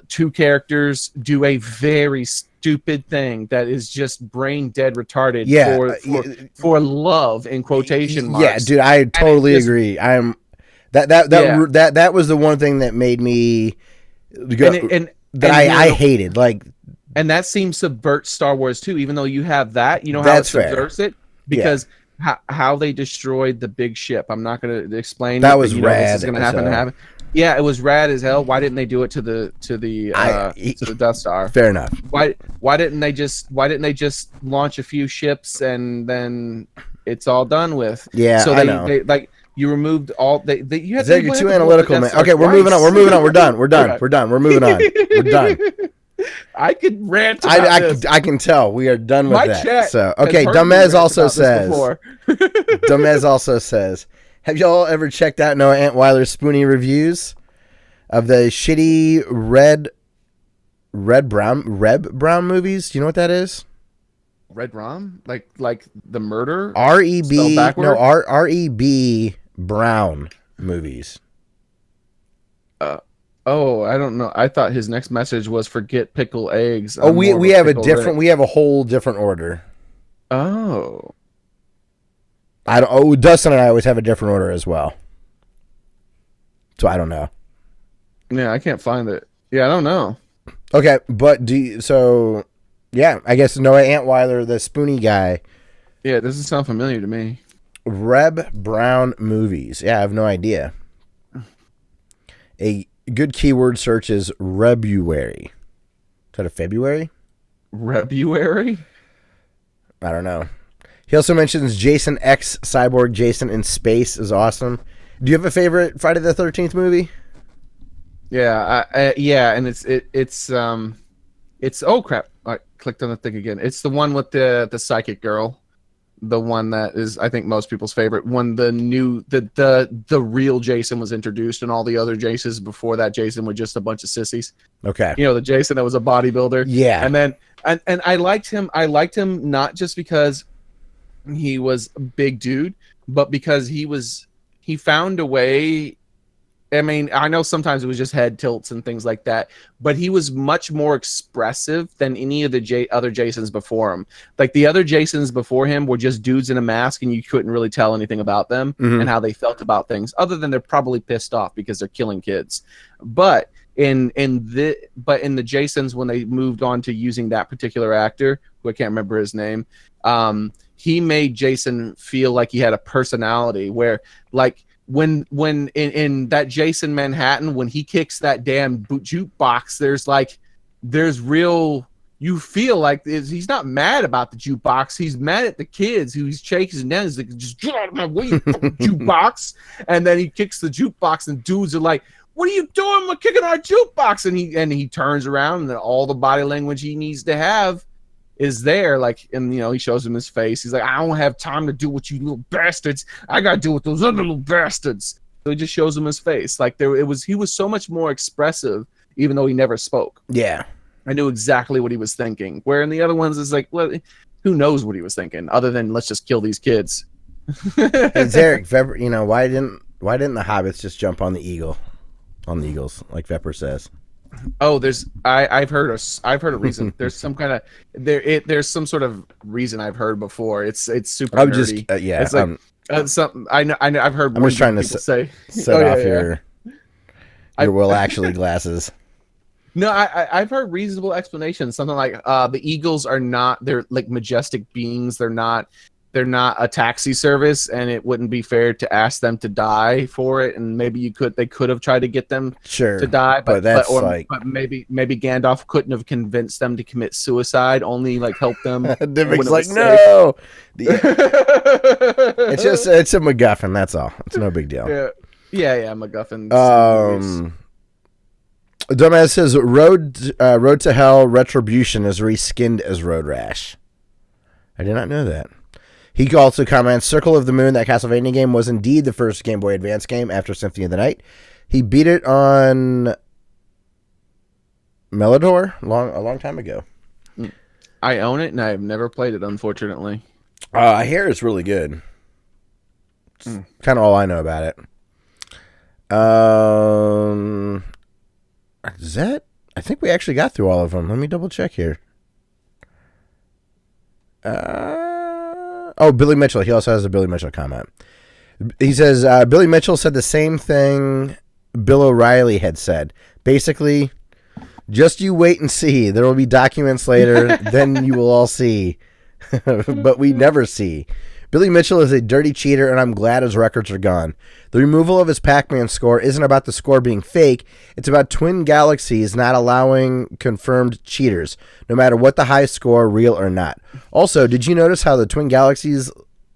C: two characters do a very stupid thing that is just brain dead retarded for love in quotation marks.
B: Yeah, dude, I totally agree. That was the one thing that made me I hated. Like,
C: and that seems subvert Star Wars too, even though you have that, how it subverts it, because how they destroyed the big ship. I'm not going to explain.
B: That was rad.
C: This is going to happen. Yeah, it was rad as hell. Why didn't they do it to the Death Star?
B: Fair enough.
C: Why didn't they just launch a few ships and then it's all done with?
B: Yeah,
C: so
B: I know.
C: You removed all you had.
B: You're too analytical, man. Okay, we're moving on. We're moving on. We're done. We're done. We're done. We're moving on. We're done.
C: I could rant about this.
B: I can tell we are done with that.
C: Chat
B: so okay, Dumez also says, have y'all ever checked out Noah Antweiler's Spoonie reviews of the shitty Red Brown movies? Do you know what that is?
C: Red Rom? Like the murder?
B: R-E-B Brown movies.
C: I don't know. I thought his next message was forget pickle eggs.
B: Oh, we have we have a whole different order.
C: Oh.
B: Dustin and I always have a different order as well. So I don't know.
C: Yeah, I can't find it. Yeah, I don't know.
B: Okay, but I guess Noah Antweiler, the Spoonie guy.
C: Yeah, it doesn't sound familiar to me.
B: Reb Brown movies. Yeah, I have no idea. A good keyword search is Rebuary. Is that a February?
C: Rebuary?
B: I don't know. He also mentions Jason X Cyborg Jason in Space is awesome. Do you have a favorite Friday the 13th movie?
C: Yeah, and it's oh crap! I clicked on the thing again. It's the one with the psychic girl, the one that is I think most people's favorite. When the real Jason was introduced, and all the other Jasons before that Jason were just a bunch of sissies.
B: Okay,
C: the Jason that was a bodybuilder.
B: Yeah,
C: and then and I liked him. I liked him not just because he was a big dude, but because he found a way. I mean, I know sometimes it was just head tilts and things like that, but he was much more expressive than any of the other Jasons before him. Like the other Jasons before him were just dudes in a mask, and you couldn't really tell anything about them and how they felt about things, other than they're probably pissed off because they're killing kids. But in the Jasons, when they moved on to using that particular actor, who I can't remember his name, he made Jason feel like he had a personality, where like. When in that Jason Manhattan, when he kicks that damn jukebox, there's real. You feel like he's not mad about the jukebox. He's mad at the kids who he's chasing down. He's like, just get out of my way, you fucking jukebox. And then he kicks the jukebox, and dudes are like, "What are you doing? We're kicking our jukebox." And he turns around, and then all the body language he needs to have is there, like, and he shows him his face. He's like, "I don't have time to do what you little bastards. I gotta deal with those other little bastards." So he just shows him his face. Like he was so much more expressive, even though he never spoke.
B: Yeah.
C: I knew exactly what he was thinking. Where in the other ones is like, well, who knows what he was thinking other than let's just kill these kids.
B: Hey, Xearrik, you know, why didn't the hobbits just jump on the eagles, like Vepper says?
C: Oh, I've heard a reason. There's some kind of there's some sort of reason I've heard before. It's super
B: I'm
C: nerdy.
B: just yeah.
C: It's like something I know. I've heard.
B: I'm just trying to
C: say
B: set off your will actually glasses.
C: No, I've heard reasonable explanations. Something like the eagles they're like majestic beings. They're not a taxi service, and it wouldn't be fair to ask them to die for it. And maybe they could have tried to get them to die, but maybe Gandalf couldn't have convinced them to commit suicide. Only like help them.
B: Dimmick's like, no. It's a MacGuffin. That's all. It's no big deal.
C: Yeah. MacGuffin.
B: Dumbass says Road to Hell Retribution is reskinned as Road Rash. I did not know that. He also comments, Circle of the Moon, that Castlevania game, was indeed the first Game Boy Advance game after Symphony of the Night. He beat it on Melodor a long time ago.
C: I own it, and I've never played it, unfortunately.
B: I hear it's really good. It's kind of all I know about it. Is that? I think we actually got through all of them. Let me double check here. Billy Mitchell. He also has a Billy Mitchell comment. He says, Billy Mitchell said the same thing Bill O'Reilly had said. Basically, just you wait and see. There will be documents later, then you will all see. But we never see. Billy Mitchell is a dirty cheater, and I'm glad his records are gone. The removal of his Pac-Man score isn't about the score being fake. It's about Twin Galaxies not allowing confirmed cheaters, no matter what the high score, real or not. Also, did you notice how the Twin Galaxies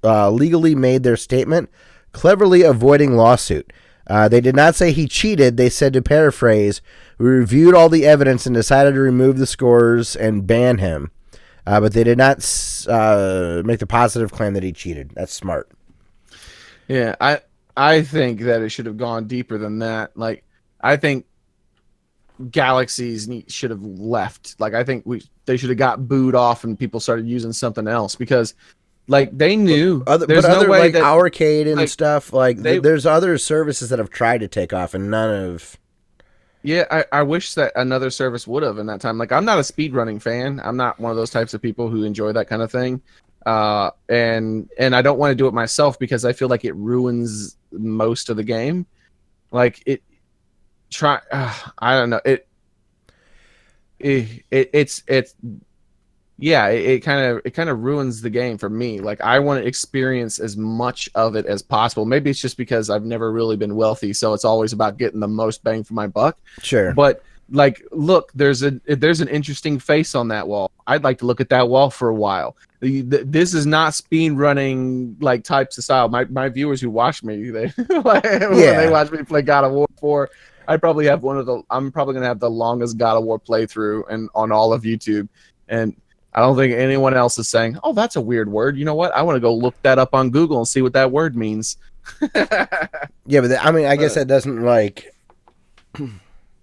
B: legally made their statement, cleverly avoiding lawsuit? They did not say he cheated. They said, to paraphrase, we reviewed all the evidence and decided to remove the scores and ban him. But they did not make the positive claim that he cheated. That's smart.
C: Yeah, I think that it should have gone deeper than that. Like, I think Galaxies should have left. Like, I think they should have got booed off and people started using something else because, like, they knew there's no way that
B: Hourcade and stuff. Like, there's other services that have tried to take off and none of.
C: Yeah, I wish that another service would have in that time. Like, I'm not a speedrunning fan. I'm not one of those types of people who enjoy that kind of thing. And I don't want to do it myself because I feel like it ruins most of the game. Like, I don't know. It kind of ruins the game for me. Like, I want to experience as much of it as possible. Maybe it's just because I've never really been wealthy, so it's always about getting the most bang for my buck.
B: Sure.
C: But like, look, there's an interesting face on that wall. I'd like to look at that wall for a while. This is not speed running like types of style. My viewers who watch me, when they watch me play God of War 4, I'm probably gonna have the longest God of War playthrough and on all of YouTube. And I don't think anyone else is saying, "Oh, that's a weird word." You know what? I want to go look that up on Google and see what that word means.
B: Yeah, but I guess that doesn't like.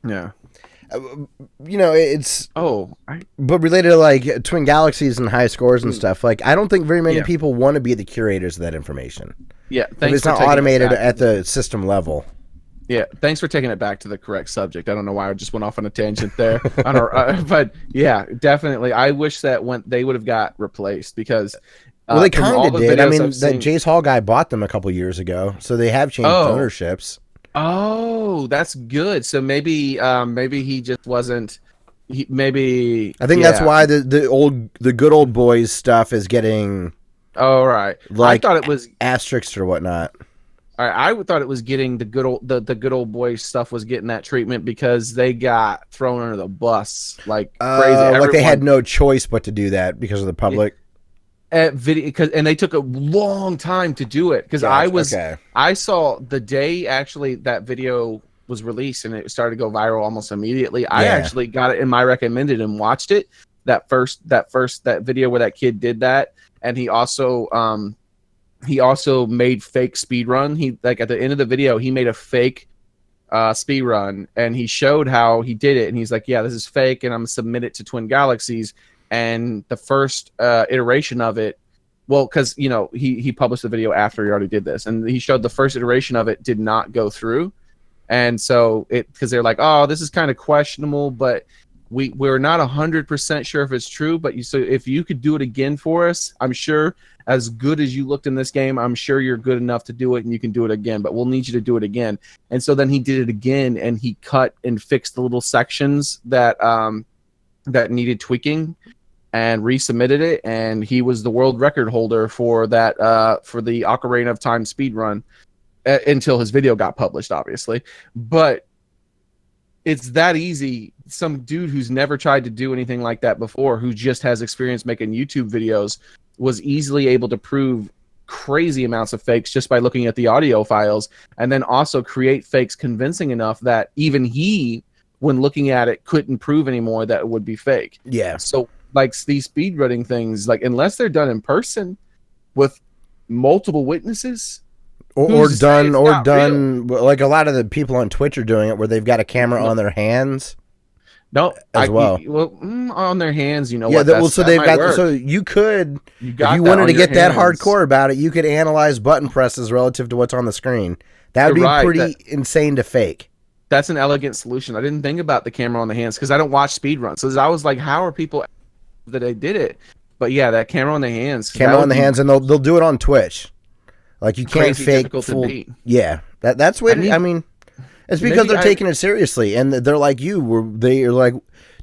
C: Yeah.
B: It's but related to like Twin Galaxies and high scores and stuff. Like, I don't think very many people want to be the curators of that information.
C: Yeah,
B: if it's not automated at the system level.
C: Yeah, thanks for taking it back to the correct subject. I don't know why I just went off on a tangent there. But yeah, definitely. I wish that they would have got replaced because.
B: Well, they kind of did. I mean, that Jace Hall guy bought them a couple years ago, so they have changed ownerships.
C: Oh, that's good. So maybe he just wasn't. I
B: think that's why the good old boys stuff is getting.
C: Oh, right.
B: Like,
C: I thought it was
B: asterisks or whatnot.
C: I thought it was getting the good old boy stuff was getting that treatment because they got thrown under the bus like crazy.
B: Like they had no choice but to do that because of the public.
C: And they took a long time to do it because I saw the day actually that video was released and it started to go viral almost immediately. I actually got it in my recommended and watched it. That video where that kid did that, and he also he also made fake speed run. He like at the end of the video, he made a fake speed run, and he showed how he did it. And he's like, "Yeah, this is fake, and I'm gonna submit it to Twin Galaxies." And the first iteration of it, well, because he published the video after he already did this, and he showed the first iteration of it did not go through, and so because they're like, "Oh, this is kind of questionable," but we're not 100% sure if it's true. But so if you could do it again for us, I'm sure. As good as you looked in this game, I'm sure you're good enough to do it, and you can do it again, but we'll need you to do it again. And so then he did it again, and he cut and fixed the little sections that needed tweaking and resubmitted it, and he was the world record holder for that for the Ocarina of Time speed run until his video got published, obviously. But it's that easy. Some dude who's never tried to do anything like that before, who just has experience making YouTube videos, was easily able to prove crazy amounts of fakes just by looking at the audio files, and then also create fakes convincing enough that even he, when looking at it, couldn't prove anymore that it would be fake.
B: Yeah.
C: So like these speedrunning things, like unless they're done in person with multiple witnesses,
B: or done
C: real?
B: like a lot of the people on Twitch are doing it, where they've got a camera on their hands.
C: No, on their hands,
B: Yeah, so they've got. Work. So you could, if you wanted to get that hardcore about it, you could analyze button presses relative to what's on the screen. That would be pretty insane to fake.
C: That's an elegant solution. I didn't think about the camera on the hands because I don't watch speedruns. So I was like, how are people that they did it? But yeah, that camera on the hands.
B: And they'll do it on Twitch. Like you can't fake full. Yeah, that's what I mean. It's because they're taking it seriously, and they're like you. They're like,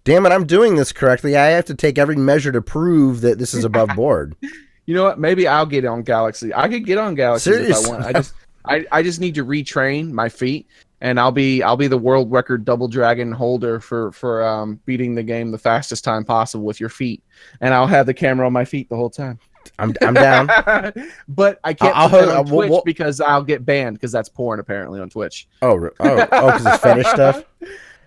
B: damn it, I'm doing this correctly. I have to take every measure to prove that this is above board.
C: You know what? Maybe I'll get on Galaxy. I could get on Galaxy
B: Seriously?
C: if I want. I just need to retrain my feet, and I'll be the world record double dragon holder for beating the game the fastest time possible with your feet, and I'll have the camera on my feet the whole time.
B: I'm down.
C: But I can't put that on Twitch because I'll get banned because that's porn apparently on Twitch.
B: Oh, because it's fetish stuff?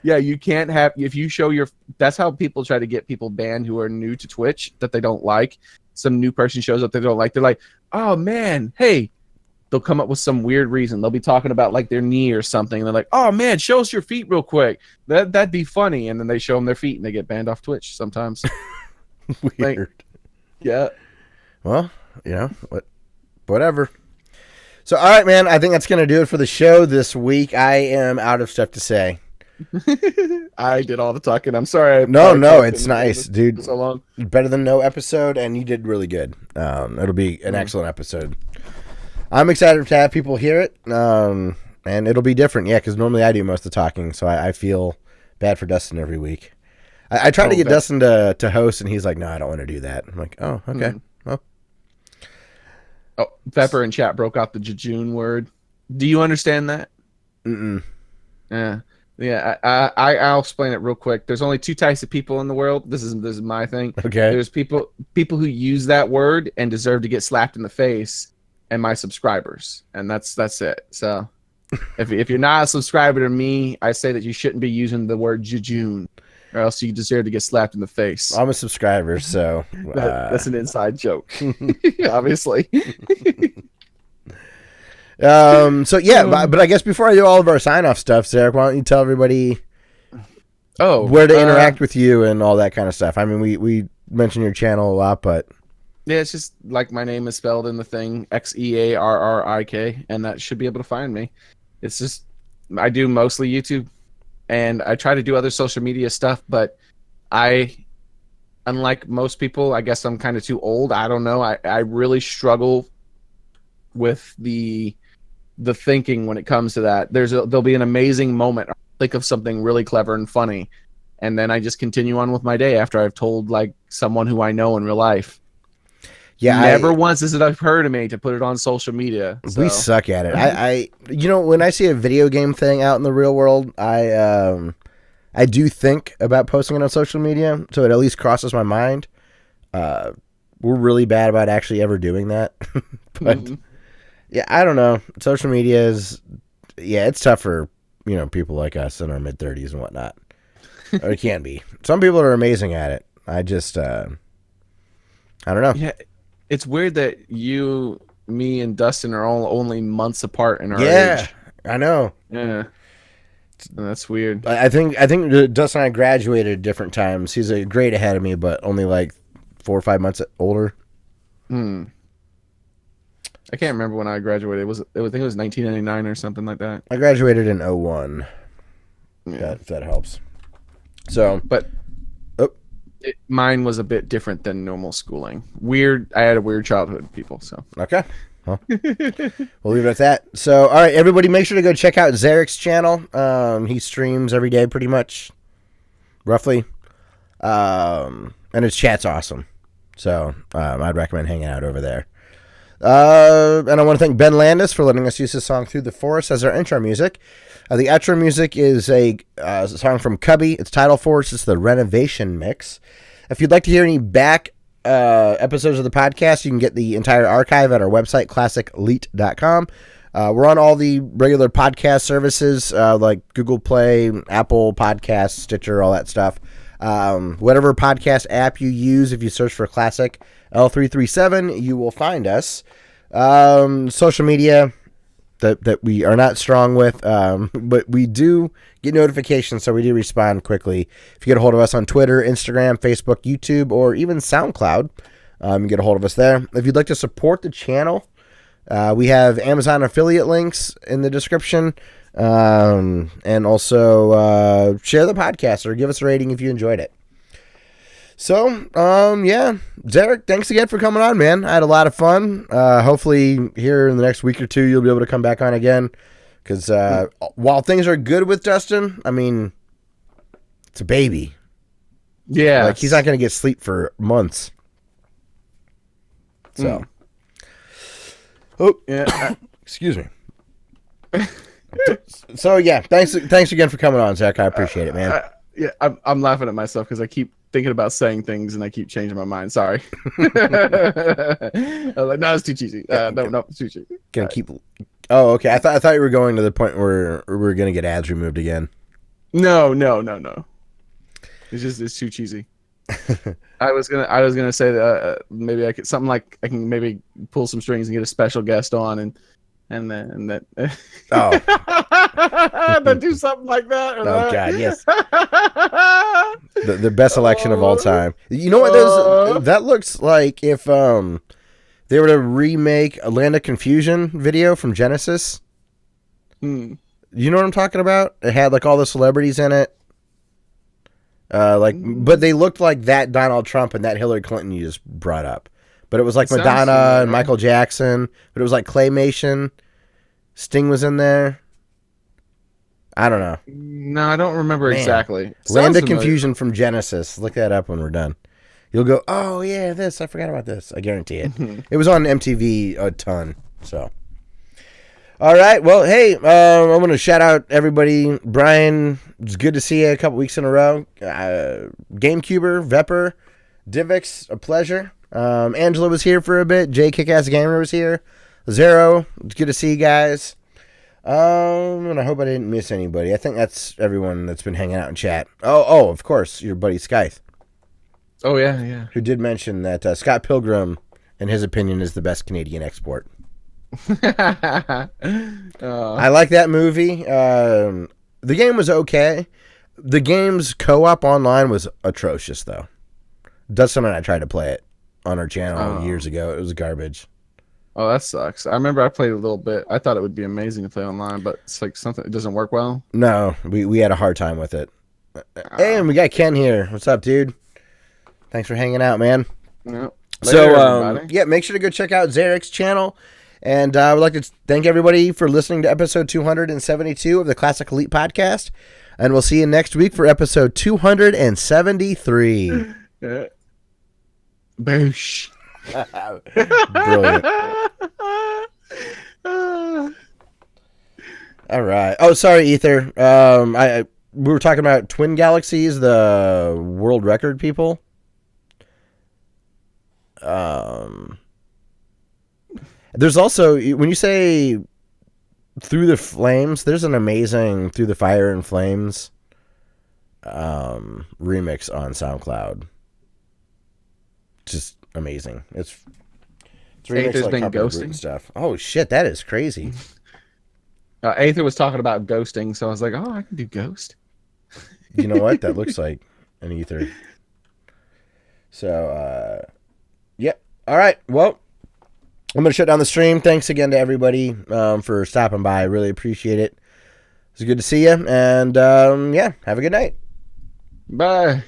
C: Yeah, you can't have, if you show that's how people try to get people banned who are new to Twitch that they don't like. Some new person shows up they don't like. They're like, oh man, hey. They'll come up with some weird reason. They'll be talking about like their knee or something. And they're like, oh man, show us your feet real quick. That'd be funny. And then they show them their feet and they get banned off Twitch sometimes.
B: Weird.
C: Like, yeah.
B: Well, whatever. So, all right, man, I think that's going to do it for the show this week. I am out of stuff to say.
C: I did all the talking. I'm sorry.
B: No, it's nice, dude.
C: So long.
B: Better than no episode, and you did really good. It'll be an excellent episode. I'm excited to have people hear it, and it'll be different, yeah, because normally I do most of the talking, so I feel bad for Dustin every week. I tried to get Dustin to host, and he's like, no, I don't want to do that. I'm like, oh, okay.
C: Mm-hmm. Oh, Pepper in chat broke out the jejune word. Do you understand that?
B: Mm-mm.
C: Yeah. I'll explain it real quick. There's only two types of people in the world. This is my thing.
B: Okay.
C: There's people who use that word and deserve to get slapped in the face, and my subscribers, and that's it. So, if you're not a subscriber to me, I say that you shouldn't be using the word jejune, or else you deserve to get slapped in the face.
B: I'm a subscriber, so
C: that's an inside joke, obviously.
B: So yeah, but I guess before I do all of our sign-off stuff, Xearrik, why don't you tell everybody where to interact with you and all that kind of stuff? I mean, we mention your channel a lot, but
C: yeah, it's just like my name is spelled in the thing, Xearrik, and that should be able to find me. It's just I do mostly YouTube. And I try to do other social media stuff, but unlike most people, I guess I'm kind of too old. I don't know. I really struggle with the thinking when it comes to that. There'll be an amazing moment. I'll think of something really clever and funny, and then I just continue on with my day after I've told like someone who I know in real life. Yeah, never once has it occurred to me to put it on social media. So.
B: We suck at it. I when I see a video game thing out in the real world, I do think about posting it on social media, so it at least crosses my mind. We're really bad about actually ever doing that, but yeah, I don't know. Social media is, it's tough for people like us in our mid-30s and whatnot. Or it can be. Some people are amazing at it. I just I don't know.
C: Yeah. It's weird that you me and Dustin are all only months apart in our
B: Yeah,
C: age.
B: I know.
C: Yeah, and that's weird.
B: I think Dustin and I graduated at different times. He's a grade ahead of me, but only like 4 or 5 months older.
C: I can't remember when I graduated. I think it was 1999 or something like that.
B: I graduated in 01.
C: Yeah.
B: If that helps. So,
C: But mine was a bit different than normal schooling. Weird. I had a weird childhood, people. So
B: okay. Well, we'll leave it at that. So, all right, everybody, make sure to go check out Xearrik's channel. He streams every day, pretty much, roughly. And his chat's awesome. So, I'd recommend hanging out over there. And I want to thank Ben Landis for letting us use his song Through the Forest as our intro music. The outro music is a song from Cubby. It's Tidal Force. It's the Renovation Mix. If you'd like to hear any back episodes of the podcast, you can get the entire archive at our website, classicleet.com. We're on all the regular podcast services like Google Play, Apple Podcasts, Stitcher, all that stuff. Whatever podcast app you use, if you search for Classic L337, you will find us. Social media that we are not strong with, but we do get notifications, so we do respond quickly. If you get a hold of us on Twitter, Instagram, Facebook, YouTube, or even SoundCloud, you get a hold of us there. If you'd like to support the channel, we have Amazon affiliate links in the description, and also share the podcast or give us a rating if you enjoyed it. So, yeah, Xearrik, thanks again for coming on, man. I had a lot of fun. Hopefully here in the next week or two, you'll be able to come back on again. Because while things are good with Dustin, I mean, it's a baby.
C: yeah,
B: Like, he's not going to get sleep for months. So. Oh,
C: yeah.
B: excuse me. So, yeah, thanks again for coming on, Zach. I appreciate it, man.
C: Yeah, I'm laughing at myself because I keep thinking about saying things and I keep changing my mind. Sorry. I was like, no, it's too cheesy. No, it's too cheesy.
B: Gonna keep. Oh, okay. I thought you were going to the point where we're gonna get ads removed again.
C: No. It's too cheesy. I was gonna say that maybe I can maybe pull some strings and get a special guest on and then then do something like that.
B: Oh God, yes. the best election of all time. You know what? That looks like if they were to remake a Land of Confusion video from Genesis. You know what I'm talking about? It had like all the celebrities in it. But they looked like that Donald Trump and that Hillary Clinton you just brought up. But it was like Madonna and Michael Jackson. But it was like claymation. Sting was in there. I don't know.
C: No, I don't remember exactly.
B: Land of Confusion from Genesis. Look that up when we're done. You'll go, oh yeah, this. I forgot about this. I guarantee it. It was on MTV a ton. So. All right. Well, hey, I want to shout out everybody. Brian, it's good to see you a couple weeks in a row. GameCuber, Vepper, Divix, a pleasure. Angela was here for a bit. Jay Kickass Gamer was here. Zero, it's good to see you guys. And I hope I didn't miss anybody. I think that's everyone that's been hanging out in chat. Oh, of course, your buddy Skythe.
C: Oh, yeah.
B: Who did mention that Scott Pilgrim, in his opinion, is the best Canadian export. I like that movie. The game was okay. The game's co-op online was atrocious, though. Dustin and I tried to play it on our channel years ago. It was garbage.
C: Oh, that sucks. I remember I played a little bit. I thought it would be amazing to play online, but it's like something, it doesn't work well.
B: No, we had a hard time with it. Hey, and we got Ken here. What's up, dude? Thanks for hanging out, man.
C: Yep.
B: So, yeah, make sure to go check out Xearrik's channel. And I would like to thank everybody for listening to episode 272 of the Classic Elite Podcast. And we'll see you next week for episode 273.
C: Yeah. Boosh.
B: Brilliant. All right. Oh, sorry, Ether. We were talking about Twin Galaxies, the world record people. There's also, when you say Through the Flames, there's an amazing Through the Fire and Flames remix on SoundCloud. Just amazing. It's
C: Aether's been
B: Carpenter Brute
C: ghosting.
B: and stuff. Oh shit, that is crazy.
C: Aether was talking about ghosting, so I was like, oh, I can do ghost.
B: You know what? That looks like an ether. So, yeah. All right. Well, I'm going to shut down the stream. Thanks again to everybody for stopping by. I really appreciate it. It's good to see you. And, yeah, have a good night.
C: Bye.